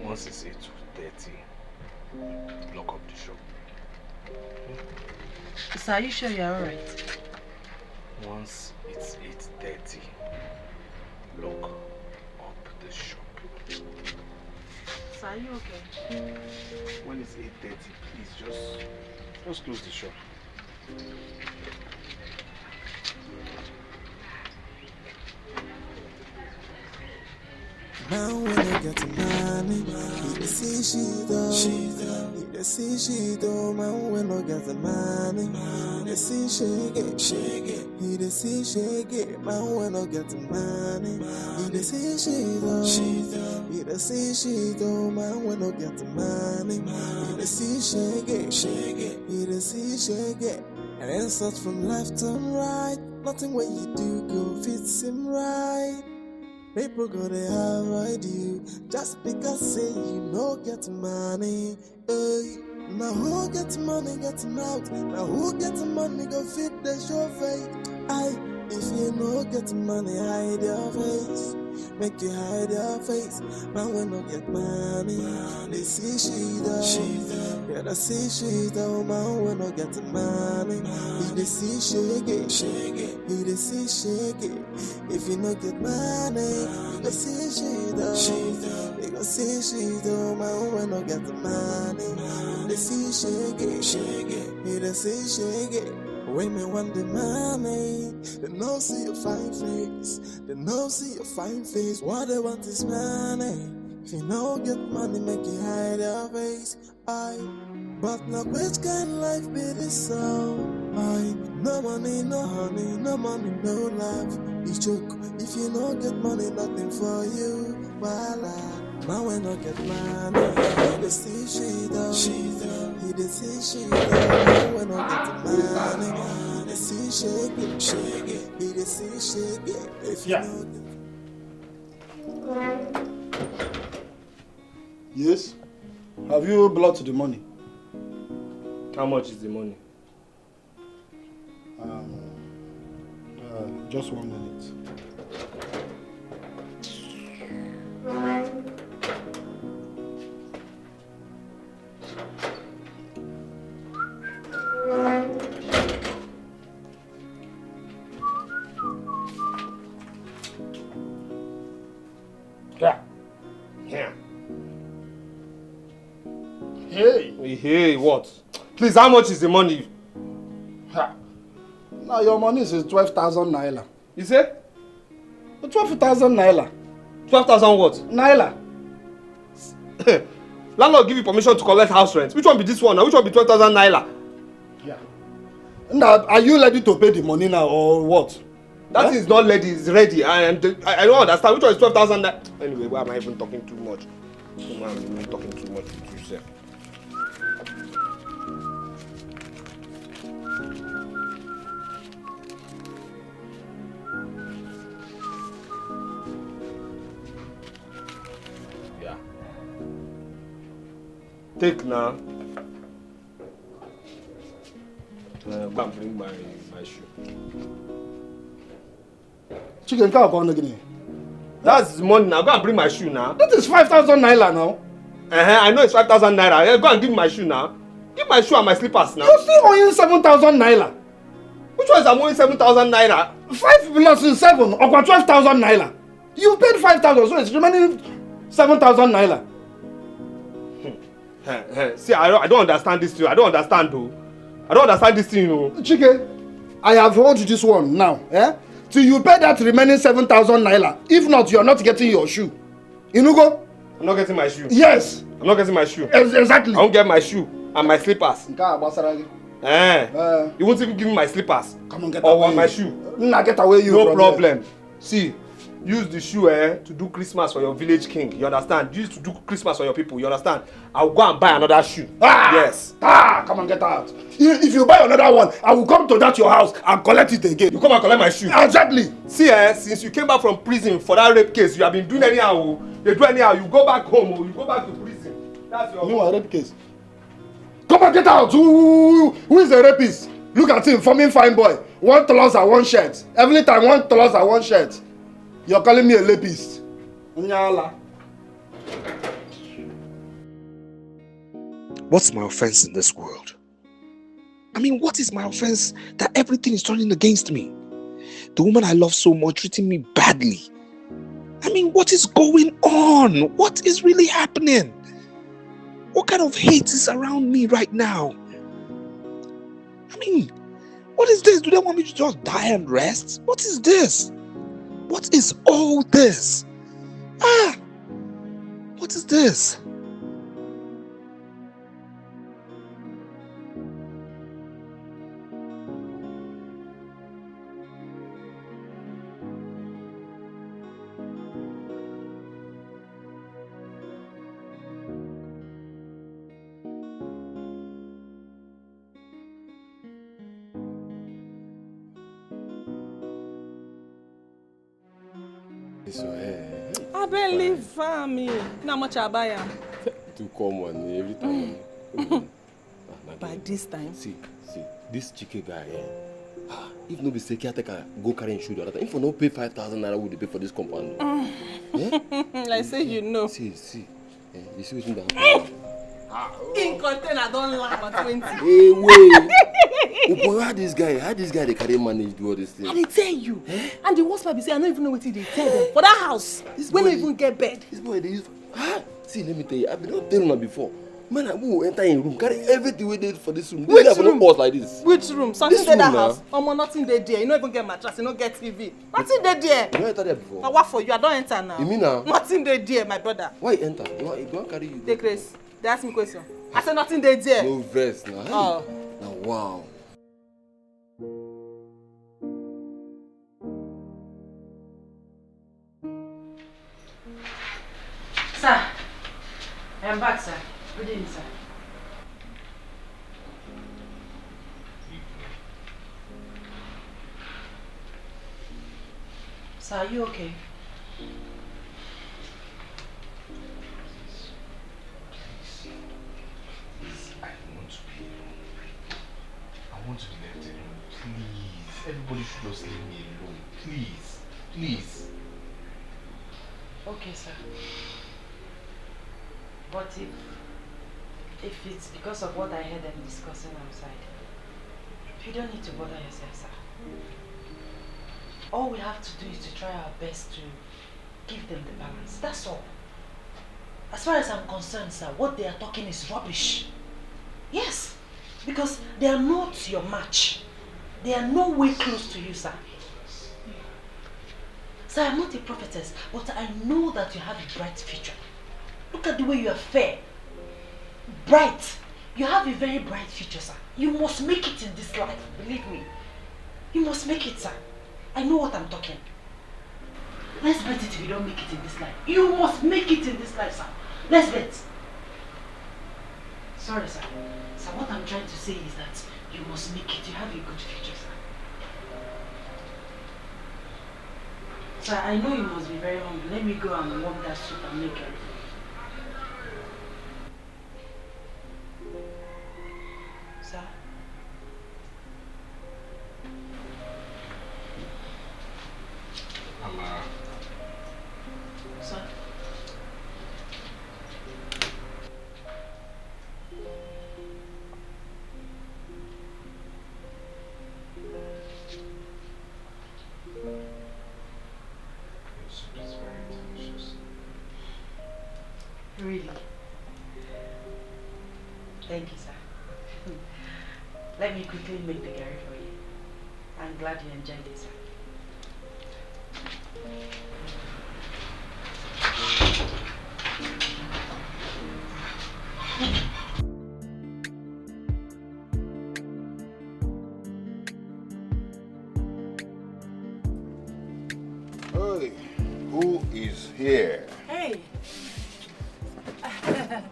Once it's 8:30, lock up the shop. Sir, are you sure you're alright? Once it's 8:30, lock up the shop. Sir, are you okay? When it's 8:30, please just close the shop. Now when I get to money, he dey see she do. He dey see she do. Man when I get the money, he dey see shake it. He dey see shake it. Man when I get the money, he dey see she do. He dey see she do. Man when I get the money, he dey see shake it. He dey see shake it. And insults from left and right. Nothing what you do go fits him right. People gonna avoid you just because say you no get money. Hey, now who get money get out? Now who get money go fit the show face? Aye, if you no get money hide your face. Make you hide your face. Man when no get money, they see she do. Yeah, they see she do. Man when no get money, he they see shake it. He they see shake it. If you no get money, they see she do. They go see she do. Man when no get money, they see shake it. He they see shake it. Women want the money, they no see your fine face. They no see your fine face. What they want is money. If you no get money, make you hide your face. Aye, but now which kind of life be this so? Aye, no money, no honey, no money, no love. You joke. If you no get money, nothing for you. Voila. Now when I get money, he dey see she do. He dey see she do. Now when I get money, he dey see shake it. He dey see shake it. If you no get... Yes? Have you blocked the money? How much is the money? Just 1 minute. Yeah. Hey, what? Please, how much is the money? Now your money is 12,000 naira. You say? 12,000 naira. 12,000 what? Naira. Landlord give you permission to collect house rent. Which one be this one now? Which one be 12,000 naira? Yeah. Now, are you ready to pay the money now or what? That is not ready, it's ready. I don't understand. Which one is 12,000 naira? Anyway, why am I even talking too much? Why am I even talking too much with you, sir? Yeah. Take now. Go and bring my shoe. Chicken cow pound again. That's money now. Go and bring my shoe now. That is 5,000 naira now. I know it's 5,000 naira. Yeah, go and give me my shoe now. Give my shoe and my slippers now. You still owing 7,000 naira. Which one is I'm owing 7,000 naira? 5 plus 7 or 12,000 naira. You paid 5,000, so it's remaining 7,000 naira. See, I don't understand this thing. I don't understand though. I don't understand this thing, you know. Chike, I have heard this one now. Till you pay that remaining 7,000 naira. If not, you are not getting your shoe. Inugo? I'm not getting my shoe. Yes. I'm not getting my shoe. Exactly. I won't get my shoe and my slippers. You won't even give me my slippers. Come on, get or away. My shoe. Get away you no from problem. Here. See, use the shoe to do Christmas for your village king. You understand? Use to do Christmas for your people. You understand? I'll go and buy another shoe. Yes. Come on, get out. If you buy another one, I will come to that your house and collect it again. You come and collect my shoe. Exactly. See, since you came back from prison for that rape case, you have been doing anyhow. You do anyhow. You go back home or you go back to prison. That's your. No, a rape case. Come on, get out. Who is a rapist? Look at him, forming fine boy. 1 trouser, 1 shirt. Every time 1 trouser, 1 shirt. You're calling me a rapist. What's my offense in this world? I mean, what is my offense that everything is turning against me? The woman I love so much treating me badly. I mean, what is going on? What is really happening? What kind of hate is around me right now? I mean, what is this? Do they want me to just die and rest? What is this? What is all this? What is this? I barely farm me. How much I buy am? To come on every time. By this time. See, this Chike guy, if no be say caretaker go carry him shoe the other time, if you no pay 5,000 naira, would you pay for this compound? Like say you know. See, you see what that In container don't laugh at 20. Hey, wait. Oh boy, how this guy they carry manage do all this thing? I dey tell you. And the worst part be say I don't even know what they tell them. For that house, we don't even get bed. This boy they use. See, let me tell you, I've been not telling her before. Man, I will enter in room, carry everything we did for this room. Which have room? No boss like this. Which room? Something this in that room, house. Nothing there. You don't even get mattress. You don't get TV. Nothing there. You don't enter there before. Now what for you? I don't enter now. You mean now? Nothing there, my brother. Why you enter? You don't carry you. Take Grace. They ask me question. I said nothing there. No verse now. Oh. Now wow. Sir, I am back, sir. Good evening, sir. Sir, are you okay? I want to be left alone. Please. Everybody should just leave me alone. Please. Please. Okay, sir. But if it's because of what I heard them discussing outside, you don't need to bother yourself, sir. All we have to do is to try our best to give them the balance. That's all. As far as I'm concerned, sir, what they are talking is rubbish. Yes, because they are not your match. They are no way close to you, sir. Sir, I'm not a prophetess, but I know that you have a bright future. Look at the way you are fair. Bright. You have a very bright future, sir. You must make it in this life, believe me. You must make it, sir. I know what I'm talking. Let's bet it if you don't make it in this life. You must make it in this life, sir. Let's bet. Sorry, sir. Sir, what I'm trying to say is that you must make it. You have a good future, sir. Sir, I know you must be very hungry. Let me go and warm that soup and make it. Sir? Mama. Sir? Really? Thank you, sir. Let me quickly make the curry for you. I'm glad you enjoyed it, sir. Hey, who is here? Hey.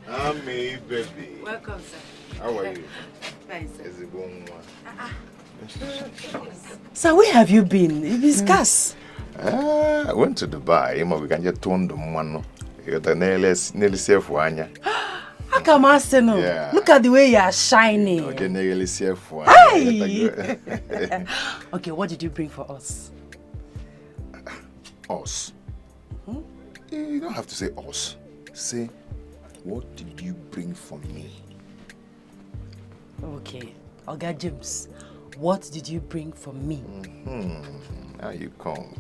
Ami, baby. Welcome, sir. How are you? Fine, sir. Is it going Sir, where have you been? You've been scarce. I went to Dubai. We can just turn the money. You got nearly safe one. How come I say no? Yeah. Look at the way you are shining. Okay, nearly safe one. Hey! Okay, what did you bring for us? Us. You don't have to say us. Say, what did you bring for me? Okay, Oga James, what did you bring for me? Now you come.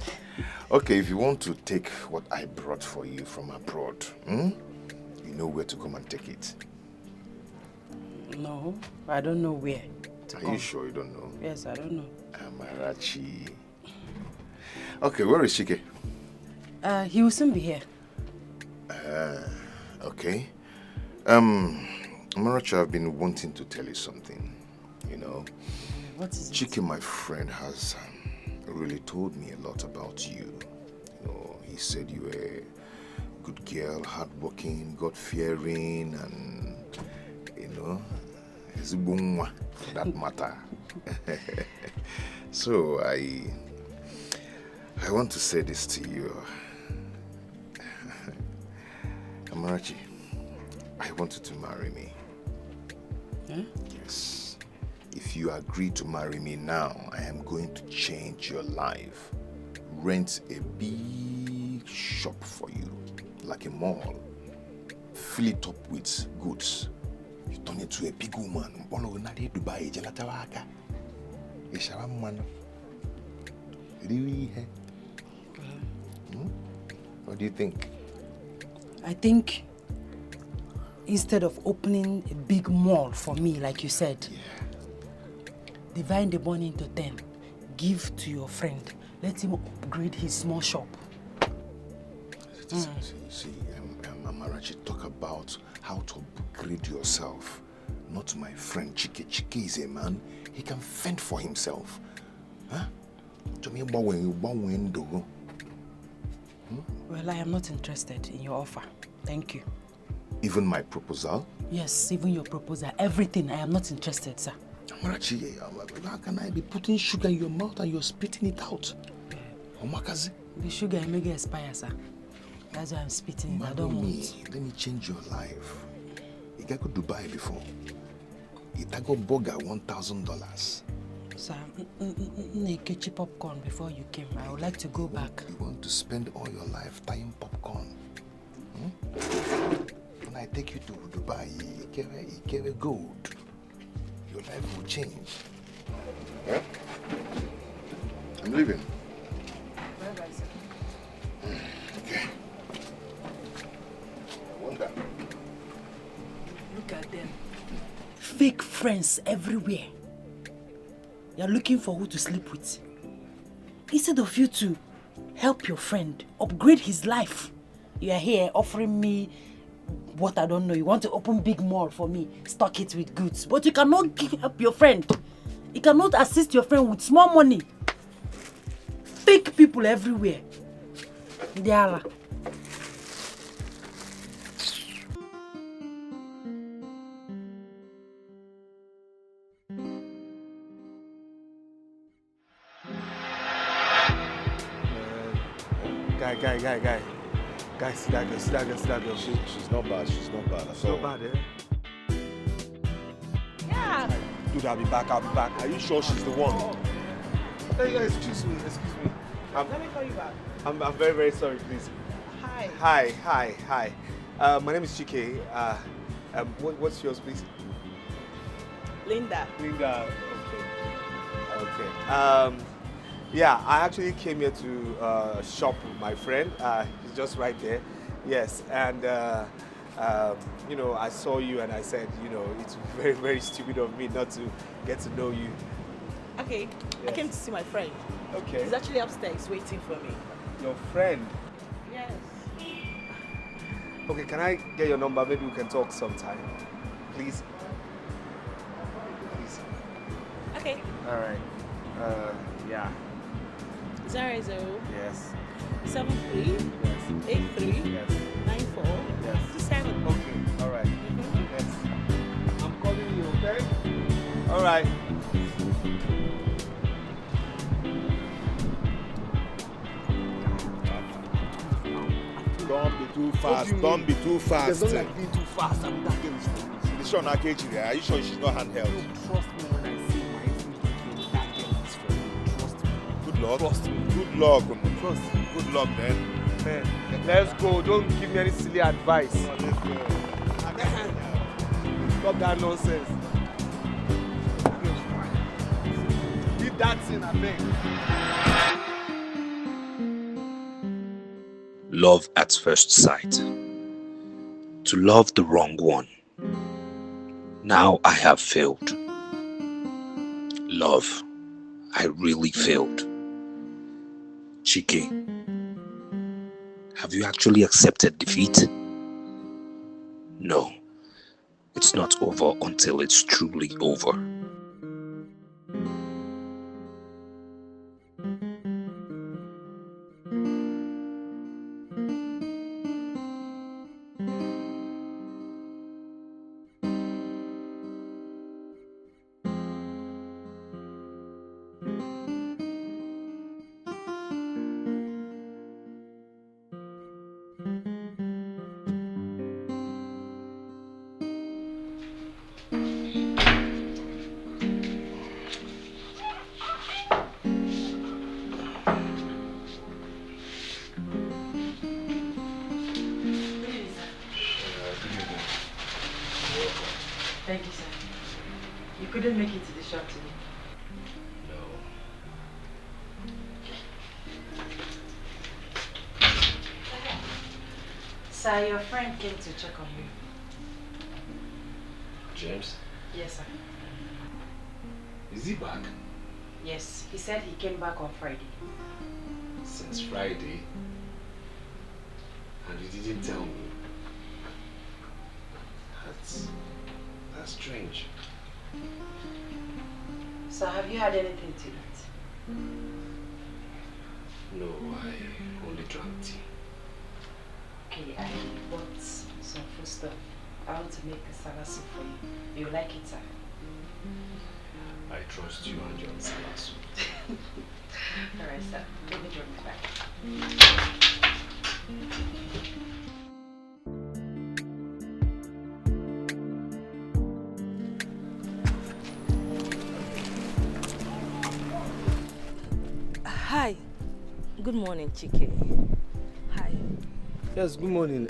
Okay, if you want to take what I brought for you from abroad, you know where to come and take it. No, I don't know where to Are come. you sure you don't know? Yes, I don't know. Amarachi. Okay, where is Chike? He will soon be here. Okay. Amarachi, I've been wanting to tell you something, you know. What is it? Chike, my friend, has really told me a lot about you. You know, he said you were a good girl, hardworking, God-fearing, and, you know, he's a boomwa for that matter. So I want to say this to you. Amarachi, I want you to marry me. Yes. If you agree to marry me now, I am going to change your life. Rent a big shop for you, like a mall. Fill it up with goods. You turn into a big woman. Dubai, what do you think? I think instead of opening a big mall for me, like you said, divide the money into 10. Give to your friend. Let him upgrade his small shop. See, Amarachi, talk about how to upgrade yourself. Not my friend Chike. Chike is a man. He can fend for himself. Huh? Well, I am not interested in your offer. Thank you. Even my proposal? Yes, even your proposal. Everything. I am not interested, sir. Amarachi, how can I be putting sugar in your mouth and you're spitting it out? Omakazi? The sugar I make expire, sir. That's why I'm spitting it. I don't want. Let me change your life. You got to Dubai before. You got burger $1,000. Sir, ketchup popcorn before you came. I would like to go back. You want to spend all your life buying popcorn? When I take you to Dubai, you get a gold. Your life will change. Yeah? I'm leaving. Bye-bye, sir. Okay. I wonder. Look at them. Fake friends everywhere. You're looking for who to sleep with. Instead of you to help your friend, upgrade his life, you are here offering me what I don't know. You want to open big mall for me, stock it with goods. But you cannot help your friend. You cannot assist your friend with small money. Fake people everywhere. Diala. Guy, see that girl. She's not bad. She's not bad at all. Not bad, eh? Yeah. Dude, I'll be back. Are you sure she's the one? Hey, excuse me. Let me call you back. I'm very, very sorry, please. Hi. My name is Chike. What's yours, please? Linda. Okay. Yeah, I actually came here to shop with my friend. He's just right there. Yes, and You know, I saw you and I said, you know, it's very, very stupid of me not to get to know you. Okay, I came to see my friend. Okay. He's actually upstairs waiting for me. Your friend? Yes. Okay, can I get your number? Maybe we can talk sometime. Please? Please. Okay. All right. Yeah. 00 Yes. 73 Yes. 83 Yes. 94 Yes. 27. Okay. All right. Yes. I'm calling you, okay? All right. Don't be too fast. Don't be too fast. There's not like being too fast. I'm that girl is for me. The show not Kejiri. Are you sure she's not handheld? No, trust me when I say my everything. That girl is for me. Trust me. Good luck. Trust me. Good luck. Trust me. Good luck, man. Man, let's go. Don't give me any silly advice. Come on, let's go. Stop that nonsense. Leave that thing, I beg. Love at first sight. To love the wrong one. Now I have failed. Love, I really failed. Chike, have you actually accepted defeat? No, it's not over until it's truly over. Thank you, sir. You couldn't make it to the shop today. Sir, your friend came to check on you. James? Yes, sir. Is he back? Yes, he said he came back on Friday. Since Friday? And you didn't tell me? That's strange. So have you had anything to eat? No, I only drank tea. Okay, I bought some food stuff. I want to make a salad soup for you. You like it, sir? I trust you and your salad soup. Alright, sir. Let me drop it back. Hi. Good morning, Chike. Hi. Yes, good morning.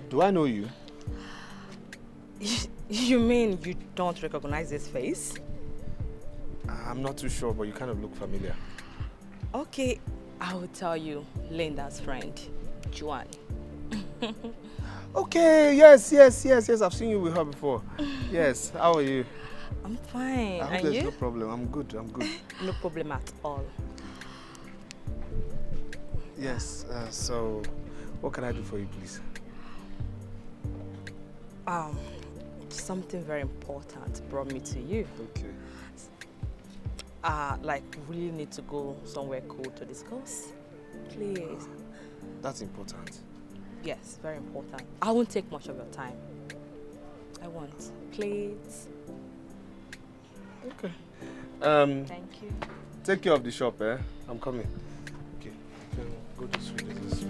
Do I know you? You mean you don't recognize this face? I'm not too sure, but you kind of look familiar. Okay, I will tell you. Linda's friend, Juan. Okay, yes. I've seen you with her before. Yes, how are you? I'm fine. I hope And there's you? no problem. I'm good. No problem at all. Yes, so what can I do for you, please? Something very important brought me to you. Okay. Like, really need to go somewhere cool to discuss. Please. That's important. Yes, very important. I won't take much of your time. I won't. Please. Okay. Thank you. Take care of the shop, eh? I'm coming. Okay. You can go this way. This way.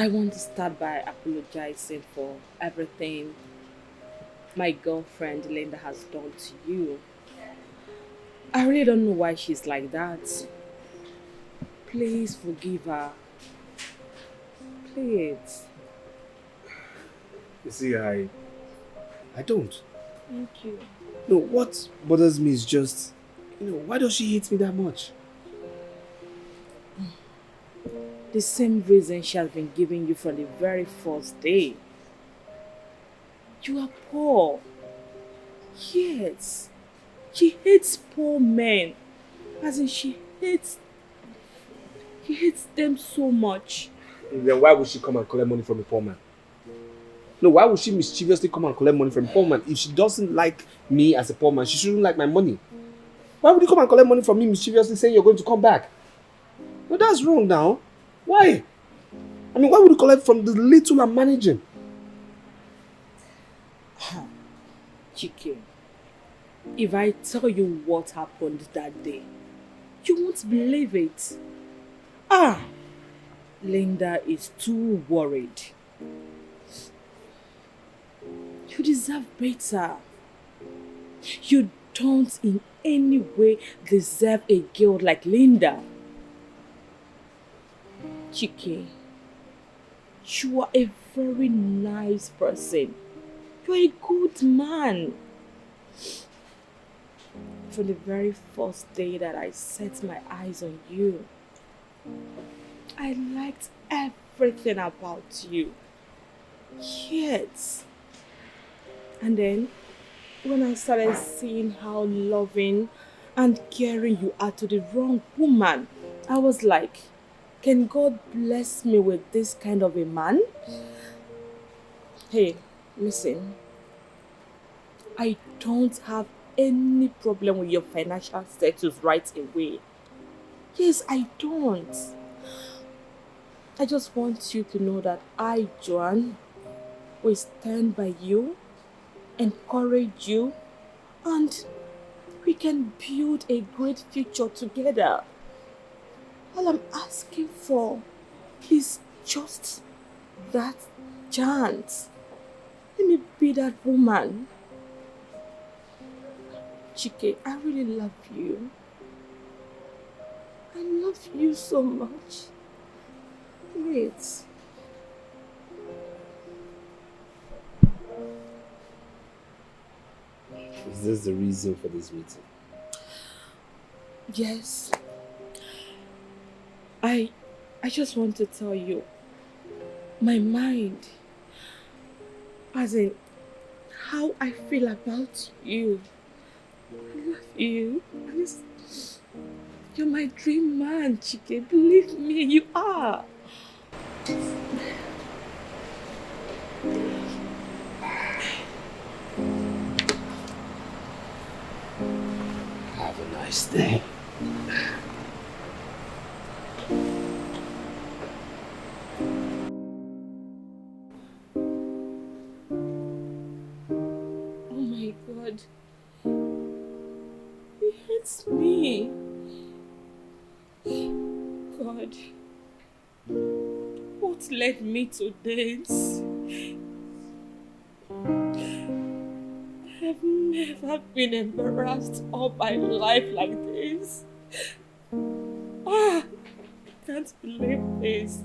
I want to start by apologizing for everything my girlfriend Linda has done to you. I really don't know why she's like that. Please forgive her. Please. You see, I don't. Thank you. No, what bothers me is just, why does she hate me that much? The same reason she has been giving you from the very first day. You are poor. Yes. She hates poor men. As in, she hates them so much. Then why would she come and collect money from a poor man? No, why would she mischievously come and collect money from a poor man? If she doesn't like me as a poor man, she shouldn't like my money. Why would you come and collect money from me mischievously saying you're going to come back? No, that's wrong now. Why? I mean, why would you collect from the little I'm managing? Chike, if I tell you what happened that day, you won't believe it. Linda is too worried. You deserve better. You don't in any way deserve a girl like Linda. Chike, you are a very nice person. You are a good man. From the very first day that I set my eyes on you, I liked everything about you. Yes. And then, when I started seeing how loving and caring you are to the wrong woman, I was like, can God bless me with this kind of a man? Hey, listen. I don't have any problem with your financial status right away. Yes, I don't. I just want you to know that I, Joan, will stand by you, encourage you, and we can build a great future together. All I'm asking for is just that chance. Let me be that woman. Chike, I really love you. I love you so much. Wait. Is this the reason for this meeting? Yes. I just want to tell you, my mind, as in how I feel about you. I love you. You're my dream man, Chike. Believe me, you are. Have a nice day. Oh my God. He hates me. God. What led me to this? I've never been embarrassed all my life like this. I can't believe this.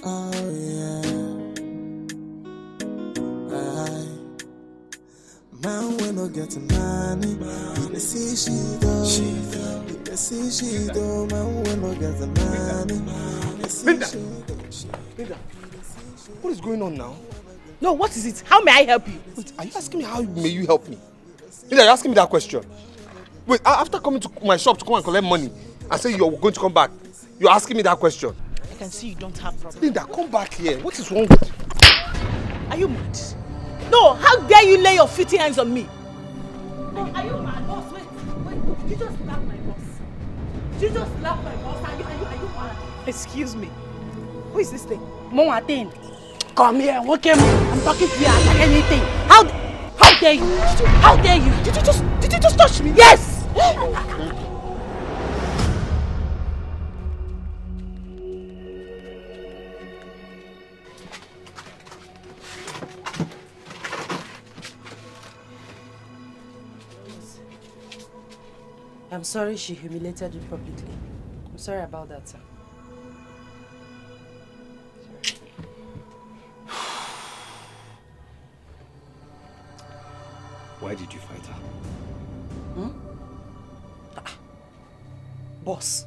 Oh yeah. Man, we no get money. You dey see she do. You dey see she do. Man, we no get money. Linda, what is going on now? No, what is it? How may I help you? Wait, are you asking me how may you help me? Linda, you're asking me that question. Wait, after coming to my shop to come and collect money and say you're going to come back, you're asking me that question? I can see you don't have problems. Linda, come back here. What is wrong with you? Are you mad? No, how dare you lay your filthy hands on me? No, are you mad? Boss, wait. Did you just slap my boss? Did you just slap my boss? Are you mad? Excuse me. Who is this thing? Mom, attend. Come here, okay? I'm talking to you like anything. How dare you? How dare you? Did you just touch me? Yes! I'm sorry she humiliated you publicly. I'm sorry about that, sir. Why did you fight her? Boss,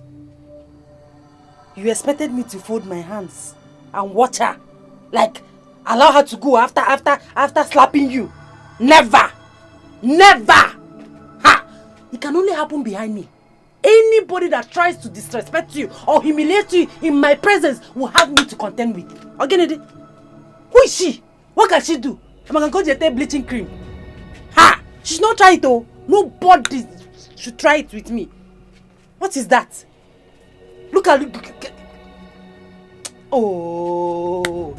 you expected me to fold my hands and watch her? Like, allow her to go after slapping you? Never! Never! It can only happen behind me. Anybody that tries to disrespect you or humiliate you in my presence will have me to contend with. Again, who is she? What can she do? I'm gonna go get bleaching cream. She's not trying to. Nobody should try it with me. What is that? Look at. Oh.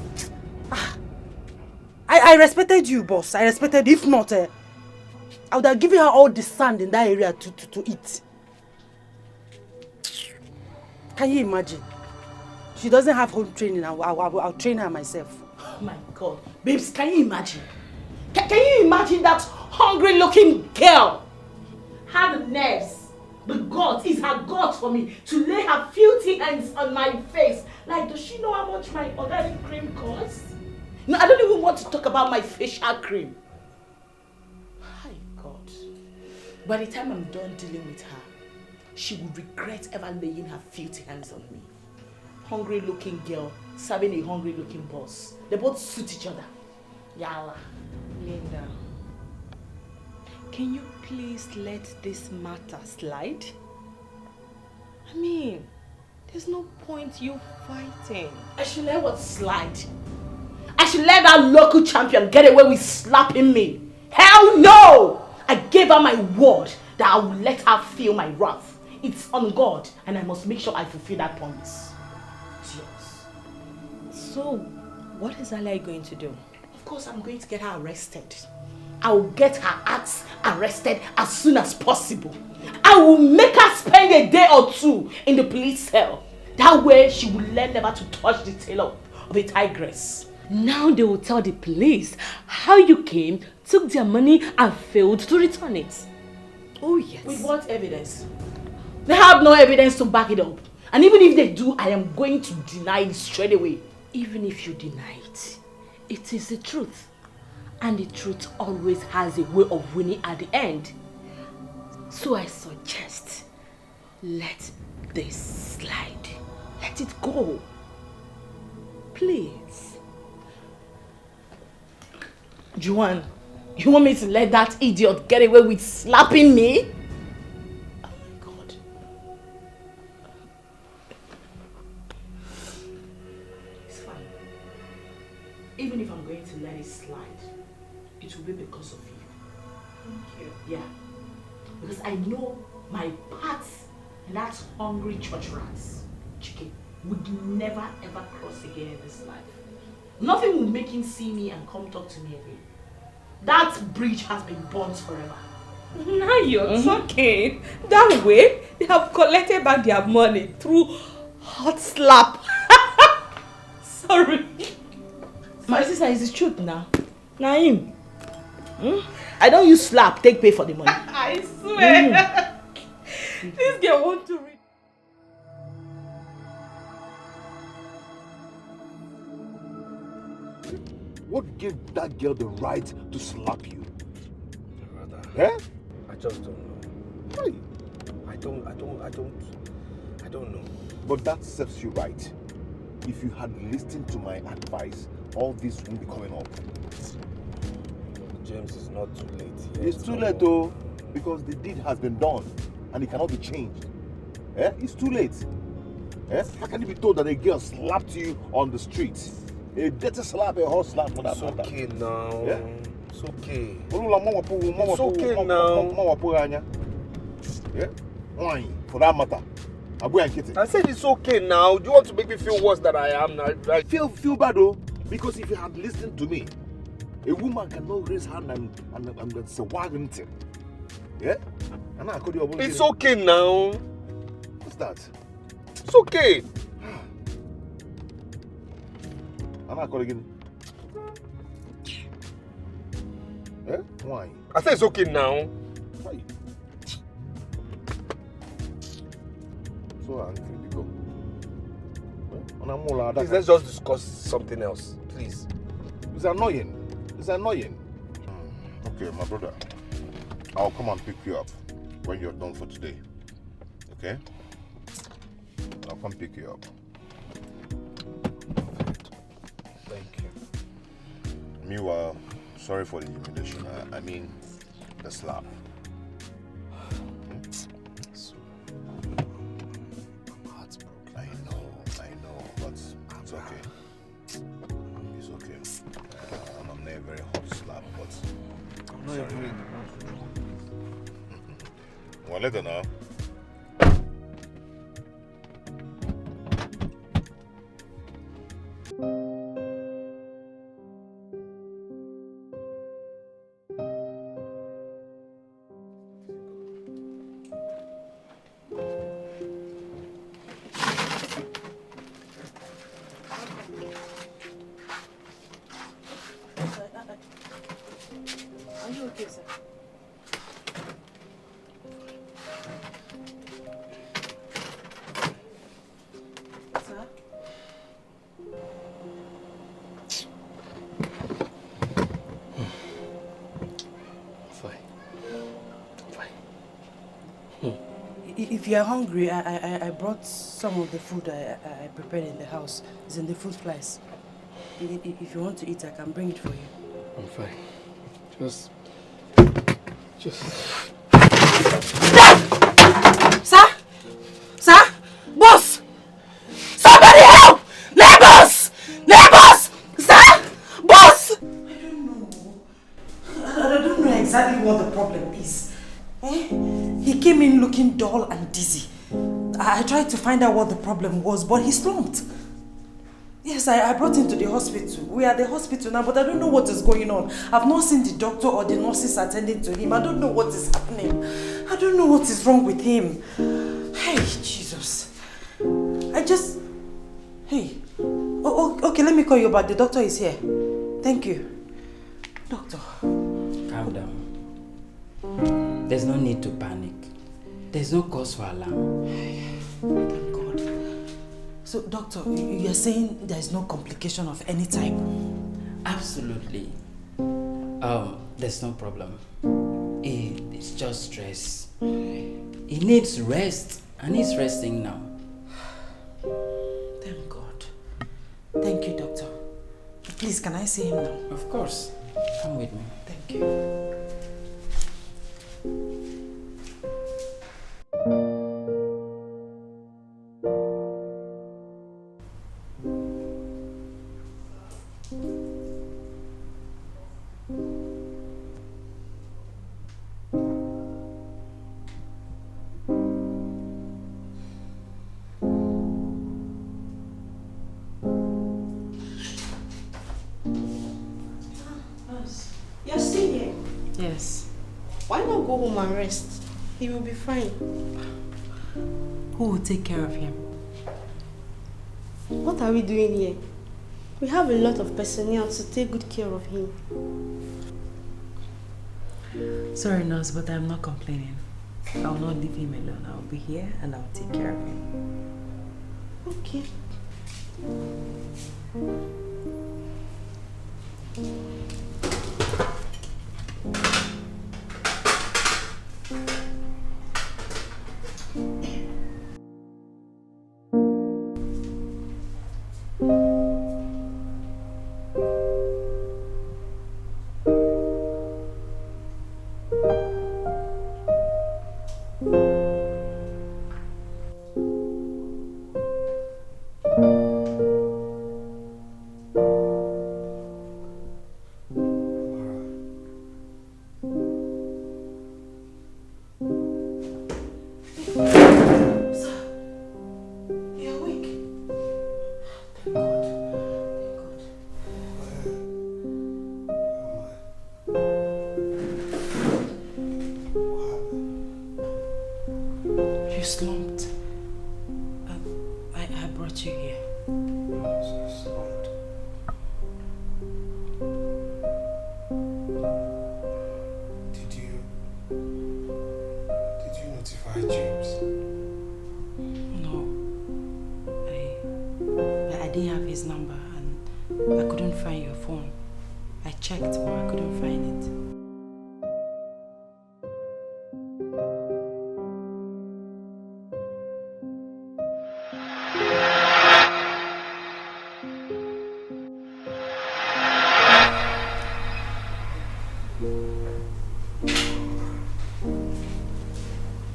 I respected you, boss. I respected. If not, I would have given her all the sand in that area to eat. Can you imagine? She doesn't have home training. I'll train her myself. Oh my God. Babes, can you imagine? Can you imagine that hungry-looking girl had the nerves, the guts, is her guts for me to lay her filthy hands on my face? Like, does she know how much my organic cream costs? No, I don't even want to talk about my facial cream. By the time I'm done dealing with her, she would regret ever laying her filthy hands on me. Hungry looking girl serving a hungry looking boss. They both suit each other. Yalla. Linda, can you please let this matter slide? I mean, there's no point you fighting. I should let what slide? I should let that local champion get away with slapping me? Hell no! I gave her my word that I will let her feel my wrath. It's on God, and I must make sure I fulfill that promise. It's yours. So, what is Ali going to do? Of course, I'm going to get her arrested. I will get her ass arrested as soon as possible. I will make her spend a day or two in the police cell. That way, she will learn never to touch the tail of a tigress. Now they will tell the police how you came, took their money and failed to return it. Oh yes. With what evidence? They have no evidence to back it up. And even if they do, I am going to deny it straight away. Even if you deny it, it is the truth. And the truth always has a way of winning at the end. So I suggest, let this slide. Let it go. Please. Juan, you want me to let that idiot get away with slapping me? Oh my God. It's fine. Even if I'm going to let it slide, it will be because of you. Thank you. Yeah. Because I know my paths and that hungry church rats, chicken, would never ever cross again in this life. Nothing will make him see me and come talk to me again. That bridge has been burnt forever. Now you're talking. That way, they have collected back their money through hot slap. Sorry. My sister, is the truth now. Naim. I don't use slap, take pay for the money. I swear. This girl wants to read. What gave that girl the right to slap you? Brother, Eh? I just don't know. Hey. I don't know. But that serves you right. If you had listened to my advice, all this wouldn't be coming up. James, it's not too late yet. It's too late though, because the deed has been done and it cannot be changed. It's too late. How can you be told that a girl slapped you on the street? A dirty slap, a hot slap for that matter. It's okay now. Yeah? It's okay. It's okay now. Yeah? Why? For that matter. I said it's okay now. Do you want to make me feel worse than I am now? Right? Feel bad though. Because if you had listened to me, a woman cannot raise hand and say why anything. Yeah? And I it's okay now. What's that? It's okay. And I call again. Eh? Why? I said it's okay now. Why? So angry because. Please, let's just discuss something else, please. It's annoying. It's annoying. Okay, my brother. I'll come and pick you up when you're done for today. Okay? I'll come pick you up. Thank you. Meanwhile, sorry for the humiliation. I mean, the slap. I know, but it's okay. It's okay. I'm not a very hot slap, but I'm sorry. Well, later now. Are you okay, sir? Sir? If you are hungry, I brought some of the food I prepared in the house. It's in the fruit flies. If you want to eat, I can bring it for you. I'm fine. Just... Sir? Sir? Boss! Somebody help! Neighbors! Neighbors! Sir? Boss! I don't know exactly what the problem is. He came in looking dull and dizzy. I tried to find out what the problem was, but he slumped. Yes, I brought him to the hospital. We are at the hospital now, but I don't know what is going on. I've not seen the doctor or the nurses attending to him. I don't know what is happening. I don't know what is wrong with him. Hey, Jesus. Hey. Oh, okay, let me call you back. The doctor is here. Thank you. Doctor. Calm down. There's no need to panic. There's no cause for alarm. Thank God. So, doctor, you're saying there's no complication of any type? Absolutely. There's no problem. It's just stress. He needs rest, and he's resting now. Thank God. Thank you, doctor. Please, can I see him now? Of course. Come with me. Thank you. You're still here? Yes. Why not go home and rest? He will be fine. Who will take care of him? What are we doing here? We have a lot of personnel to take good care of him. Sorry, nurse, but I'm not complaining. I'll not leave him alone. I'll be here and I'll take care of him. Okay. checked, but I couldn't find it.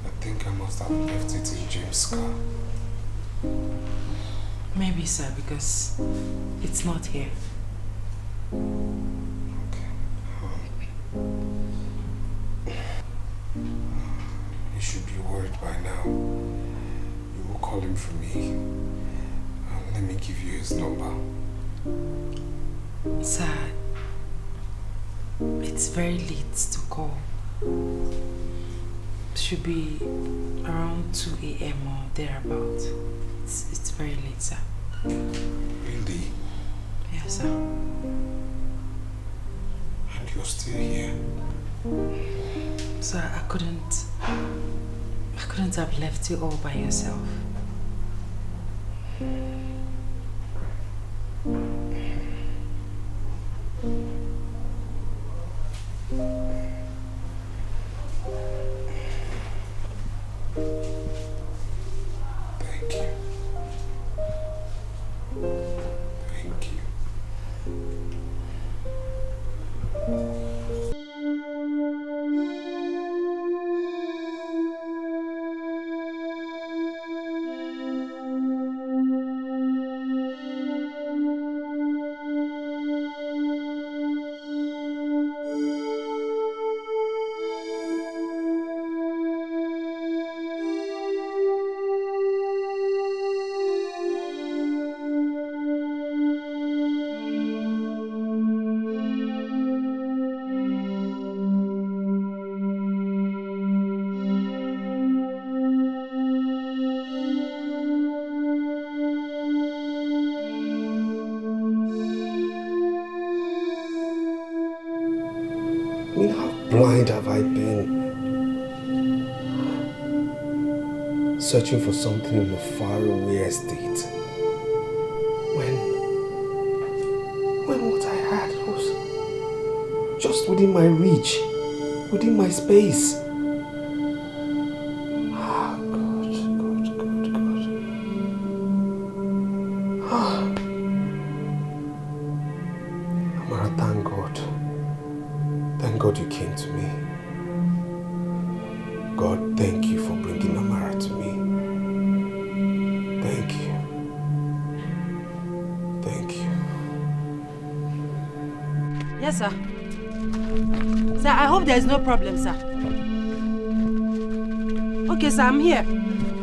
I think I must have left it in James' car. Maybe, sir, because it's not here. You should be worried by now. You will call him for me. Let me give you his number. Sir, it's very late to call. Should be around 2 a.m. or thereabout. It's very late, sir. Really? Yes, sir. And you're still here? Sir, I couldn't have left you all by yourself. Thank you. Thank you. I mean, how blind have I been? Searching for something in a faraway estate. When what I had was just within my reach, within my space. Ah, God. Ah. Amara, thank God. Thank God you came to me. God, thank you for bringing Amara to me. Thank you. Thank you. Yes, sir. Sir, I hope there is no problem, sir. Okay, sir, I'm here.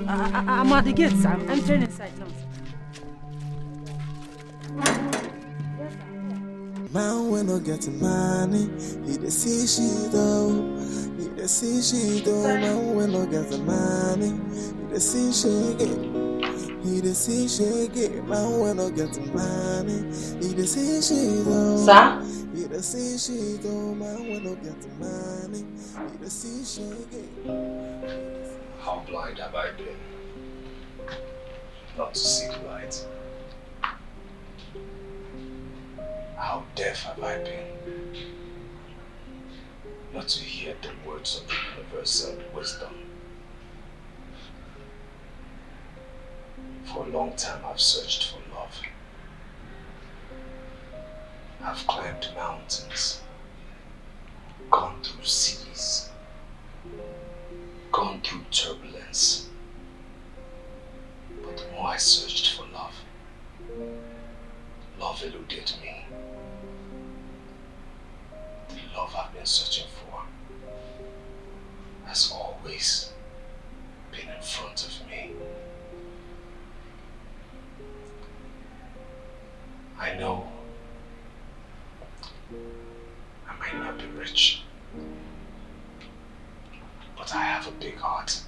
I'm at the gate, sir. I'm entering inside now, sir. Man, when I get money, he dey see shit though. He dey see shit though. Man, when I get money, he dey see shit. He dey see shit. Man, when I get money, he dey see shit though. Sir? He dey see shit though. Man, when I get money, he dey see shit. How blind have I been? Not to see the light. How deaf have I been? Not to hear the words of the universal wisdom. For a long time I've searched for love. I've climbed mountains, gone through seas, gone through turbulence. But the more I searched for love, love eluded me. The love I've been searching for has always been in front of me. I know I might not be rich, but I have a big heart.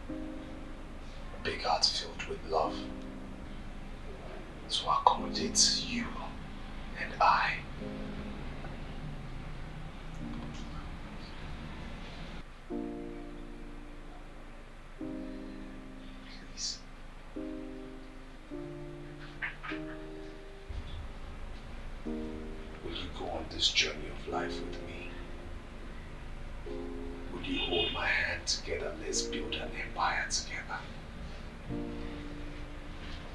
A big heart filled with love to accommodate you and I. Please. will you go on this journey of life with me? Would you hold my hand together? Let's build an empire together.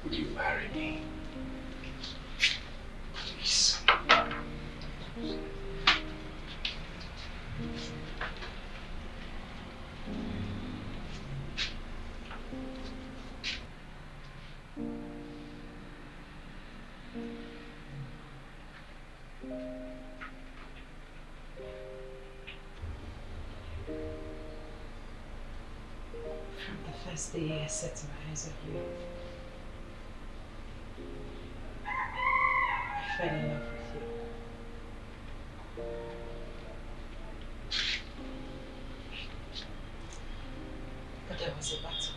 Would you marry me? Please. From the first day I set my eyes on you, I fell in love with you. But there was a battle.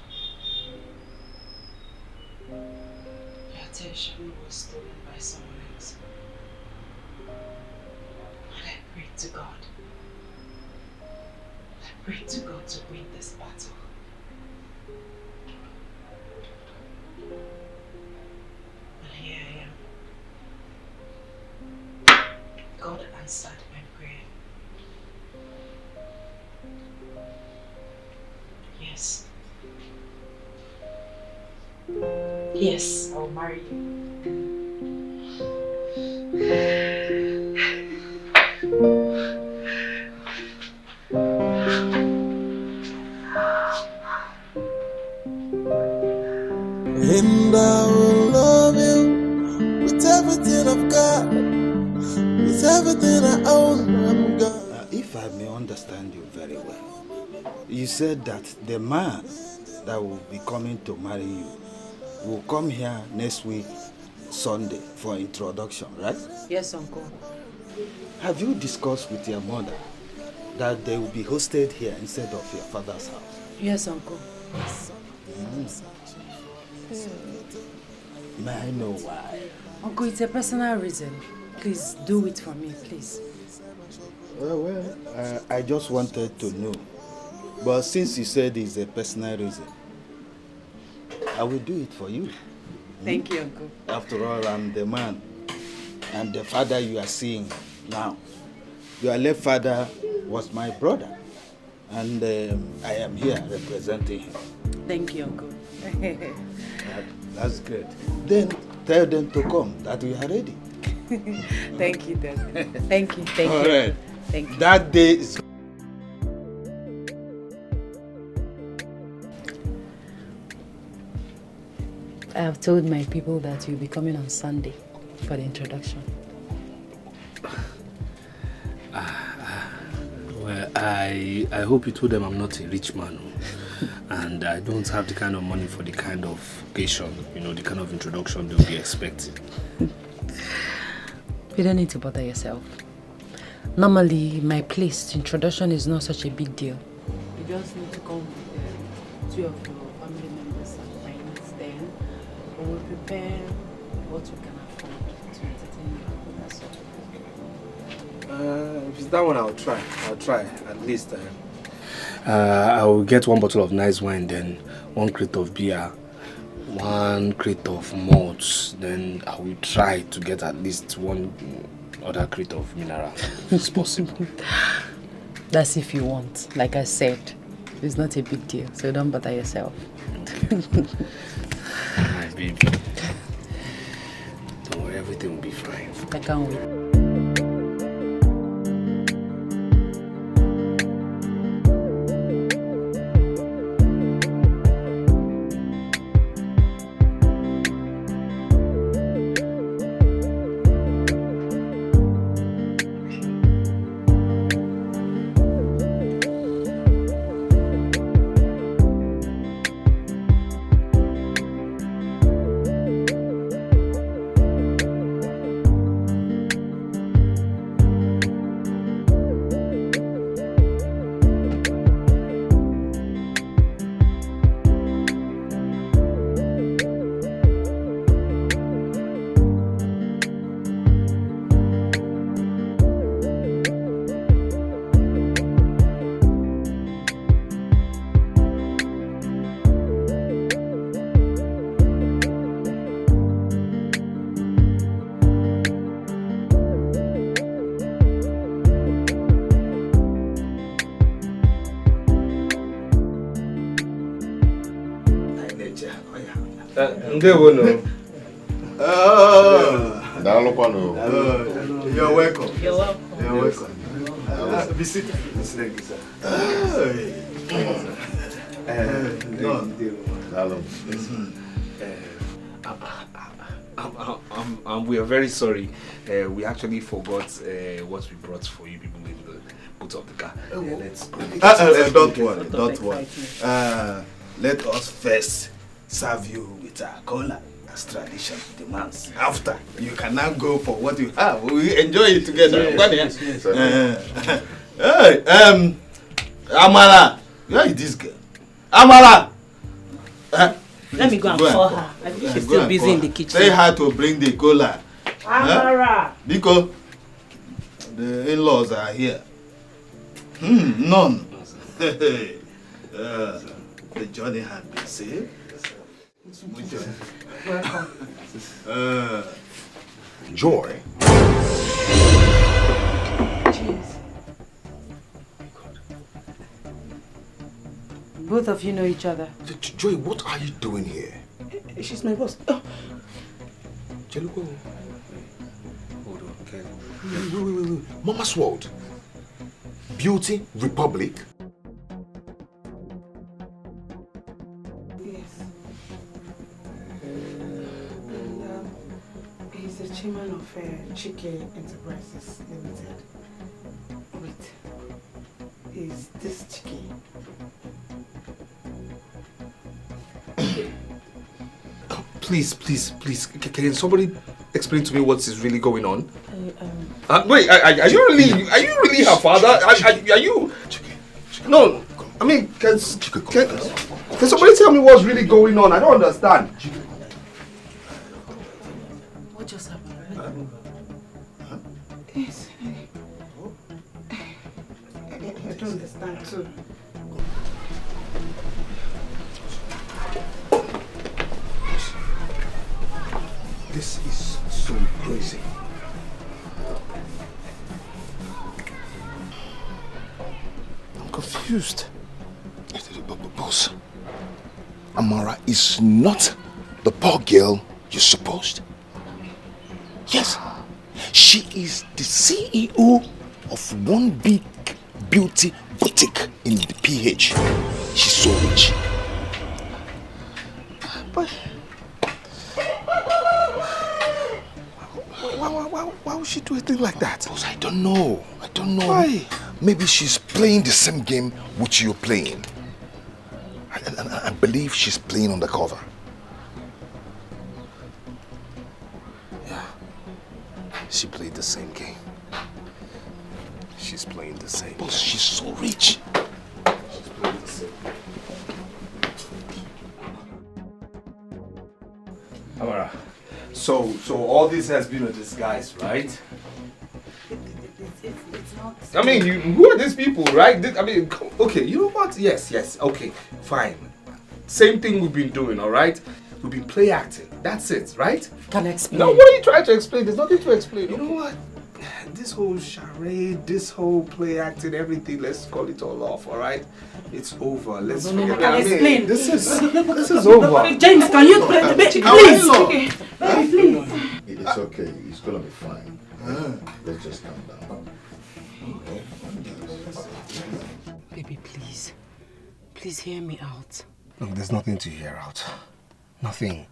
Your attention was stolen by someone else. And I prayed to God. I prayed to God to win this battle. And here I am. God answered my prayer. Yes. Yes, I'll marry you. And I will love you with everything I've got, with everything I own. I'm God. If I may understand you very well, you said that the man that will be coming to marry you will come here next week, Sunday, for introduction, right? Yes, Uncle. Have you discussed with your mother that they will be hosted here instead of your father's house? Yes, Uncle. May I know why? Uncle, it's a personal reason. Please do it for me, please. Well, I just wanted to know. But since you said it's a personal reason, I will do it for you. Thank you, Uncle. After all, I'm the man and the father you are seeing now. Your late father was my brother, and I am here representing him. Thank you, Uncle. That's great. Then tell them to come, that we are ready. Thank you, Dad. Thank you. Thank all you. Right. Thank you. That day is... I have told my people that you'll be coming on Sunday for the introduction. Well, I hope you told them I'm not a rich man. And I don't have the kind of money for the kind of occasion, the kind of introduction they'll be expecting. You don't need to bother yourself. Normally, my place, introduction is not such a big deal. You just need to come with 2 of your family members and friends, then we will prepare what we can afford to entertain you. That's all. If it's that one, I'll try, at least. I will get 1 bottle of nice wine, then 1 crate of beer, 1 crate of malts, then I will try to get at least 1 other crate of mineral, if it's possible. That's if you want. Like I said, it's not a big deal, so don't bother yourself. Okay. My baby. Don't worry, everything will be fine. I can't wait. Ndewo no. You're welcome. You're welcome. You're welcome. Be seated. Thank you, sir. We are very sorry. We actually forgot what we brought for you people in the boot of the car. Let's go. Don't worry. Let us first serve you with our cola as tradition demands. After, you can now go for what you have. We enjoy it together. Yes. Hey, Amara, where is this girl? Amara! Let me go and call her. I think she's still busy in the kitchen. Say hi to bring the cola. Amara! Because the in-laws are here. None. The journey has been saved. Welcome. Joy. Jeez. Both of you know each other. Joy, what are you doing here? She's my boss. Oh. Cheluko. Hold on, okay. Wait. Mama's World. Beauty Republic. Yes. And he's the chairman of Chike Enterprises Limited. Wait, is this Chike? Please. Can somebody explain to me what is really going on? Wait, are you really her father? Are you? No, I mean, can somebody tell me what's really going on? I don't understand. What just happened? Yes. I don't understand too. This is so crazy. I'm confused. Boss, Amara is not the poor girl you supposed. Yes, she is the CEO of one big beauty boutique in the PH. She's so rich. But why would she do a thing like that? Boss, I don't know. Why? Maybe she's playing the same game which you're playing. I believe she's playing undercover. Yeah. She played the same game. She's playing the same. Boss, she's so rich. She's playing the same. Amara, so all this has been a disguise, right? It's not. I mean, who are these people, right? Okay, you know what? Yes, okay, fine. Same thing we've been doing, all right? We've been play acting. That's it, right? Can I explain? No, what are you trying to explain? There's nothing to explain. You know what? This whole charade, this whole play acting, everything, let's call it all off, all right? It's over. Let's forget Can I explain? This is over. James, can you please? Please. It's okay. It's gonna be fine. Let's just calm down. Baby, please. Please hear me out. Look, there's nothing to hear out. Nothing.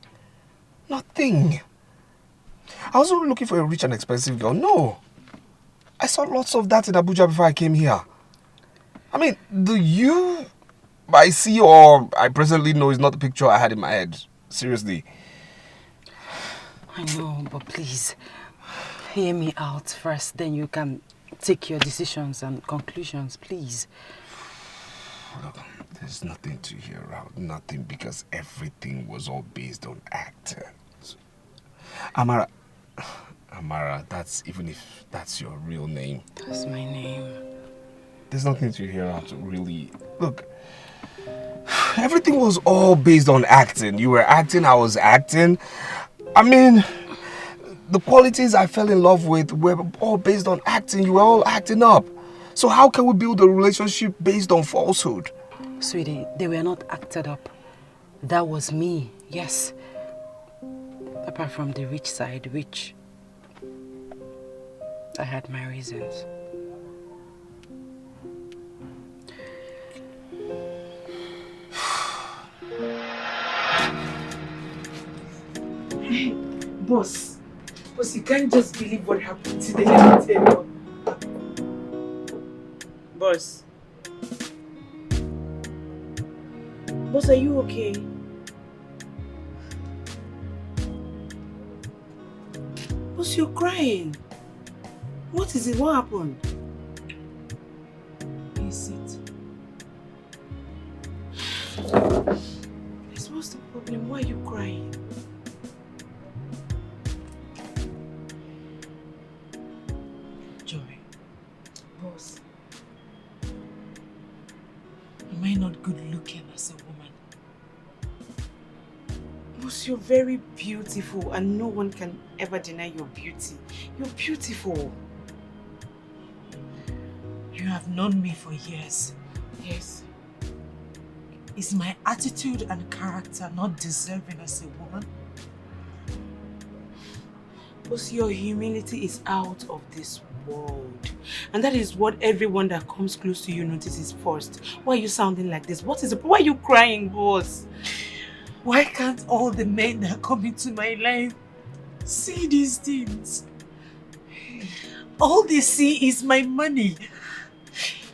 I wasn't looking for a rich and expensive girl. No. I saw lots of that in Abuja before I came here. I mean, the you I see or I presently know is not the picture I had in my head. Seriously. I know, but please, hear me out first. Then you can take your decisions and conclusions, please. Look, there's nothing to hear out. Nothing, because everything was all based on acting. Amara, that's, even if that's your real name. That's my name. There's nothing to hear out, really. Look, everything was all based on acting. You were acting, I was acting. I mean, the qualities I fell in love with were all based on acting. You were all acting up. So how can we build a relationship based on falsehood? Sweetie, they were not acted up. That was me, yes. Apart from the rich side, which I had my reasons. Boss, you can't just believe what happened today. Let me tell you. Boss, are you okay? Boss, you're crying. What is it? What happened? Is it? What's the problem? Why are you crying? Joy. Boss. Am I not good looking as a woman? Boss, you're very beautiful and no one can ever deny your beauty. You're beautiful. You have known me for years. Yes. Is my attitude and character not deserving as a woman? Boss, your humility is out of this world. And that is what everyone that comes close to you notices first. Why are you sounding like this? What is it? Why are you crying, boss? Why can't all the men that come into my life see these things? All they see is my money.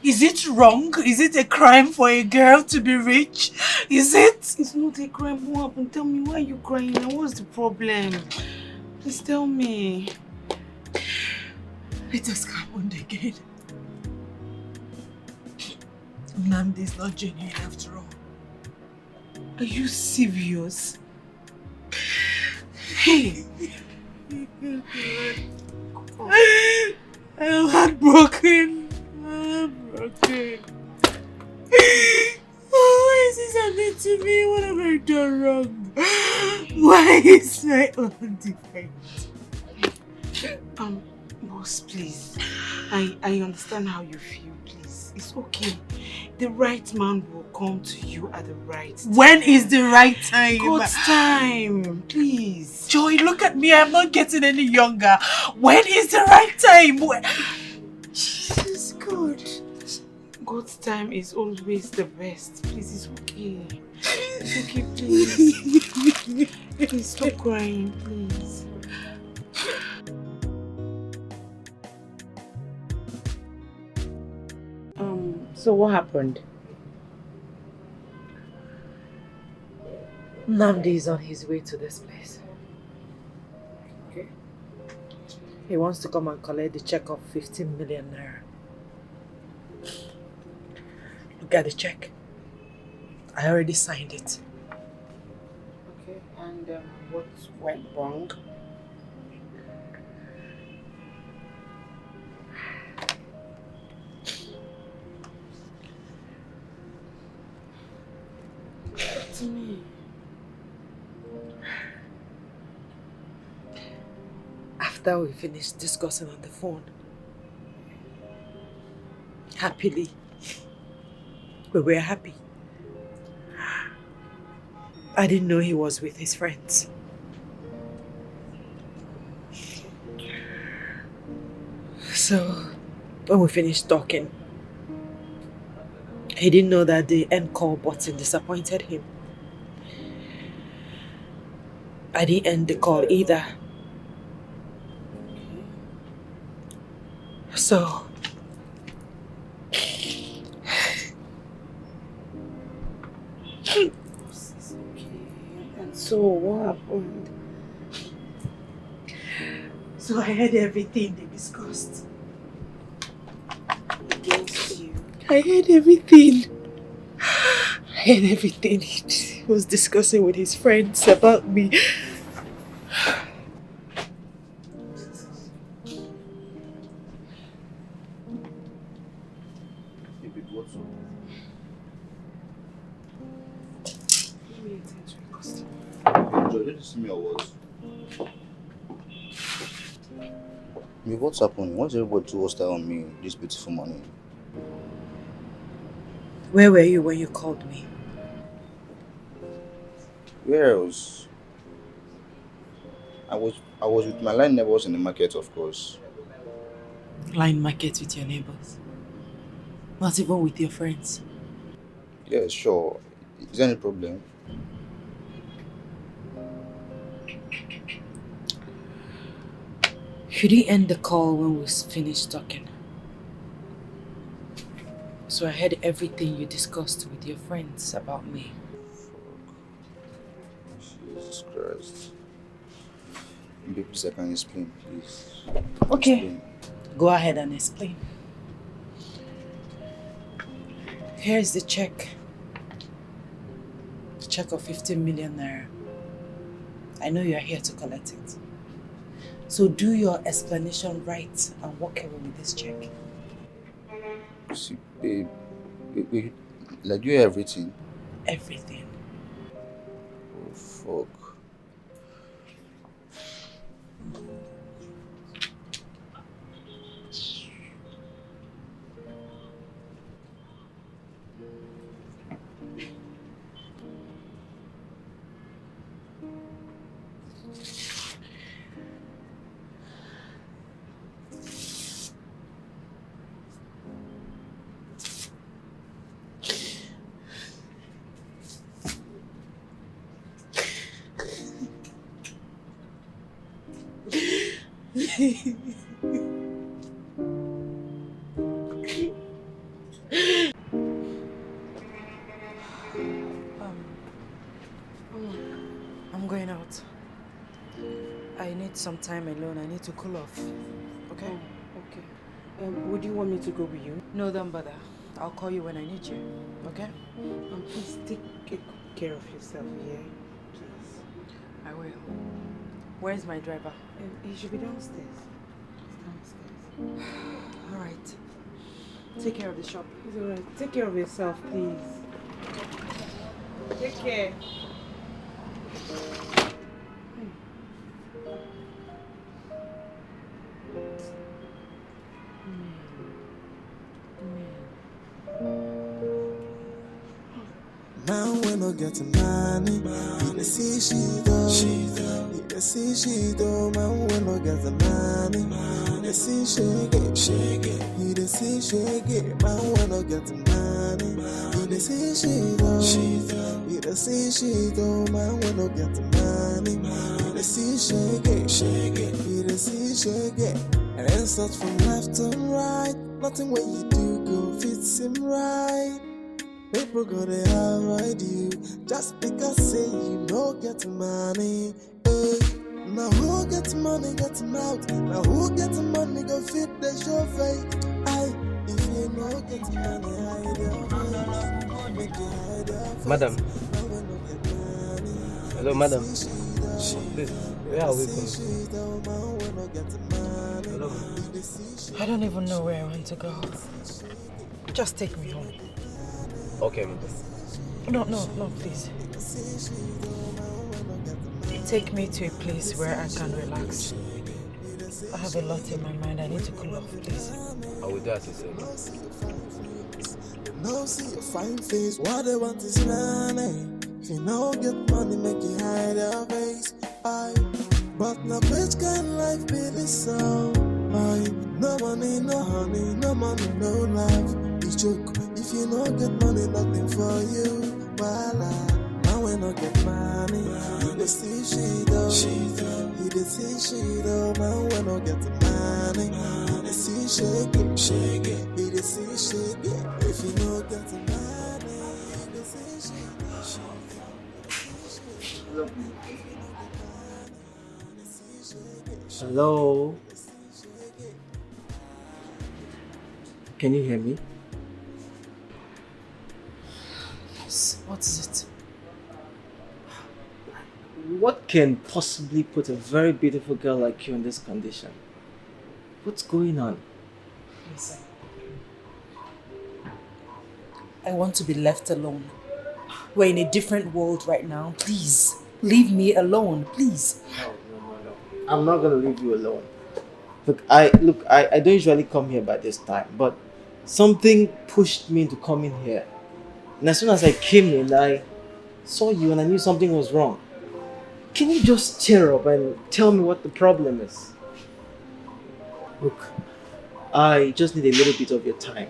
Is it wrong? Is it a crime for a girl to be rich? Is it? It's not a crime. What happened? Tell me, why are you crying now? What's the problem? Please tell me. It has happened again. Nnamdi is not genuine after all. Are you serious? Hey! I'm heartbroken. Why is this happening to me? What have I done wrong? Why is my own defect? Boss, please. I understand how you feel, please. It's okay. The right man will come to you at the right time. When is the right time? God's time, please. Joy, look at me. I'm not getting any younger. When is the right time? Jesus, God. God's time is always the best. Please, it's okay. It's okay, please. Please stop crying, please. So what happened? Nnamdi is on his way to this place. Okay. He wants to come and collect the check of 15 million naira. Look at the check. I already signed it. Okay, and what went wrong? To me. After we finished discussing on the phone, happily, we were happy. I didn't know he was with his friends. So, when we finished talking, he didn't know that the end call button disappointed him. I didn't end the call either. So, and so what happened? So I heard everything they discussed. Against you. I heard everything. I heard everything he was discussing with his friends about me. What's happening? Why is everybody too hostile on me this beautiful morning? Where were you when you called me? Where else? I was with my line neighbors in the market, of course. Line market with your neighbors? Not even with your friends? Yeah, sure. Is there any problem? You didn't end the call when we finished talking. So I heard everything you discussed with your friends about me. Jesus Christ. Babe, please, I can explain, please. Okay. Explain. Go ahead and explain. Here's the check. The check of 15 million naira. I know you are here to collect it. So do your explanation right and walk away with this check. See, babe, like, do you have everything? Everything. Oh, fuck. I'm going out. I need some time alone. I need to cool off. Okay? Okay. Would you want me to go with you? No, don't bother. I'll call you when I need you. Okay? Please take care of yourself, yeah? Please. I will. Where's my driver? He should be downstairs. He's downstairs. Alright. Take care of the shop. It's alright. Take care of yourself, please. Take care. Man, we no get money. He dey see she do. He dey see she do. Man, we no get money. He dey see shake. He dey see shake. Man, we no get money. He dey see she do. He dey see she do. Man, we no get money. He dey see shake. He dey see shake. And then search from left to right. Nothing what you do go fit seem right. People gonna avoid you just because say you no get money. Hey. Now who get money get mouth? Now who get money go fit the show face? Aye, if you no get money, hide your face. Make you hide your face. Madam. Hello, madam. Please, where are we going? Hello. I don't even know where I want to go. Just take me home. Okay, madam. No, please. Take me to a place where I can relax. I have a lot in my mind. I need to cool off, please. I will do as you say. No see your fine face. What they want is money. If you no get money, make you hide your face. Aye. But now which kind life be this so? Aye. No money, no honey, no money, no love. It's joke. If you no get money, nothing for you. Voila. Now we no get money. You dey see she do. You dey see she do. Now we no get money. You dey see shake it. You dey see shake it. If you no get money, you dey see shake it. Hello? Can you hear me? What is it? What can possibly put a very beautiful girl like you in this condition? What's going on? Listen. I want to be left alone. We're in a different world right now. Please, leave me alone, please. No. I'm not gonna leave you alone. I don't usually come here by this time, but something pushed me into coming here. And as soon as I came in, I saw you and I knew something was wrong. Can you just cheer up and tell me what the problem is? Look, I just need a little bit of your time.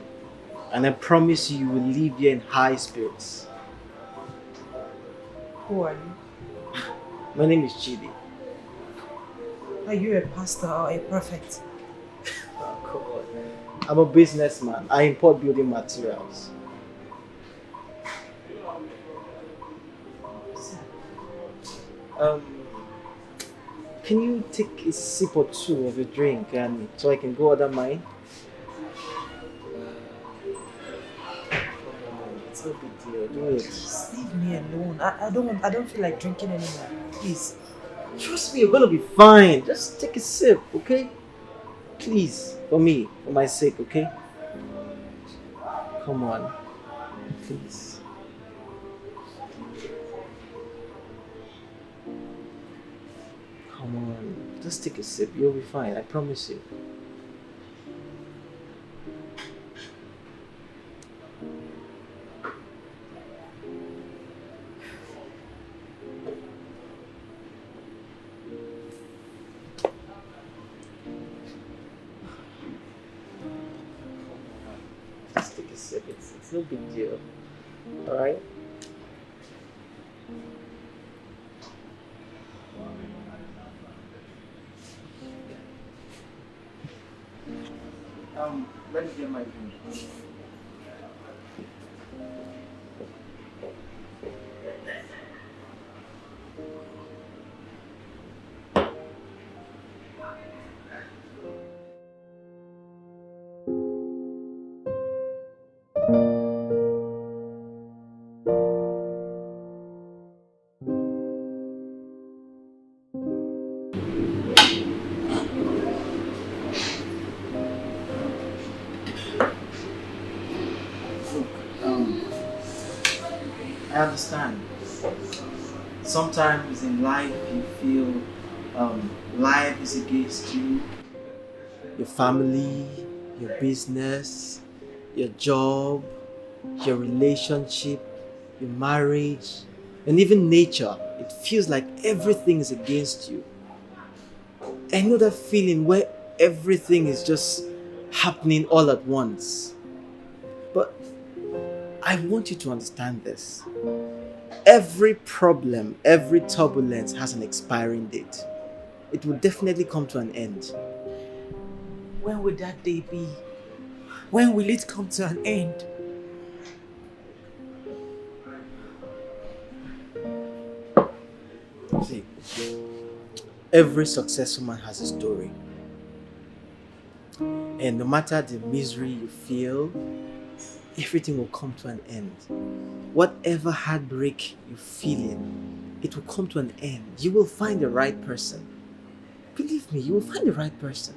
And I promise you will leave here in high spirits. Who are you? My name is Chidi. Are you a pastor or a prophet? Oh, come on. I'm a businessman. I import building materials. Can you take a sip or two of your drink and so I can go order mine? It's no big deal. Do it. Just leave me alone. I don't feel like drinking anymore. Please. Trust me, you're gonna be fine. Just take a sip, okay? Please, for me, for my sake, okay? Come on, please. Come on, just take a sip. You'll be fine. I promise you. Just take a sip. It's no big deal. All right. Let me get my drink. I understand. Sometimes in life you feel life is against you, your family, your business, your job, your relationship, your marriage, and even nature. It feels like everything is against you. I know that feeling where everything is just happening all at once. But I want you to understand this. Every problem, every turbulence has an expiring date. It will definitely come to an end. When will that day be? When will it come to an end? See, every successful man has a story. And no matter the misery you feel, everything will come to an end. Whatever heartbreak you're feeling, it will come to an end. You will find the right person. Believe me, you will find the right person.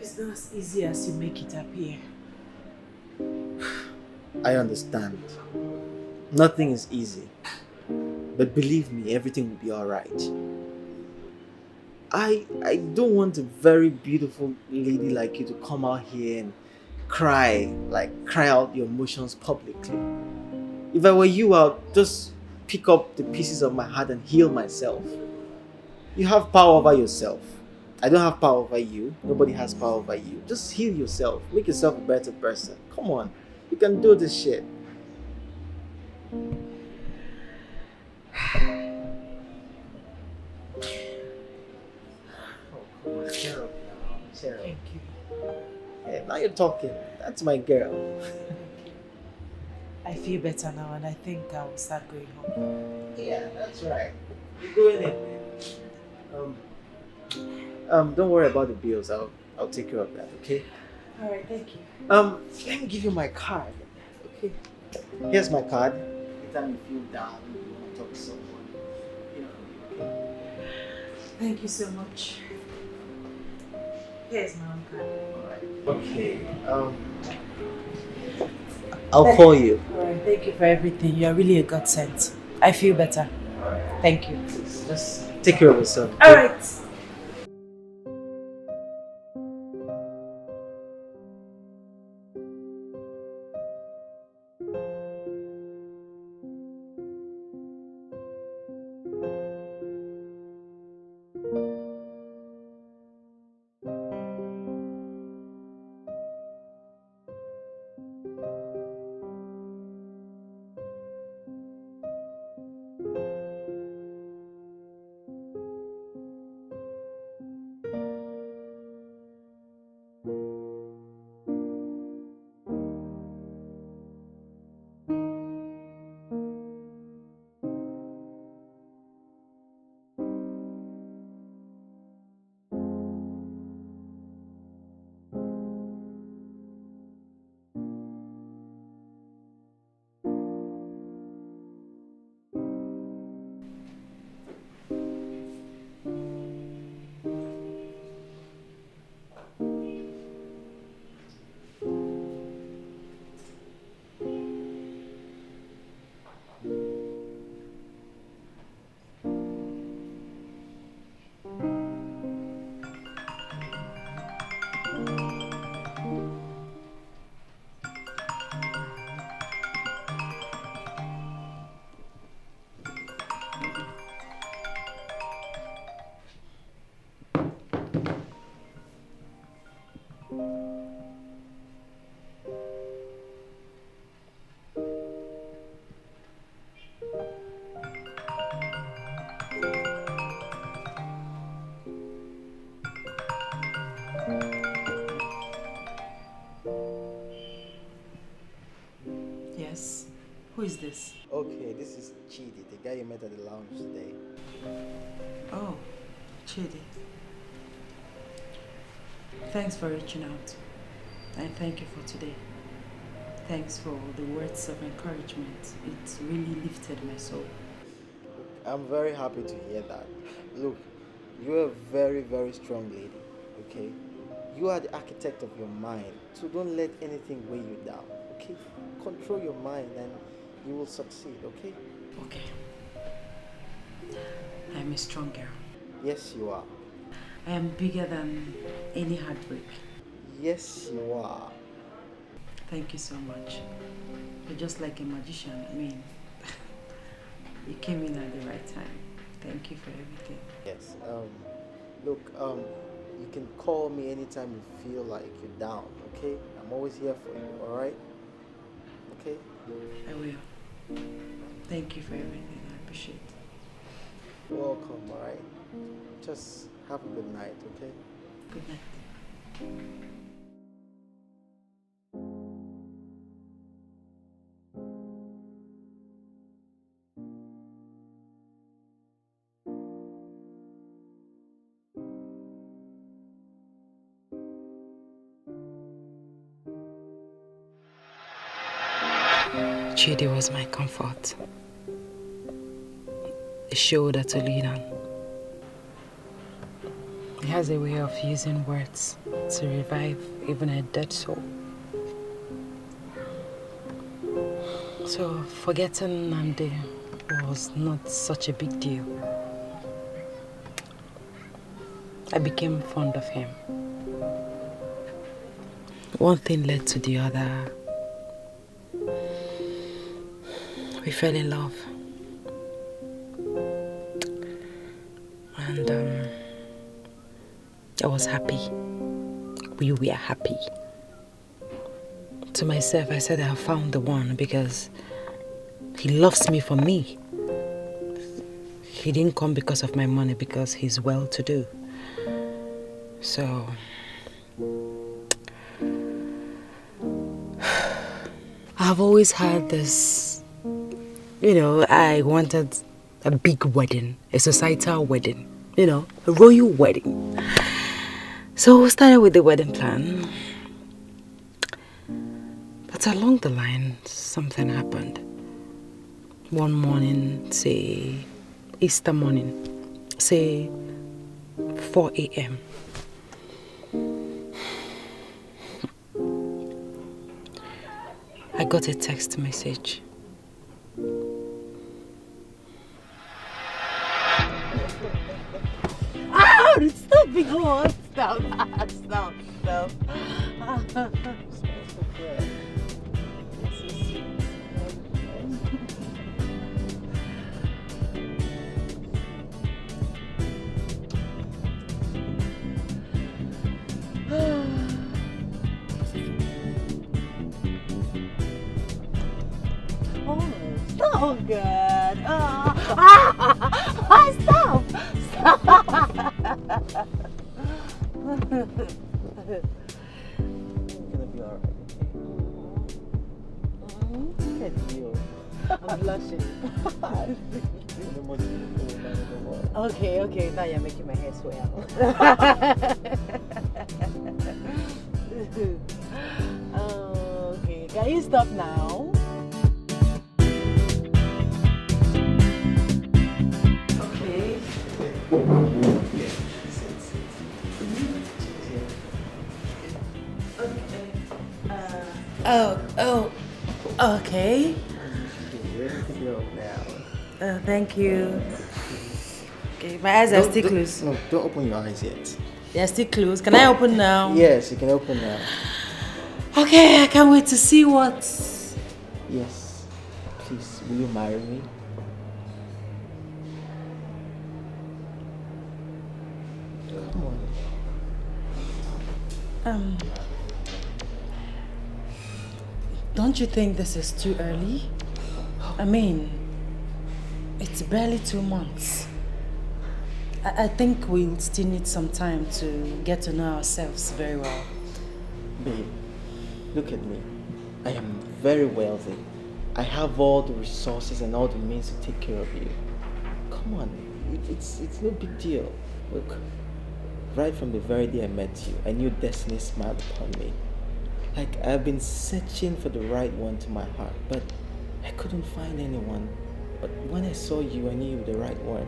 It's not as easy as you make it appear. I understand. Nothing is easy. But believe me, everything will be alright. I don't want a very beautiful lady like you to come out here and cry out your emotions publicly. If I were you, I'll just pick up the pieces of my heart and heal myself. You have power over yourself. I don't have power over you. Nobody has power over you. Just heal yourself. Make yourself a better person. Come on. You can do this shit. Cheer up now. Cheer up. Thank you. Hey, now you're talking. That's my girl. I feel better now and I think I will start going home. Yeah, that's right. You're going in. Don't worry about the bills. I'll take care of that, okay? Alright, thank you. Let me give you my card. Okay. Here's my card. Anytime you feel down, you want to talk to someone. Okay? Thank you so much. Here's my own card. Okay. I'll call you. Alright, thank you for everything. You are really a godsend. I feel better. Thank you. Just take care of yourself. Okay? Alright. Yes. Who is this? Okay, this is Chidi, the guy you met at the lounge today. Oh, Chidi. Thanks for reaching out. And thank you for today. Thanks for the words of encouragement. It really lifted my soul. I'm very happy to hear that. Look, you're a very, very strong lady, okay? You are the architect of your mind, so don't let anything weigh you down, okay? Control your mind and you will succeed, okay? Okay. I'm a strong girl. Yes, you are. I am bigger than any heartbreak. Yes, you are. Thank you so much. You're just like a magician. I mean, you came in at the right time. Thank you for everything. Yes. Look, you can call me anytime you feel like you're down, okay? I'm always here for you, alright? Okay? I will. Thank you for everything. I appreciate it. You're welcome, alright? Just have a good night, okay? Good night. Chidi was my comfort, a shoulder to lean on. He has a way of using words to revive even a dead soul. So forgetting Namde was not such a big deal. I became fond of him. One thing led to the other. We fell in love. And I was happy. We were happy. To myself, I said I found the one because he loves me for me. He didn't come because of my money, because he's well-to-do. So I've always had this, I wanted a big wedding, a societal wedding, a royal wedding. So we started with the wedding plan. But along the line, something happened. One morning, say Easter morning, say 4 a.m. I got a text message. Stop being hot. Stop. Stop. Oh, good. Stop. You're gonna be alright, okay? Look at you. I'm blushing. You're the most beautiful woman in the world. Okay, now you're making my hair swell. Okay, can you stop now? Okay. Okay. Thank you. Okay, my eyes are still closed. No, don't open your eyes yet. They're still closed. Can I open now? Yes, you can open now. Okay, I can't wait to see what. Yes. Please, will you marry me? Come on. Don't you think this is too early? I mean, it's barely 2 months. I think we'll still need some time to get to know ourselves very well. Babe, look at me. I am very wealthy. I have all the resources and all the means to take care of you. Come on, it's no big deal. Look, right from the very day I met you, I knew destiny smiled upon me. Like, I've been searching for the right one to my heart, but I couldn't find anyone. But when I saw you, I knew you were the right one.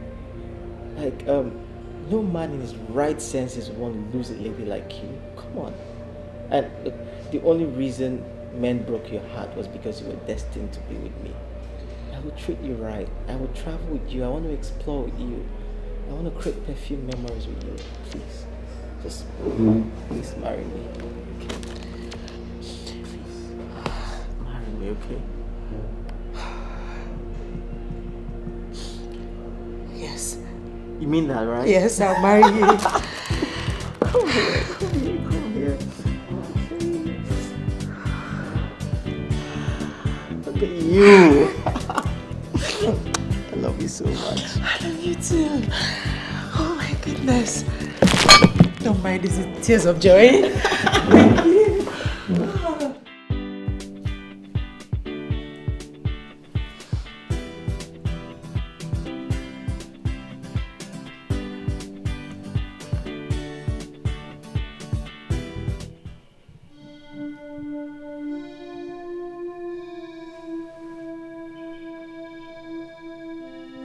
Like, no man in his right senses would want to lose a lady like you. Come on. And look, the only reason men broke your heart was because you were destined to be with me. I will treat you right. I will travel with you. I want to explore with you. I want to create perfume memories with you. Please. Just please marry me. Okay? Marry me, okay? Yes. You mean that, right? Yes, I'll marry you. Come here, come here, come here. Look at you. I love you so much. I love you too. Oh my goodness. Don't mind, this is tears of joy. Thank you.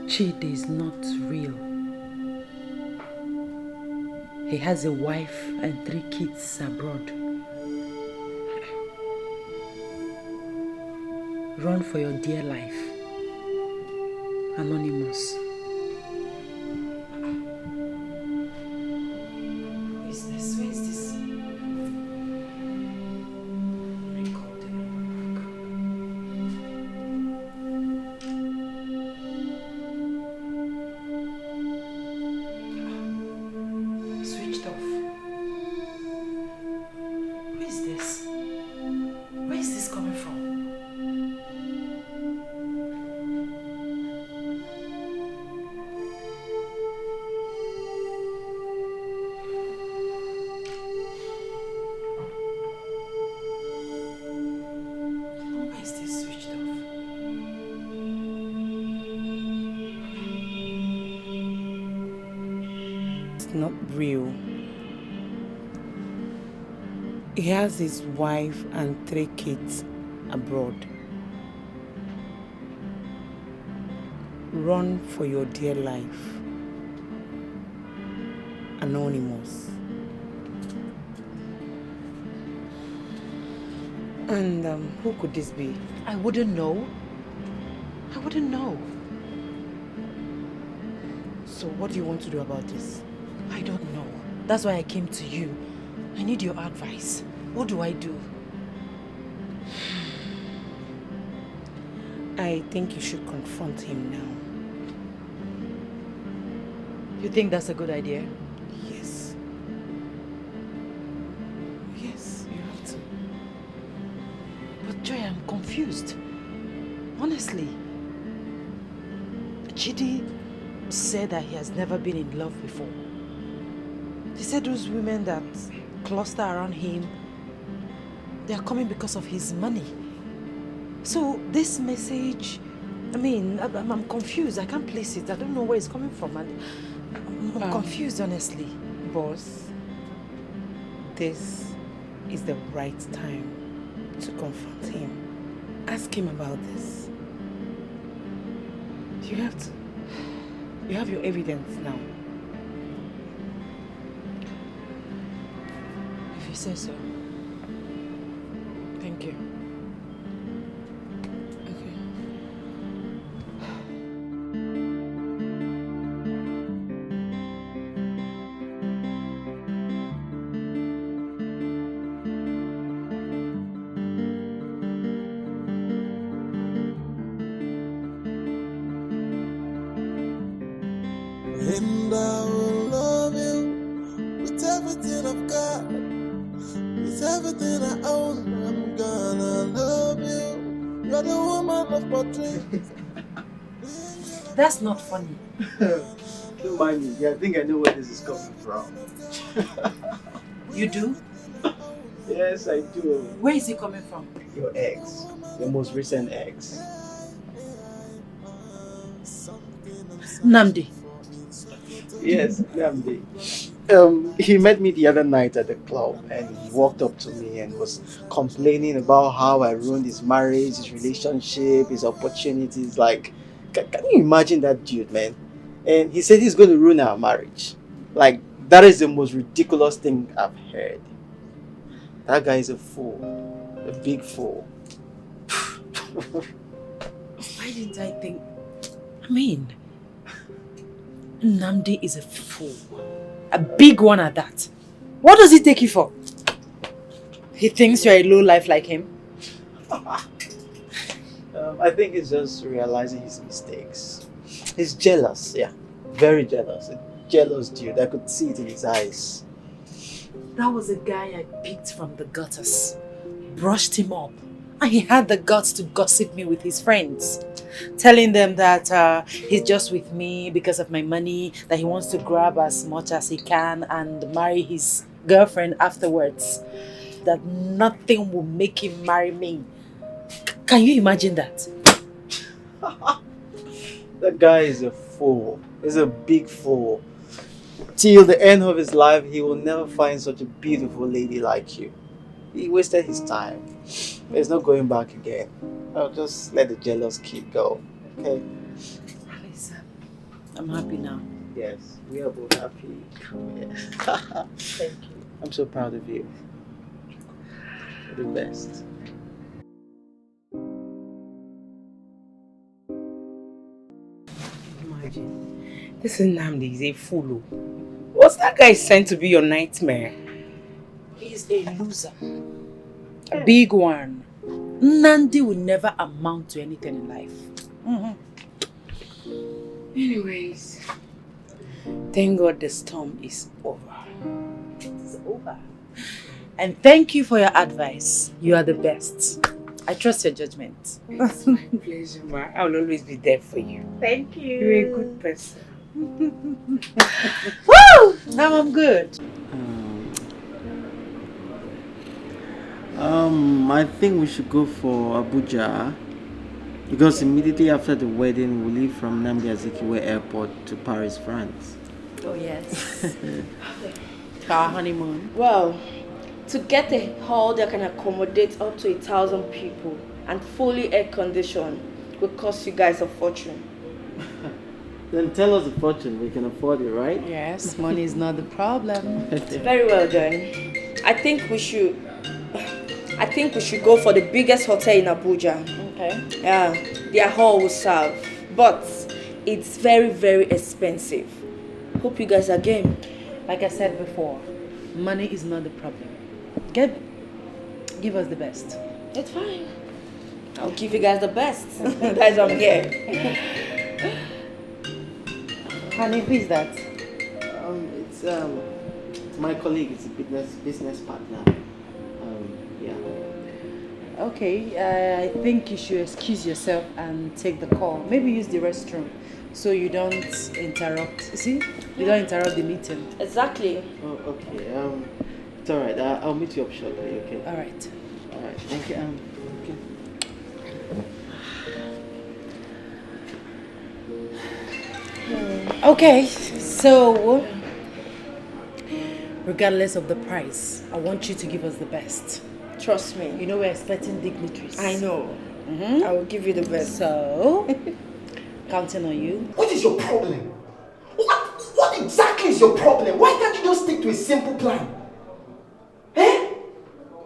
Chidi is not real. He has a wife and 3 kids abroad. Run for your dear life. Anonymous. Who is this? Who is this? Switched off. Who is this? Where is this coming from? Why is this switched off? It's not real. He has his wife and 3 kids abroad. Run for your dear life. Anonymous. And who could this be? I wouldn't know. I wouldn't know. So what do you want to do about this? I don't know. That's why I came to you. I need your advice. What do I do? I think you should confront him now. You think that's a good idea? Yes. Yes, you have to. But Joy, I'm confused. Honestly. Chidi said that he has never been in love before. He said those women that cluster around him, they are coming because of his money. So this message, I mean, I'm confused. I can't place it. I don't know where it's coming from. And I'm confused, honestly. Boss, this is the right time to confront him. Ask him about this. You have to. You have your evidence now. If you say so. Thank you. And I will love you with everything I've got. With everything I own, I'm gonna love you. You're the woman of my dreams. That's not funny. Don't mind me. I think I know where this is coming from. You do? Yes, I do. Where is it coming from? Your ex. Your most recent ex. Namdi. Yes, Namdi. He met me the other night at the club and he walked up to me and was complaining about how I ruined his marriage, his relationship, his opportunities. Like, can you imagine that dude, man? And he said he's going to ruin our marriage. Like, that is the most ridiculous thing I've heard. That guy is a fool. A big fool. Why didn't I think... I mean... Namdi is a fool. A big one at that. What does he take you for? He thinks you're a low life like him? I think he's just realizing his mistakes. He's jealous, yeah. Very jealous. A jealous dude. I could see it in his eyes. That was a guy I picked from the gutters. Brushed him up. And he had the guts to gossip me with his friends. Telling them that he's just with me because of my money, that he wants to grab as much as he can and marry his girlfriend afterwards. That nothing will make him marry me. Can you imagine that? That guy is a fool. He's a big fool. Till the end of his life, he will never find such a beautiful lady like you. He wasted his time. There's no going back again. I'll just let the jealous kid go, okay? Listen, I'm happy now. Yes, we are both happy. Yeah. Thank you. I'm so proud of you. You're the best. Imagine, this Nnamdi is a fool. What's that guy sent to be your nightmare? He's a loser. A big one. Nandi will never amount to anything in life. Anyways, thank God the storm is over. It's over. And thank you for your advice. You are the best. I trust your judgment. It's my pleasure, ma. I will always be there for you. Thank you. You're a good person. Woo! Now I'm good. I think we should go for Abuja because immediately after the wedding we leave from Nnamdi Azikiwe Airport to Paris, France. Oh yes. Our honeymoon. Well, to get a hall that can accommodate up to 1,000 people and fully air conditioned will cost you guys a fortune. Then tell us the fortune, we can afford it, right? Yes, money is not the problem. Very well done. I think we should go for the biggest hotel in Abuja. Okay. Yeah, their hall will serve, but it's very, very expensive. Hope you guys are game. Like I said before, money is not the problem. Give us the best. It's fine. I'll give you guys the best. That's why I'm here. Honey, who is that? It's my colleague. It's a business partner. Yeah. Okay, I think you should excuse yourself and take the call. Maybe use the restroom so you don't interrupt. See? You don't interrupt the meeting. Exactly. Oh, okay. It's alright. I'll meet you up shortly, okay? Alright. Alright, thank you. Okay, so regardless of the price, I want you to give us the best. Trust me. You know we're expecting dignitaries. I know. I will give you the best. So, counting on you. What is your problem? What exactly is your problem? Why can't you just stick to a simple plan? Eh?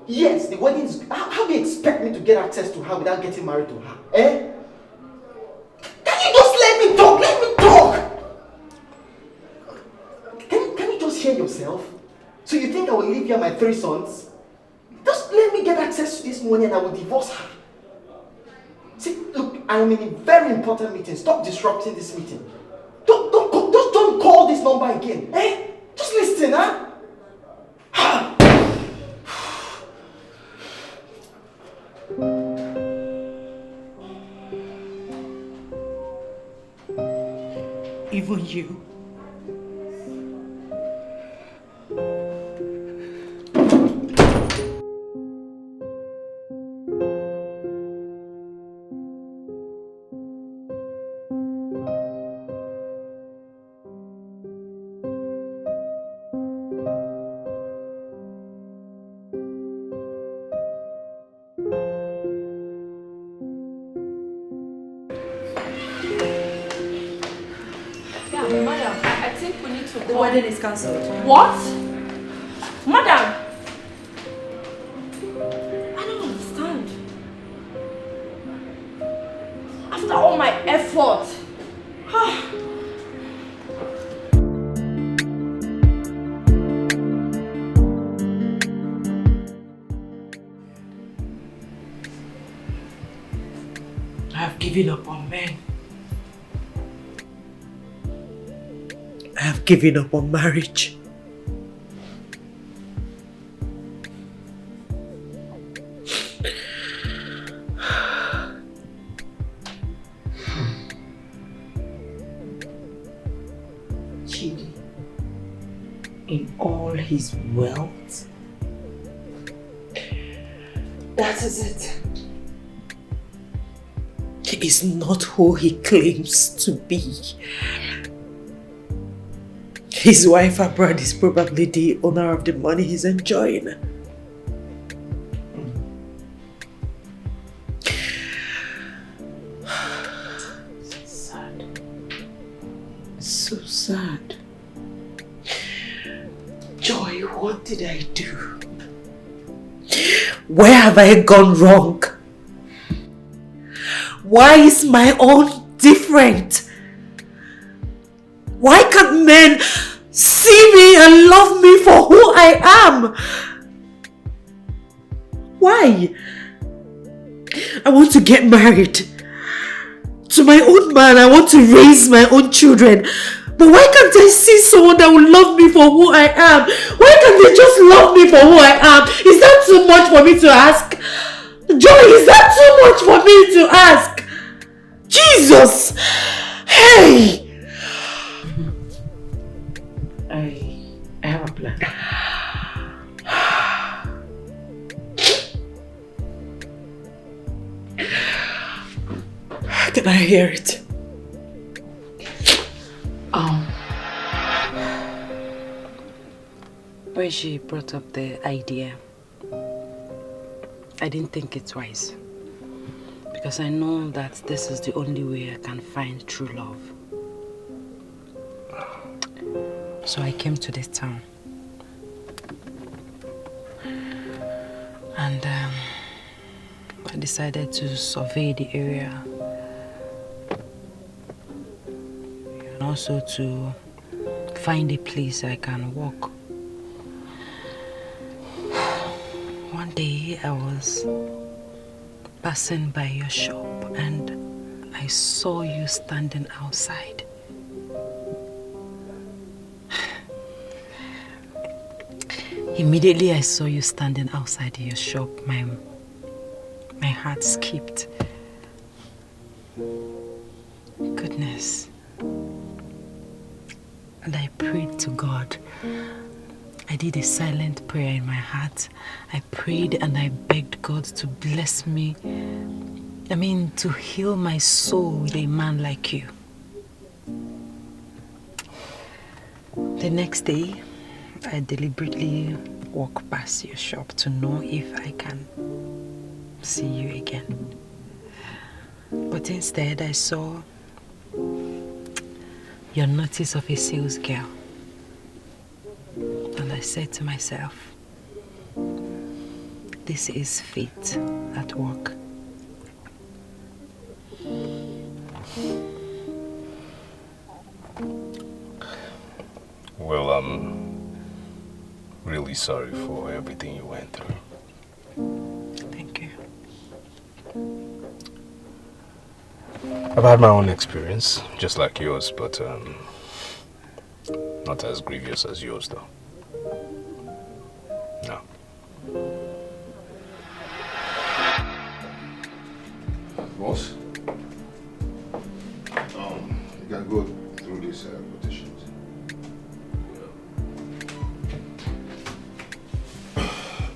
Yes, the wedding is... How do you expect me to get access to her without getting married to her? Eh? Can you just let me talk? Let me talk! Can you just hear yourself? So you think I will leave here my 3 sons? Just let me get access to this money and I will divorce her. See, look, I am in a very important meeting. Stop disrupting this meeting. Don't call this number again. Eh? Just listen, huh? even you. Madam, I think we need to The wedding is cancelled. What? Madam! I don't understand. After all my effort. I have given up on men. I have given up on marriage. Chidi, in all his wealth, that is it. He is not who he claims to be. His wife abroad is probably the owner of the money he's enjoying. Sad. So sad. Joy, what did I do? Where have I gone wrong? Why is my own different? Why can't men see me and love me for who I am? Why? I want to get married to my own man. I want to raise my own children. But why can't I see someone that will love me for who I am? Why can't they just love me for who I am? Is that too much for me to ask? Joy, is that too much for me to ask? Jesus! Hey! I have a plan. Can I hear it? When she brought up the idea, I didn't think it's wise. Because I know that this is the only way I can find true love. So I came to this town. And I decided to survey the area. And also to find a place I can walk. One day I was passing by your shop and I saw you standing outside. Immediately I saw you standing outside your shop, my heart skipped. Goodness. And I prayed to God. I did a silent prayer in my heart. I prayed and I begged God to bless me. To heal my soul with a man like you. The next day, I deliberately walked past your shop to know if I can see you again. But instead, I saw your notice of a sales girl. And I said to myself, this is fate at work. Well, I'm really sorry for everything you went through. Thank you. I've had my own experience, just like yours, but not as grievous as yours, though. No. Boss, you can go through this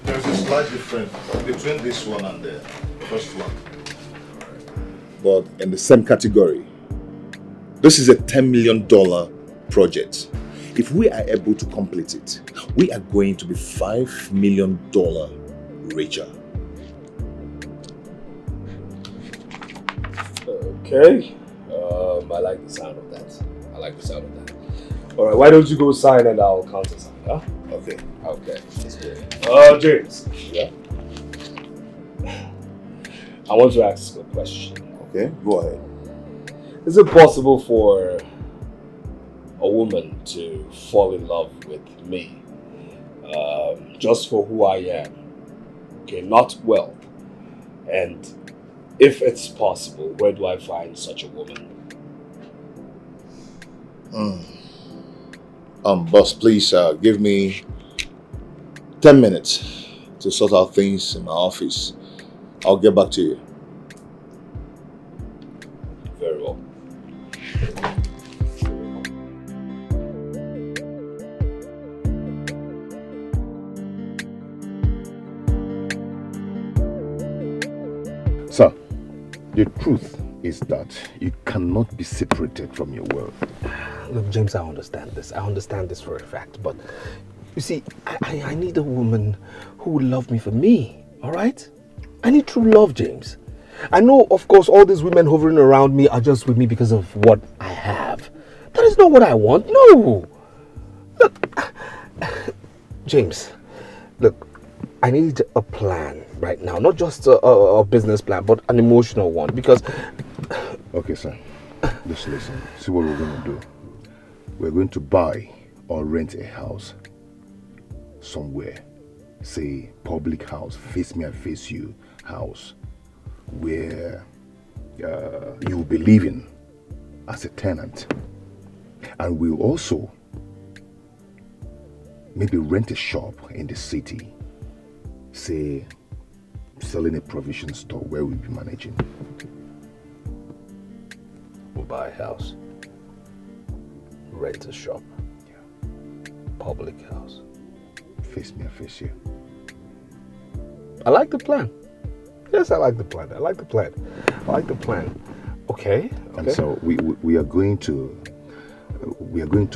There's a slight difference between this one and the first one. But in the same category. This is a $10 million project. If we are able to complete it, we are going to be $5 million richer. Okay. I like the sound of that. Alright, why don't you go sign and I'll countersign, huh? Okay. Okay, let's do it. James. Yeah? I want to ask a question. Okay, go ahead. Is it possible for a woman to fall in love with me just for who I am? Okay, not wealth. And if it's possible, where do I find such a woman? Boss, please give me 10 minutes to sort out things in my office. I'll get back to you. Very well. Sir, the truth is that you cannot be separated from your wealth. Look, James, I understand this. I understand this for a fact. But you see, I need a woman who will love me for me, all right? I need true love, James. I know, of course, all these women hovering around me are just with me because of what I have. That is not what I want. No. Look, James, look, I need a plan right now. Not just a business plan, but an emotional one. Because... Okay, sir. Just listen. See what we're going to do. We're going to buy or rent a house somewhere. Say, public house, face me and face you house, where you will be living as a tenant. And we'll also maybe rent a shop in the city, say, selling a provision store where we'll be managing. We'll buy a house, rent a shop, public house. Face me and face you. I like the plan. Yes, I like the plan. Okay. And so we are going to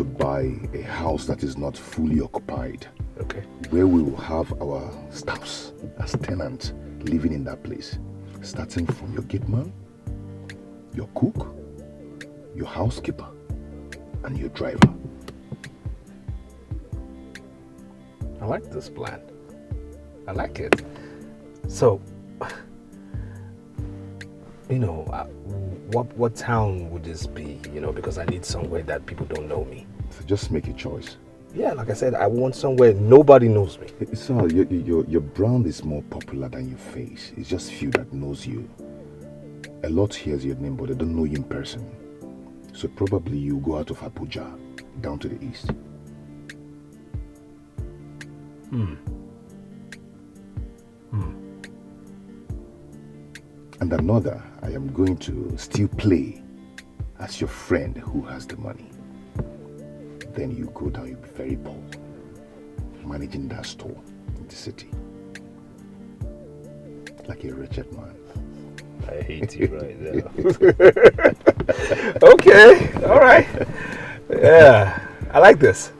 buy a house that is not fully occupied. Okay. Where we will have our staffs as tenants living in that place, starting from your gate man, your cook, your housekeeper, and your driver. I like this plan. I like it. So, you know, what town would this be? You know, because I need somewhere that people don't know me. So just make a choice. Yeah, like I said, I want somewhere nobody knows me. So your brand is more popular than your face. It's just few that knows you. A lot hears your name, but they don't know you in person. So probably you go out of Abuja down to the east. And another, I am going to still play as your friend who has the money. Then you go down, you'll be very poor, managing that store in the city. Like a wretched man. I hate you right now. Okay, all right. Yeah, I like this.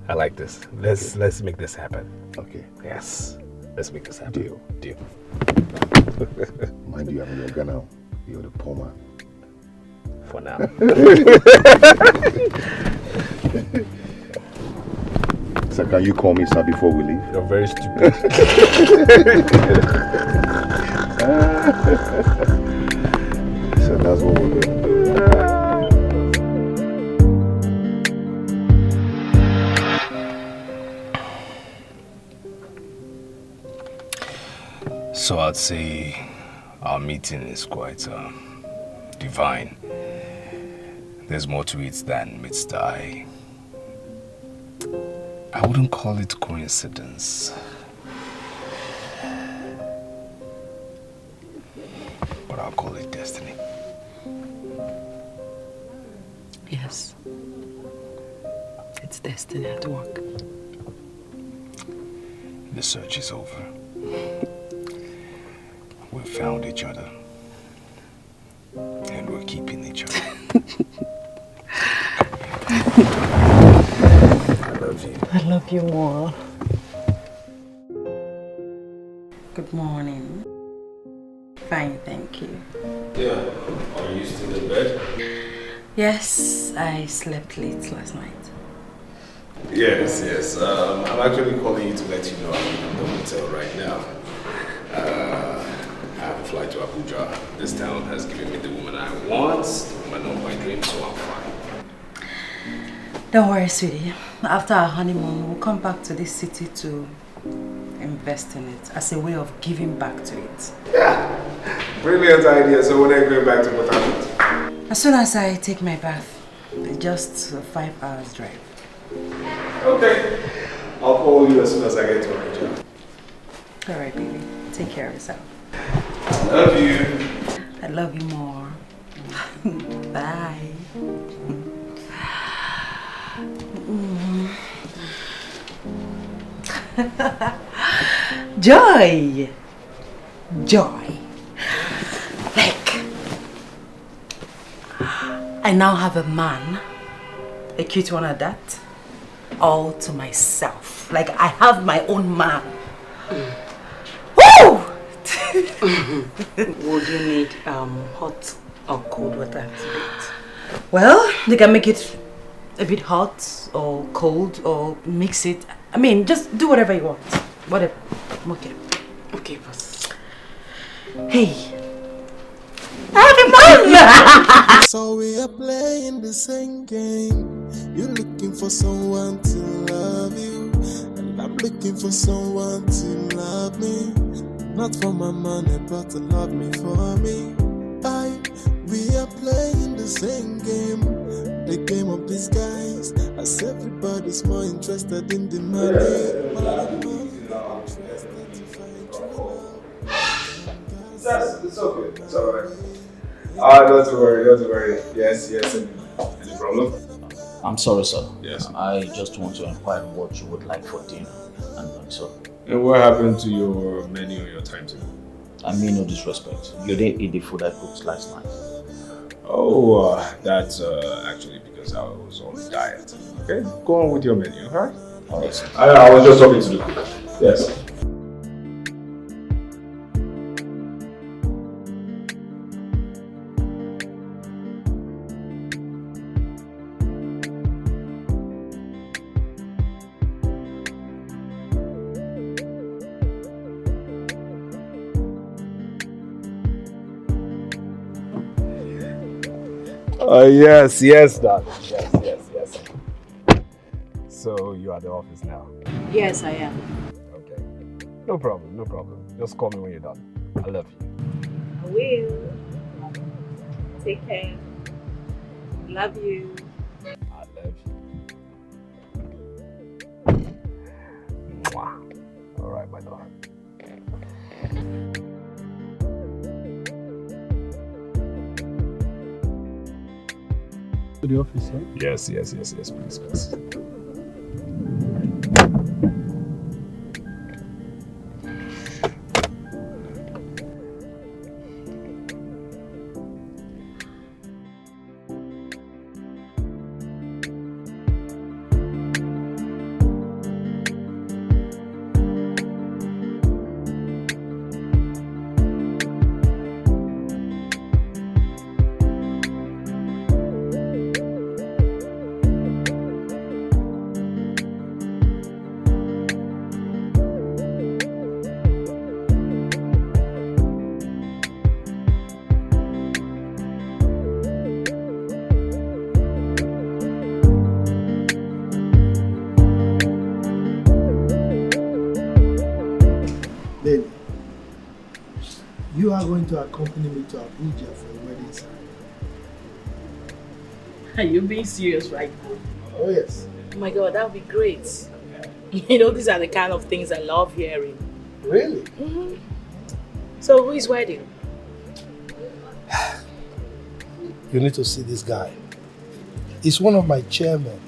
Let's make this happen. Okay. Yes, let's make this happen. Deal. Mind you, I'm your guy now. You're the poor man. For now. So can you call me sir before we leave? You're very stupid. So that's what we're going to do. So I'd say our meeting is quite divine. There's more to it than meets the eye. I wouldn't call it coincidence, but I'll call it destiny. Yes. It's destiny at work. The search is over. We found each other. And we're keeping each other. I love you. I love you more. Good morning. Fine, thank you. Yeah. Are you still in bed? Yes, I slept late last night. Yes, yes. I'm actually calling you to let you know I'm in the hotel right now. I have a flight to Abuja. This town has given me the woman I want, the woman of my dreams, so I'm fine. Don't worry, sweetie. After our honeymoon, we'll come back to this city to invest in it as a way of giving back to it. Yeah, brilliant idea. So when are you going back to Port Harcourt? As soon as I take my bath, just a 5 hours drive. Okay. I'll call you as soon as I get to Abuja. Alright, baby. Take care of yourself. Love you. I love you more. Bye. Joy! Joy. Like, I now have a man, a cute one at that, all to myself. Like, I have my own man. Woo! Would you need hot or cold water to bathe? Well, you can make it a bit hot or cold or mix it. I mean, just do whatever you want. Whatever. I'm okay. Okay, boss. Hey. I have a man! So we are playing the same game. You're looking for someone to love you, and I'm looking for someone to love me. Not for my money, but to love me for me. We are playing the same game, the game of disguise. As everybody's more interested in the money. It's okay. It's alright. Don't worry. Yes. Any problem? I'm sorry, sir. Yes. I just want to inquire what you would like for dinner. And so. And what happened to your menu or your timetable? I mean no disrespect. You didn't eat the food I cooked last night. Oh, that's actually because I was on a diet. Okay, go on with your menu, alright? Alright, sir. I was just talking to the cook. Yes. Yes, darling. Yes. So you are at the office now? Yes, I am. Okay. No problem. Just call me when you're done. I love you. I will. Take care. Love you. I love you. Mwah. All right, my darling. To the office, sir? Yes, please. Baby, you are going to accompany me to Abuja for a wedding ceremony. Are you being serious right now? Oh yes. Oh my God, that would be great. You know, these are the kind of things I love hearing. Really? Mm-hmm. So who is wedding? You need to see this guy. He's one of my chairmen.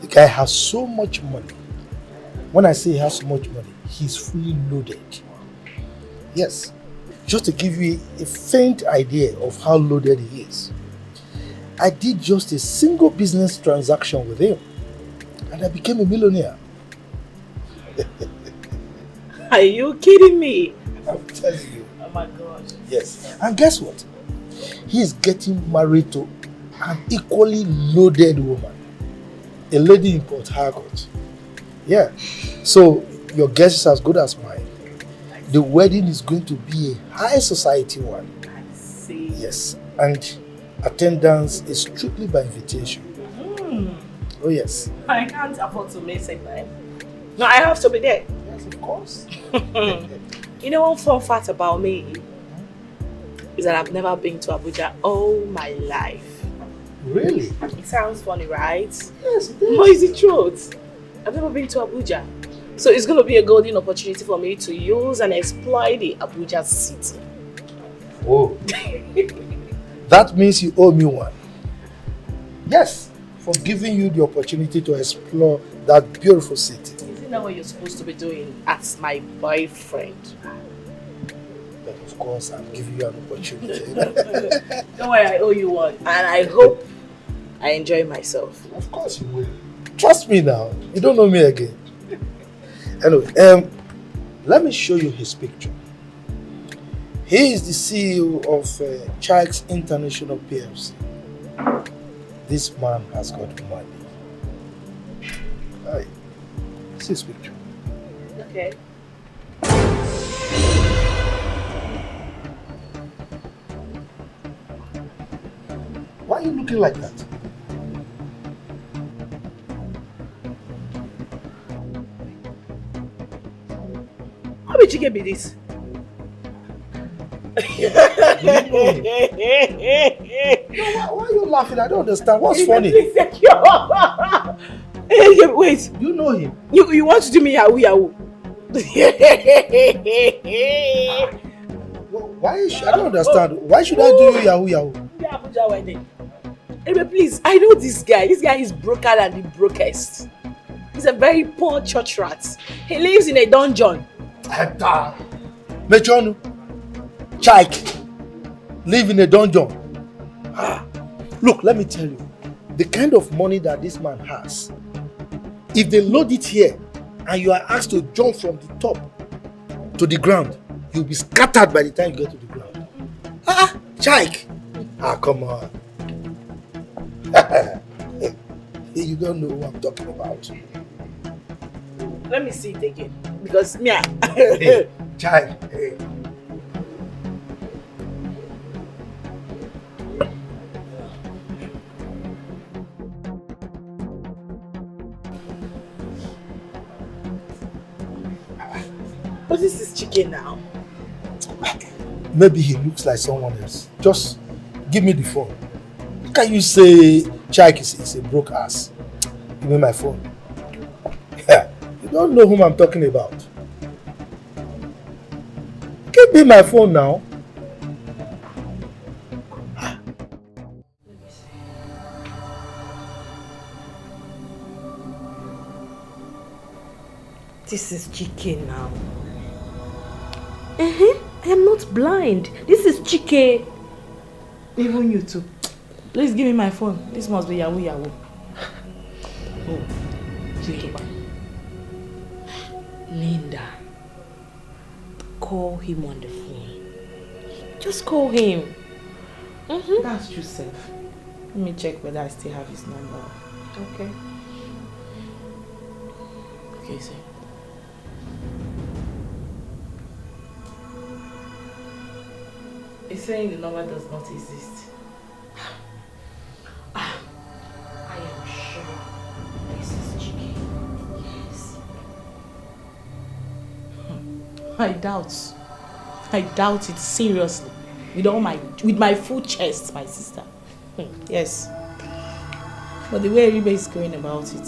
The guy has so much money. When I say he has so much money, he's fully loaded. Yes. Just to give you a faint idea of how loaded he is, I did just a single business transaction with him and I became a millionaire. Are you kidding me? I'm telling you. Oh my God. Yes. And guess what? He's getting married to an equally loaded woman. A lady in Port Harcourt. Yeah. So your guess is as good as mine. The wedding is going to be a high society one. I see. Yes. And attendance is strictly by invitation. Oh yes. I can't afford to miss it, man. No, I have to be there. Yes, of course. You know one fun fact about me is that I've never been to Abuja all my life. Really? It sounds funny, right? Yes, it is. No, it's the truth. I've never been to Abuja. So it's going to be a golden opportunity for me to use and exploit the Abuja city. Oh. That means you owe me one. Yes, for giving you the opportunity to explore that beautiful city. Isn't that what you're supposed to be doing as my boyfriend? But of course, I'm giving you an opportunity. Don't worry, I owe you one. And I hope I enjoy myself. Of course you will. Trust me now. You don't know me again. Anyway, let me show you his picture. He is the CEO of Chikes International PLC. This man has got money. Hi. See his picture. Okay. Why are you looking like that? How did you get me this? Why are you laughing? I don't understand. What's funny? Hey, wait. You know him. You want to do me yahoo yahoo? Why? I don't understand. Why should I do you yahoo yahoo? Abuja wedding. Hey, please, I know this guy. This guy is broker than the brokest. He's a very poor church rat. He lives in a dungeon. Mechonu, Chike, live in a dungeon. Look, let me tell you, the kind of money that this man has, if they load it here and you are asked to jump from the top to the ground, you'll be scattered by the time you get to the ground. Chike. Come on. You don't know who I'm talking about. Let me see it again. Because me, hey, Chike. Hey. But this is chicken now. Maybe he looks like someone else. Just give me the phone. How can you say Chike is a broke ass? Give me my phone. You don't know whom I'm talking about. Give me my phone now. This is chicken now. I am not blind. This is Chike. Even you too. Please give me my phone. This must be Yahoo Yahoo. Oh, Chike. Linda, call him on the phone. Just call him. That's true, Seth. Let me check whether I still have his number. Okay. Okay, sir. It's saying the number does not exist. I am sure this is Chike. Yes. I doubt it seriously. With my full chest, my sister. Yes. But the way Ribe is going about it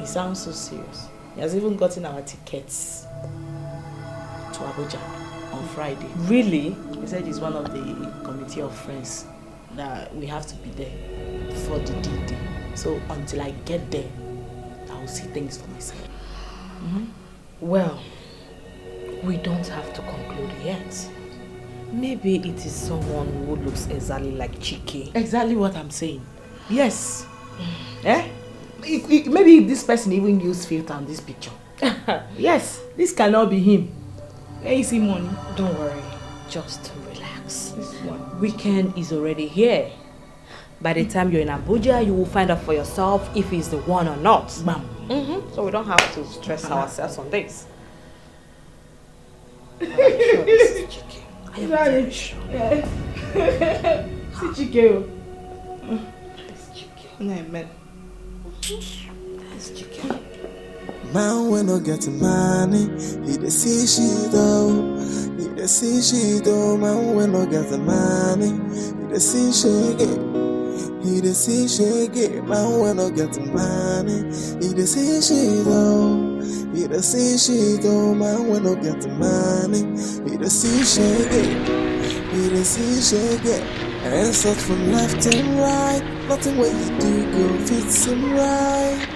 sounds so serious. He has even gotten our tickets to Abuja on Friday. Really? He said he's one of the committee of friends that we have to be there for the D-Day. So until I get there, I will see things for myself. Well, we don't have to conclude yet. Maybe it is someone who looks exactly like Chike. Exactly what I'm saying. Yes. Maybe this person even used filter on this picture. Yes, this cannot be him. Where is he, money? Don't worry, just relax. Weekend is already here. By the time you're in Abuja, you will find out for yourself if he's the one or not. So we don't have to stress ourselves on this. I'm sure this is Chike. I am very sure. See Chike. It's Chike. Amen. It's Chike. Man, when I get money, he dey see shit though. He dey see shit though. Man, when I get money, he dey see shit. He dey see shit. Man, when I get money, he dey see shit though. He dey see shit though. Man, when I get money, he dey see shit. He dey see shit. And such from left and right, nothing what you do go fits him right.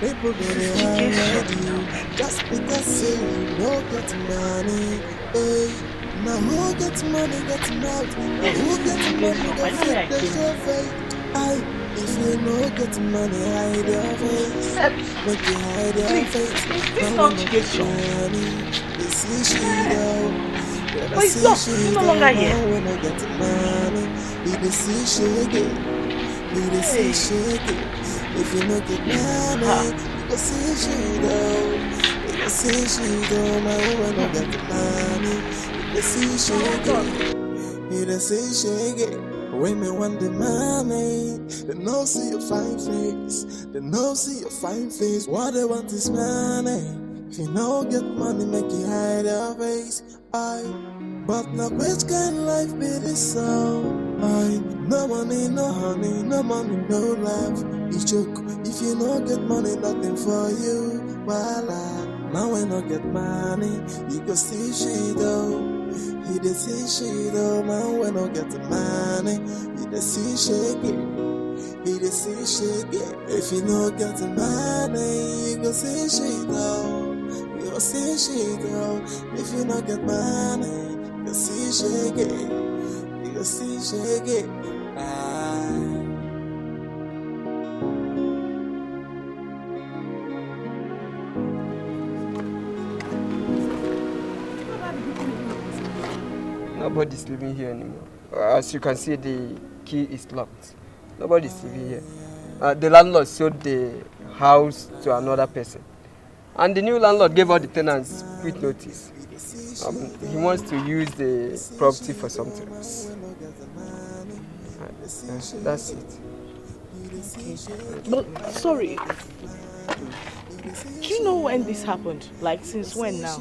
People gonna hide you just because say you don't get money. Hey, now who gets money gets mouth. Now who gets money gets fit the show fake. Aye, if you don't get money, hide your face. Make you hide your face. Now when you get money, they see shit out. But it's not, he's no longer here. When I get money, he dey see shit. He dey see shit. If you no get money, you go see shit though. You go see shit though. My woman no get the money. You go see shit. You go see shit. When me want the money, they no see your fine face. They no see your fine face. What they want is money. If you no get money, make you hide your face. But now which kind of life be this so? No money, no honey, no money, no love. It's joke. If you no get money, nothing for you. Voila. Now when I get money, you go see shit though. He dey see shit though. Man, when I get the money, he dey see shit. He dey see shit. If you no get the money, you go see shit though. You go see shit though. If you no get money, you go see shit. You go see shit. Nobody's living here anymore. As you can see, the key is locked. Nobody's living here. The landlord sold the house to another person. And the new landlord gave all the tenants quick notice. He wants to use the property for something else. That's it. But, sorry. Do you know when this happened? Like, since when now?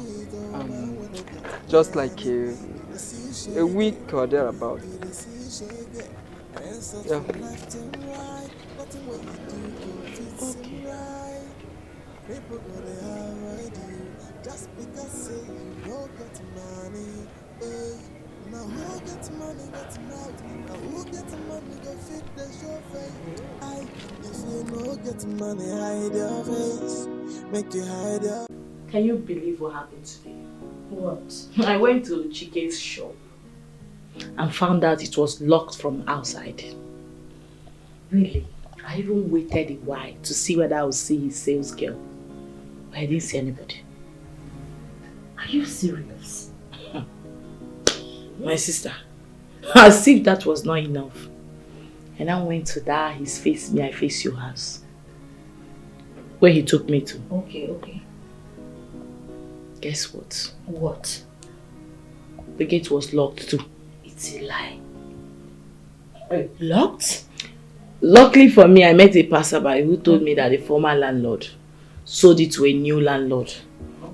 Just like a week or thereabout. Yeah. People gonna hide you just because say you don't get money. Now who gets money gets mouth. Now who gets money go fit the show face. If you no get money, hide your face. Make you hide your. Can you believe what happened today? What? I went to Chike's shop and found out it was locked from outside. Really? I even waited a while to see whether I would see his sales girl. But I didn't see anybody. Are you serious? My sister, as if that was not enough. And I went to that his face me, I face your house. Where he took me to. Okay. Guess what? What? The gate was locked too. It's a lie. Locked? Luckily for me, I met a passerby who told me that the former landlord sold it to a new landlord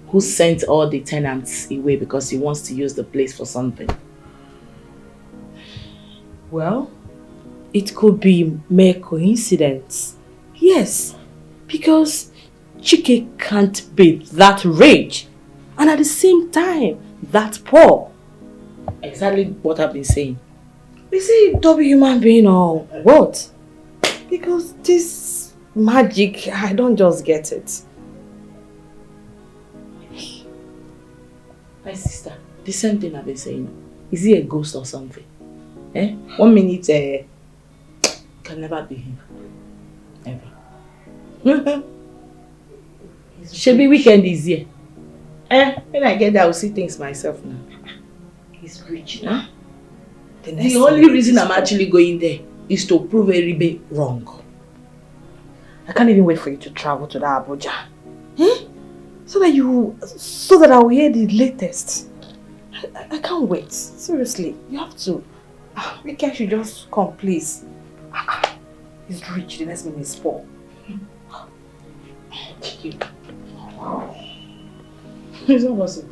who sent all the tenants away because he wants to use the place for something. Well, it could be mere coincidence. Yes, because Chike can't be that rich and at the same time that poor. Exactly what I've been saying. Is he double human being or what? Because this magic, I don't just get it. My sister, the same thing I've been saying. Is he a ghost or something? 1 minute can never be him. Ever. Shebi weekend is here. When I get there, I'll see things myself now. He's rich now. The only reason I'm actually going there is to prove Eribe wrong. I can't even wait for you to travel to that Abuja. So that I will hear the latest. I can't wait. Seriously, you have to. Weekend should just come, please. He's rich, the next minute is poor. It's not possible.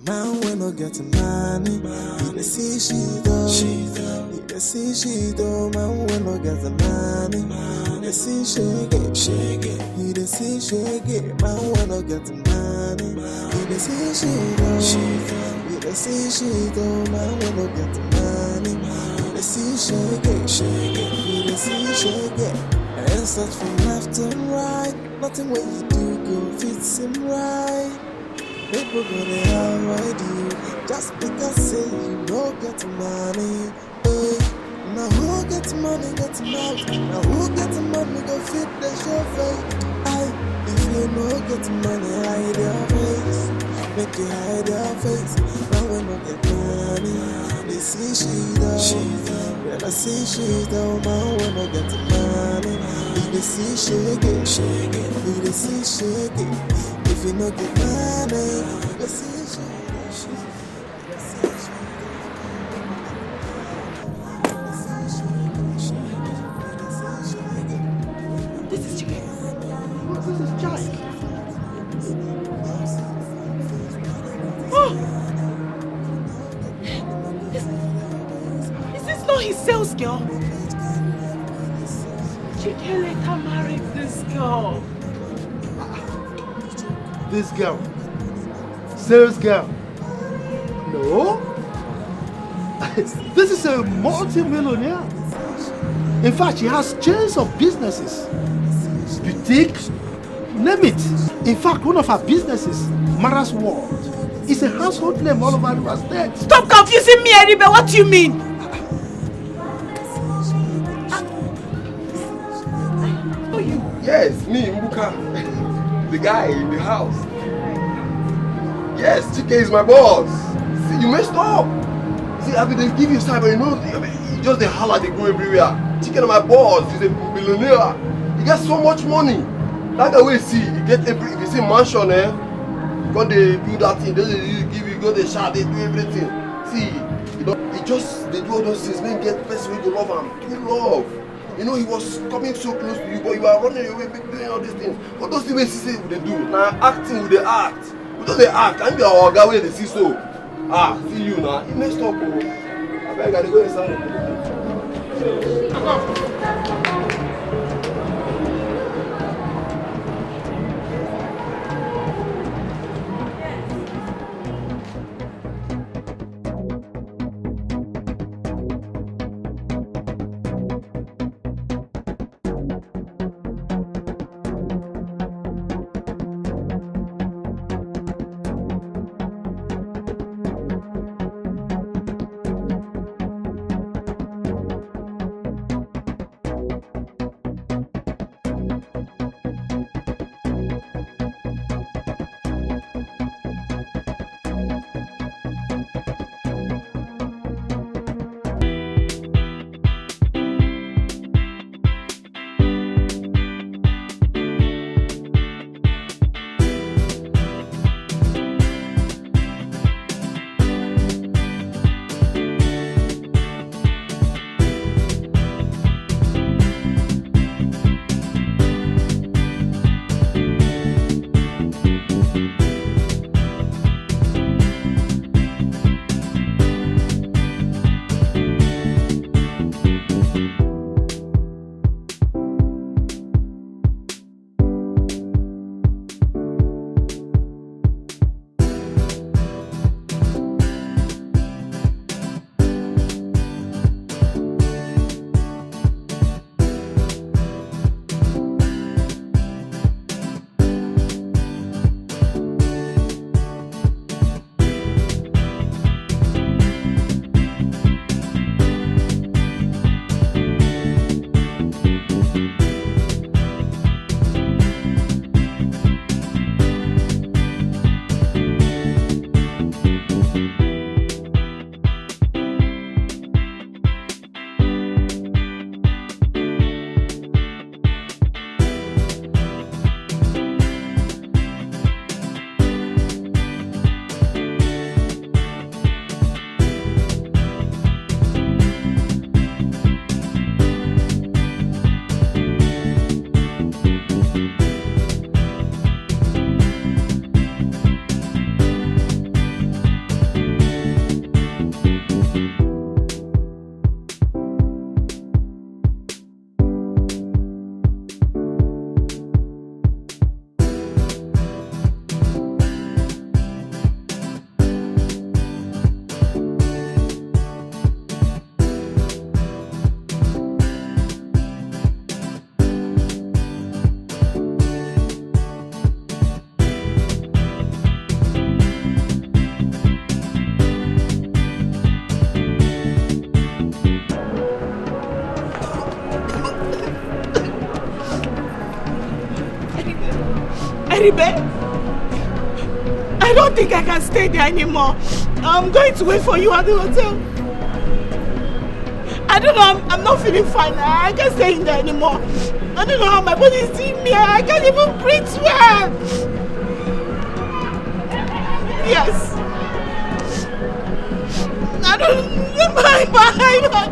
Man, when I get money, he see she do. He see she do. Man, when I get money, he see she get. He see she get. Man, when I get money, he see she do. He see she do. Man, when I get money, he see she get. He see she get. And such from left and right, nothing what you do go fits him right. People gonna avoid you just because say you don't get money. Now who gets money gets mouth. Now who gets money go fit the chauffeur. If you don't get money, hide your face. Make you hide your face. Now when you get money, they see she down. When I see she down, man when I get money, they see shake it. They see shake it. If you no get money, let's see This is Chicken. This is Jack. Is this not his sales girl? Chike later married this girl. This girl, sales girl. No, this is a multi-millionaire. In fact, she has chains of businesses, boutique, name it. In fact, one of her businesses, Mara's World, is a household name all over Rivers State. Stop confusing me, Eribe. What do you mean? Yes, me, Mbuka. The guy in the house. Yes, Chike is my boss. See, you messed up. See, I mean, they give you time, but you know, you just the holler, they go everywhere. Chike is my boss. He's a billionaire. He gets so much money. That guy will see. He get every. If you see mansion, God they do that thing. They give you, God they shout, they do everything. See, you know, they do all those things. Men get best way to love him. To love. You know, he was coming so close to you, but you are running away, doing all these things. But those things he say they do. Now acting, they act. We don't they act. And be our guy where they see so. See you now. He messed up, bro. I beg, I gotta go inside. Iberibe. I don't think I can stay there anymore. I'm going to wait for you at the hotel. I don't know, I'm not feeling fine. I can't stay in there anymore. I don't know how my body is doing me. I can't even breathe well. Yes. I don't know. Bye.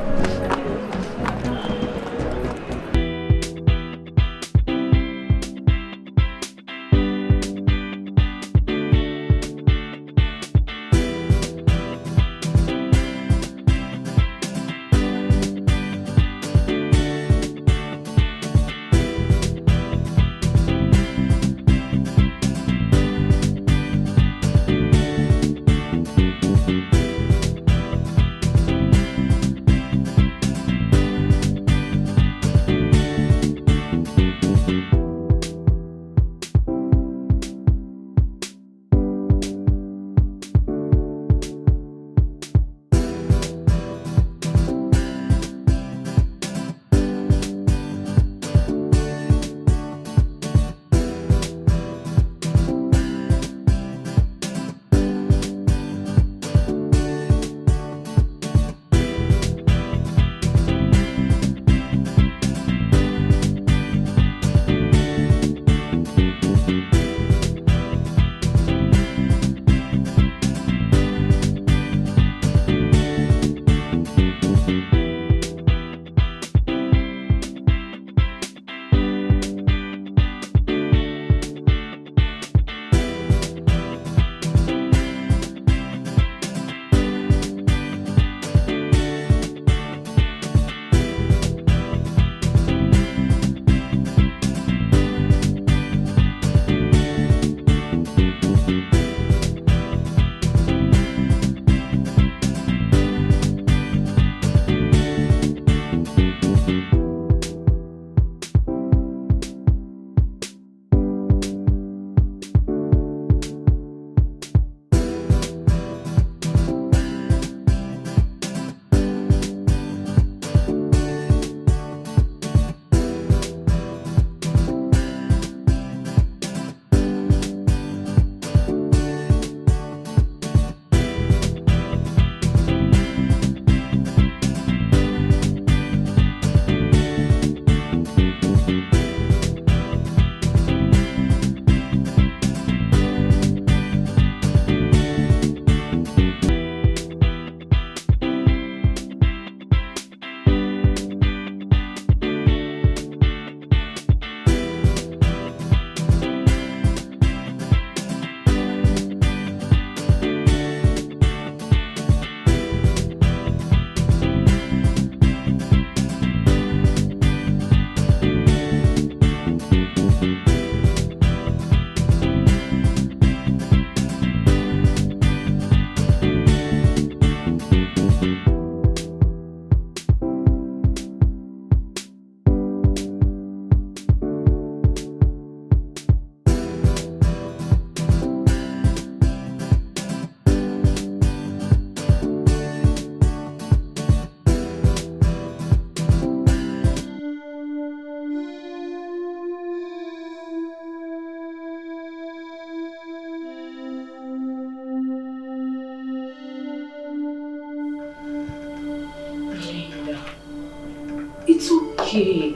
It's okay.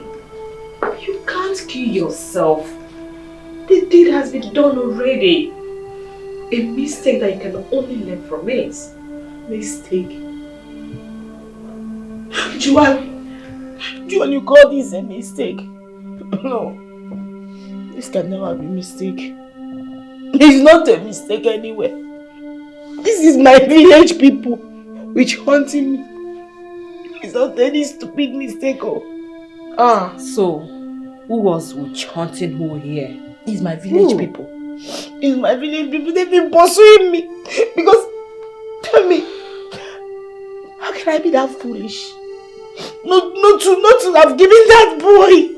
You can't kill yourself. The deed has been done already. A mistake that you can only learn from it. Mistake. Juan, you call this a mistake? No. This can never be a mistake. It's not a mistake anywhere. This is my village people which hunting me. It's not any stupid mistake. So who was witch hunting who here? It's my village people. It's my village people. They've been pursuing me. Because, tell me, how can I be that foolish? Not to have given that boy,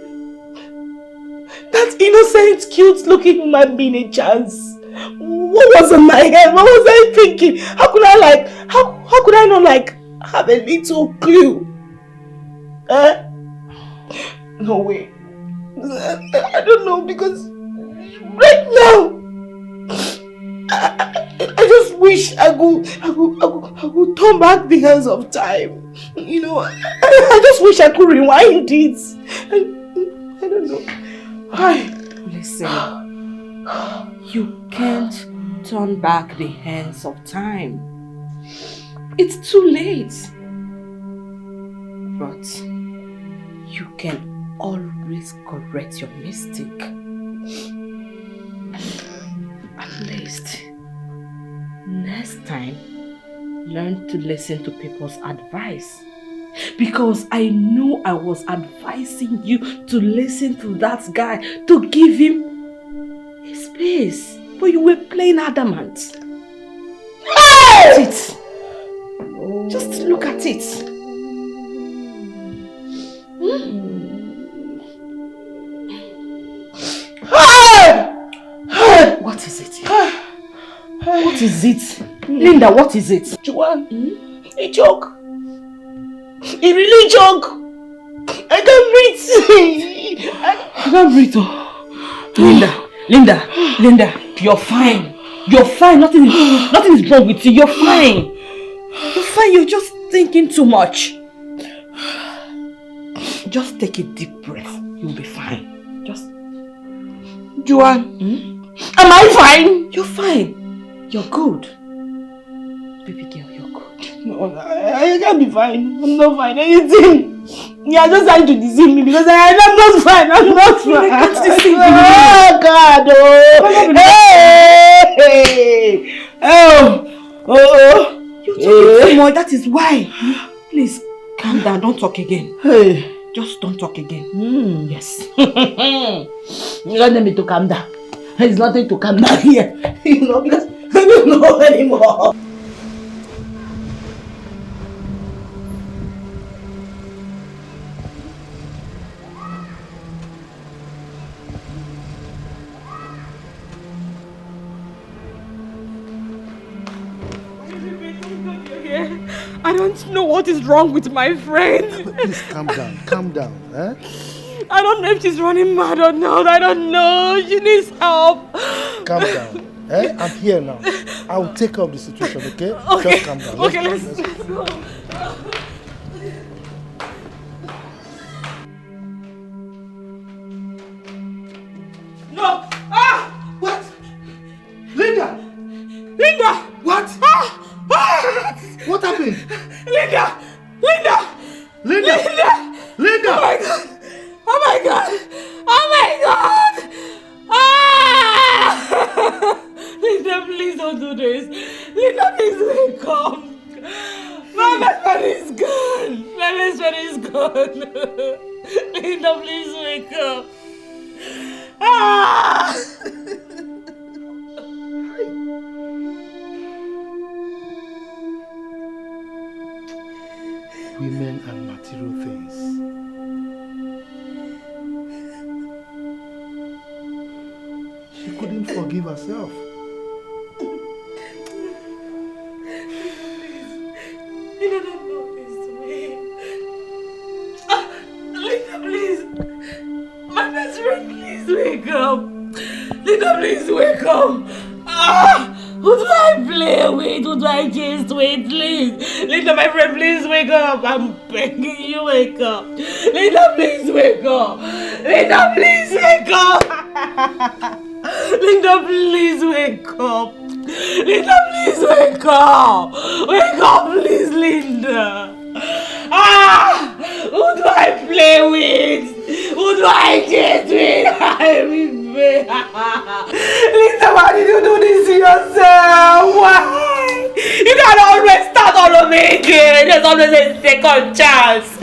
that innocent, cute looking human being a chance. What was in my head? What was I thinking? How could I not have a little clue? No way. I don't know, because Right now. I just wish I could turn back the hands of time. You know, I just wish I could rewind it. I don't know. Listen, you can't turn back the hands of time. It's too late. But you can always correct your mistake. At least, next time, learn to listen to people's advice. Because I know I was advising you to listen to that guy, to give him a space. But you were playing adamant. Look at it. Just look at it. What is it? What is it? Linda, what is it? Joanne, a joke. A really joke. I can't breathe. You can't breathe. Linda, you're fine. You're fine. Nothing is wrong with you. You're fine. You're fine. You're just thinking too much. Just take a deep breath. You'll be fine. Just. Joanne, am I fine? You're fine. You're good. Baby girl, you're good. No, I can't be fine. I'm not fine. Anything. You're just trying to deceive me because I'm not fine. I'm not fine. I can't deceive you. Oh, God. You're talking too much. That is why. Please, calm down. Don't talk again. Just don't talk again. Yes. You don't need me to calm down. There's nothing to calm down here. You know, because I don't know anymore. I don't know what is wrong with my friend. Please calm down, eh? I don't know if she's running mad or not. I don't know. She needs help. Calm down, eh? I'm here now. I will take care of the situation, okay? Okay. Just calm down. Okay, let's go. No! Ah! What? Linda! What? Ah! What happened? Linda! Oh my god! Ah! Linda, please don't do this. Linda, please wake up. My best friend is gone. Linda, please wake up. Ah! Women and material things. She couldn't forgive herself. Linda, don't do this to me. Linda, please. My best friend, please wake up. Linda, please wake up. Who do I play with? Who do I chase with? Please. Linda, my friend, please wake up. I'm begging you, wake up. Linda, please wake up. Linda, please wake up. Linda, please wake up. Linda, please wake up. Wake up, please, Linda. Who do I play with? Who do I chase with? I remember. Linda, why did you do this to yourself? Why? You can't always start all over again. There's always a second chance.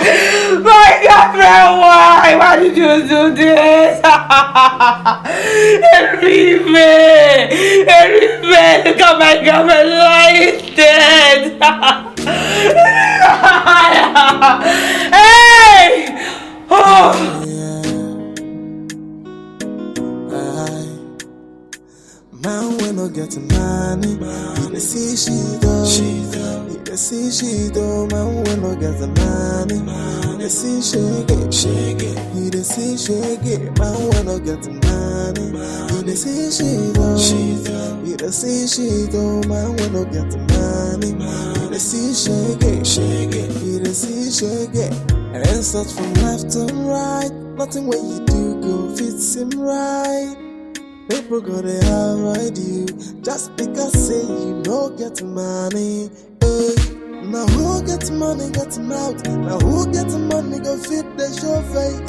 My girlfriend, why? Why did you do this? Enrique, look at my girlfriend lying dead. Hey! Oh! Man, we no get money. You see she do. You see she do. Man, we no get money. You see shaggy. He dey see shaggy, man wanna get money. He dey see shit oh, he dey see shit oh, man wanna get money. He dey see shaggy, he dey see shaggy. And such from left to right, nothing what you do go fit seem right. People gonna avoid you just because say you no get money. Hey. Now who get money get mouth? Now who get money go fit the show face?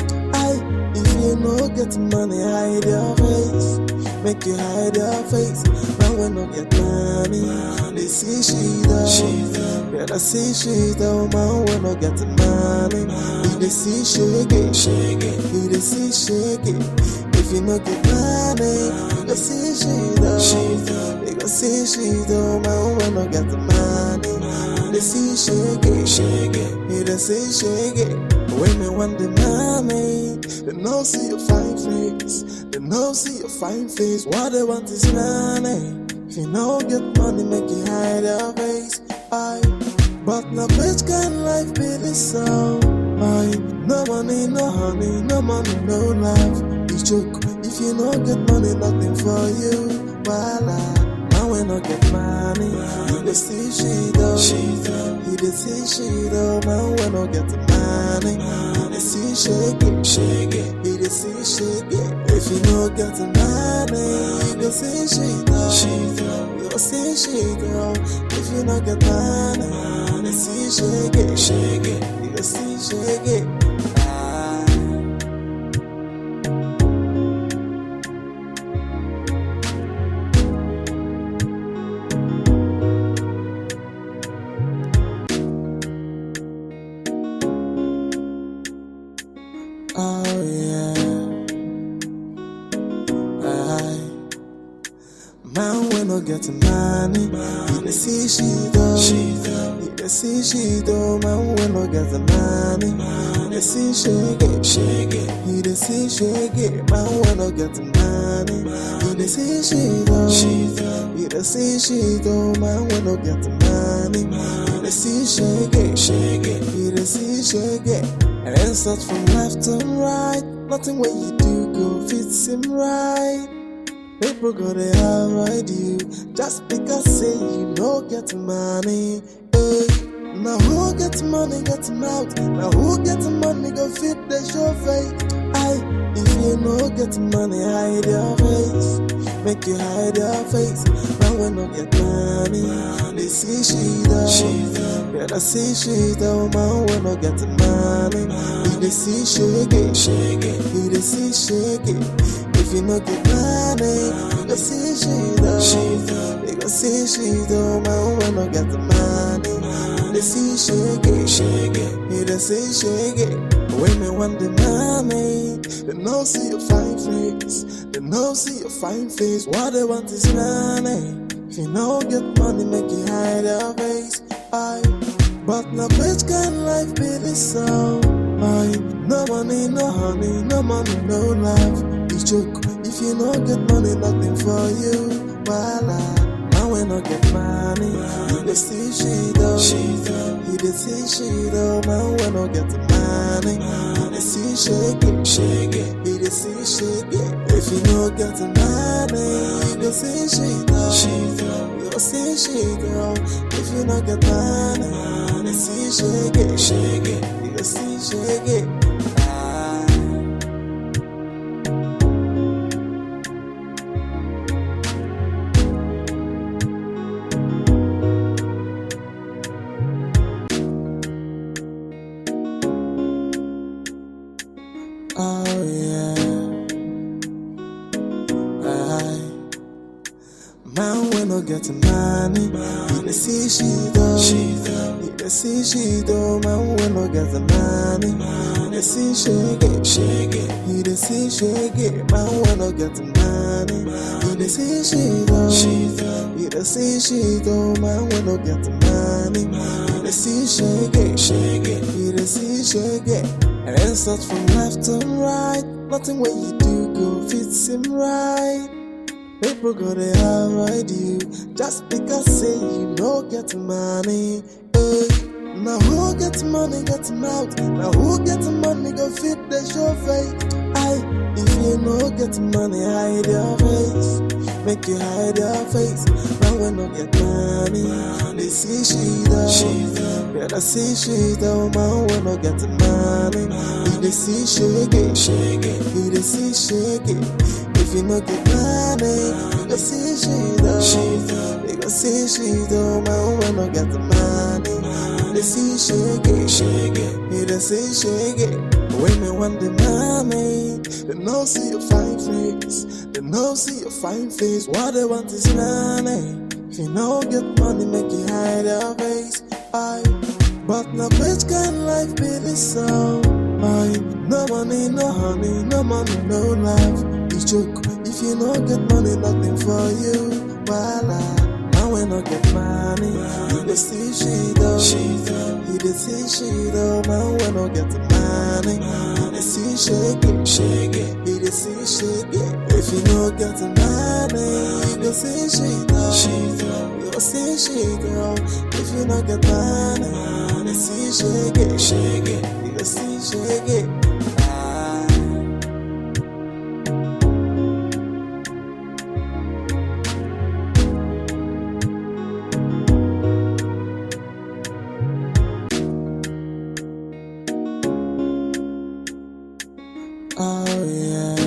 If you no get money hide your face, make you hide your face. Now when no get money, they see she though. Better see she though. Man when no get money, they see shaggy. He they see shaggy. If you no get money, you go see she though. You go see she though. Man when no get money, they see shaggy. He they see shaggy. When me want the money, they no see your fine face. They no see your fine face. What they want is money. If you no get money, make you hide your face. But now which kind of life be this so? No money, no honey, no money, no love. You joke. If you no get money, nothing for you. Voila. Now when I get money, you dey see she though. You dey see she though. Man when I get money, you dey see shaggy. You dey see shaggy. If you no get money, you go see she though. You go see she though. If you no get money, you dey see shaggy. You go see shaggy. Oh yeah, man when I get money, he dey see she though. He dey see she though. Man when I get the money, he dey see shaggy. He dey see shaggy. Man when I get the money, he dey see she though. He dey see she though. Man when I get the money, he dey see shaggy. He dey see shaggy. And such from left to right, nothing what you do go fit seem right. People gonna avoid you just because say you no get money. Hey. Now who get money get mouth? Now who get money go fit the show face? If you no get money hide your face, make you hide your face. Now when no get money, they see she though. Better see she though. Man when no get money, they see shaggy. He they see shaggy. If you no get money, you go see she though. You go see she though. Man when no get the money, they see shaggy. He they see shaggy. When me want the money, they no see your fine face. They no see your fine face. What they want is money. If you no get money, make you hide your face. But now which kind of life be this so? No money, no honey, no money, no love. You joke. If you no get money, nothing for you. Voila. Now when I get money, you dey see she though. You dey see she though. Man when I get the money, you dey see shaggy. You dey see shaggy. If you no get the money, you go see she though. You go see she though. If you no get money, you dey see shaggy. You go see shaggy. Oh yeah, man when I get money, he dey see she though. He dey see she though. Man when I get the money, he dey see shaggy. He dey see shaggy. Man when I get the money, he dey see she though. He dey see she though. Man when I get the money, he dey see shaggy. He dey see shaggy. And such from left to right, nothing what you do go fit seem right. People gonna avoid you just because say you no get money. Hey. Now who gets money gets mouth. Now who gets money go fit the show face. If you no get money, hide your face. Make you hide your face. Now when no get money, they see she though. Yeah, they see she though. Man when no get money, they see shake it. They see shake it. If you no get money, they see she though. They go see she though. Man when no get money, they see shake it. They see shake it. When me want the money, they no see your fine face. They no see your fine face. What they want is money. If you no get money, make you hide your face. But now which kind of life be this so? No money, no honey, no money, no life. It's joke. If you no get money, nothing for you. Voila. Now when I get money, you dey see she though. You dey see she though. Now when I get money, you dey see shake it. You dey see shake it. If you no get money, you go see she though. You go see she though. If you no get money, you dey see shake it. You go see shake it. Oh yeah.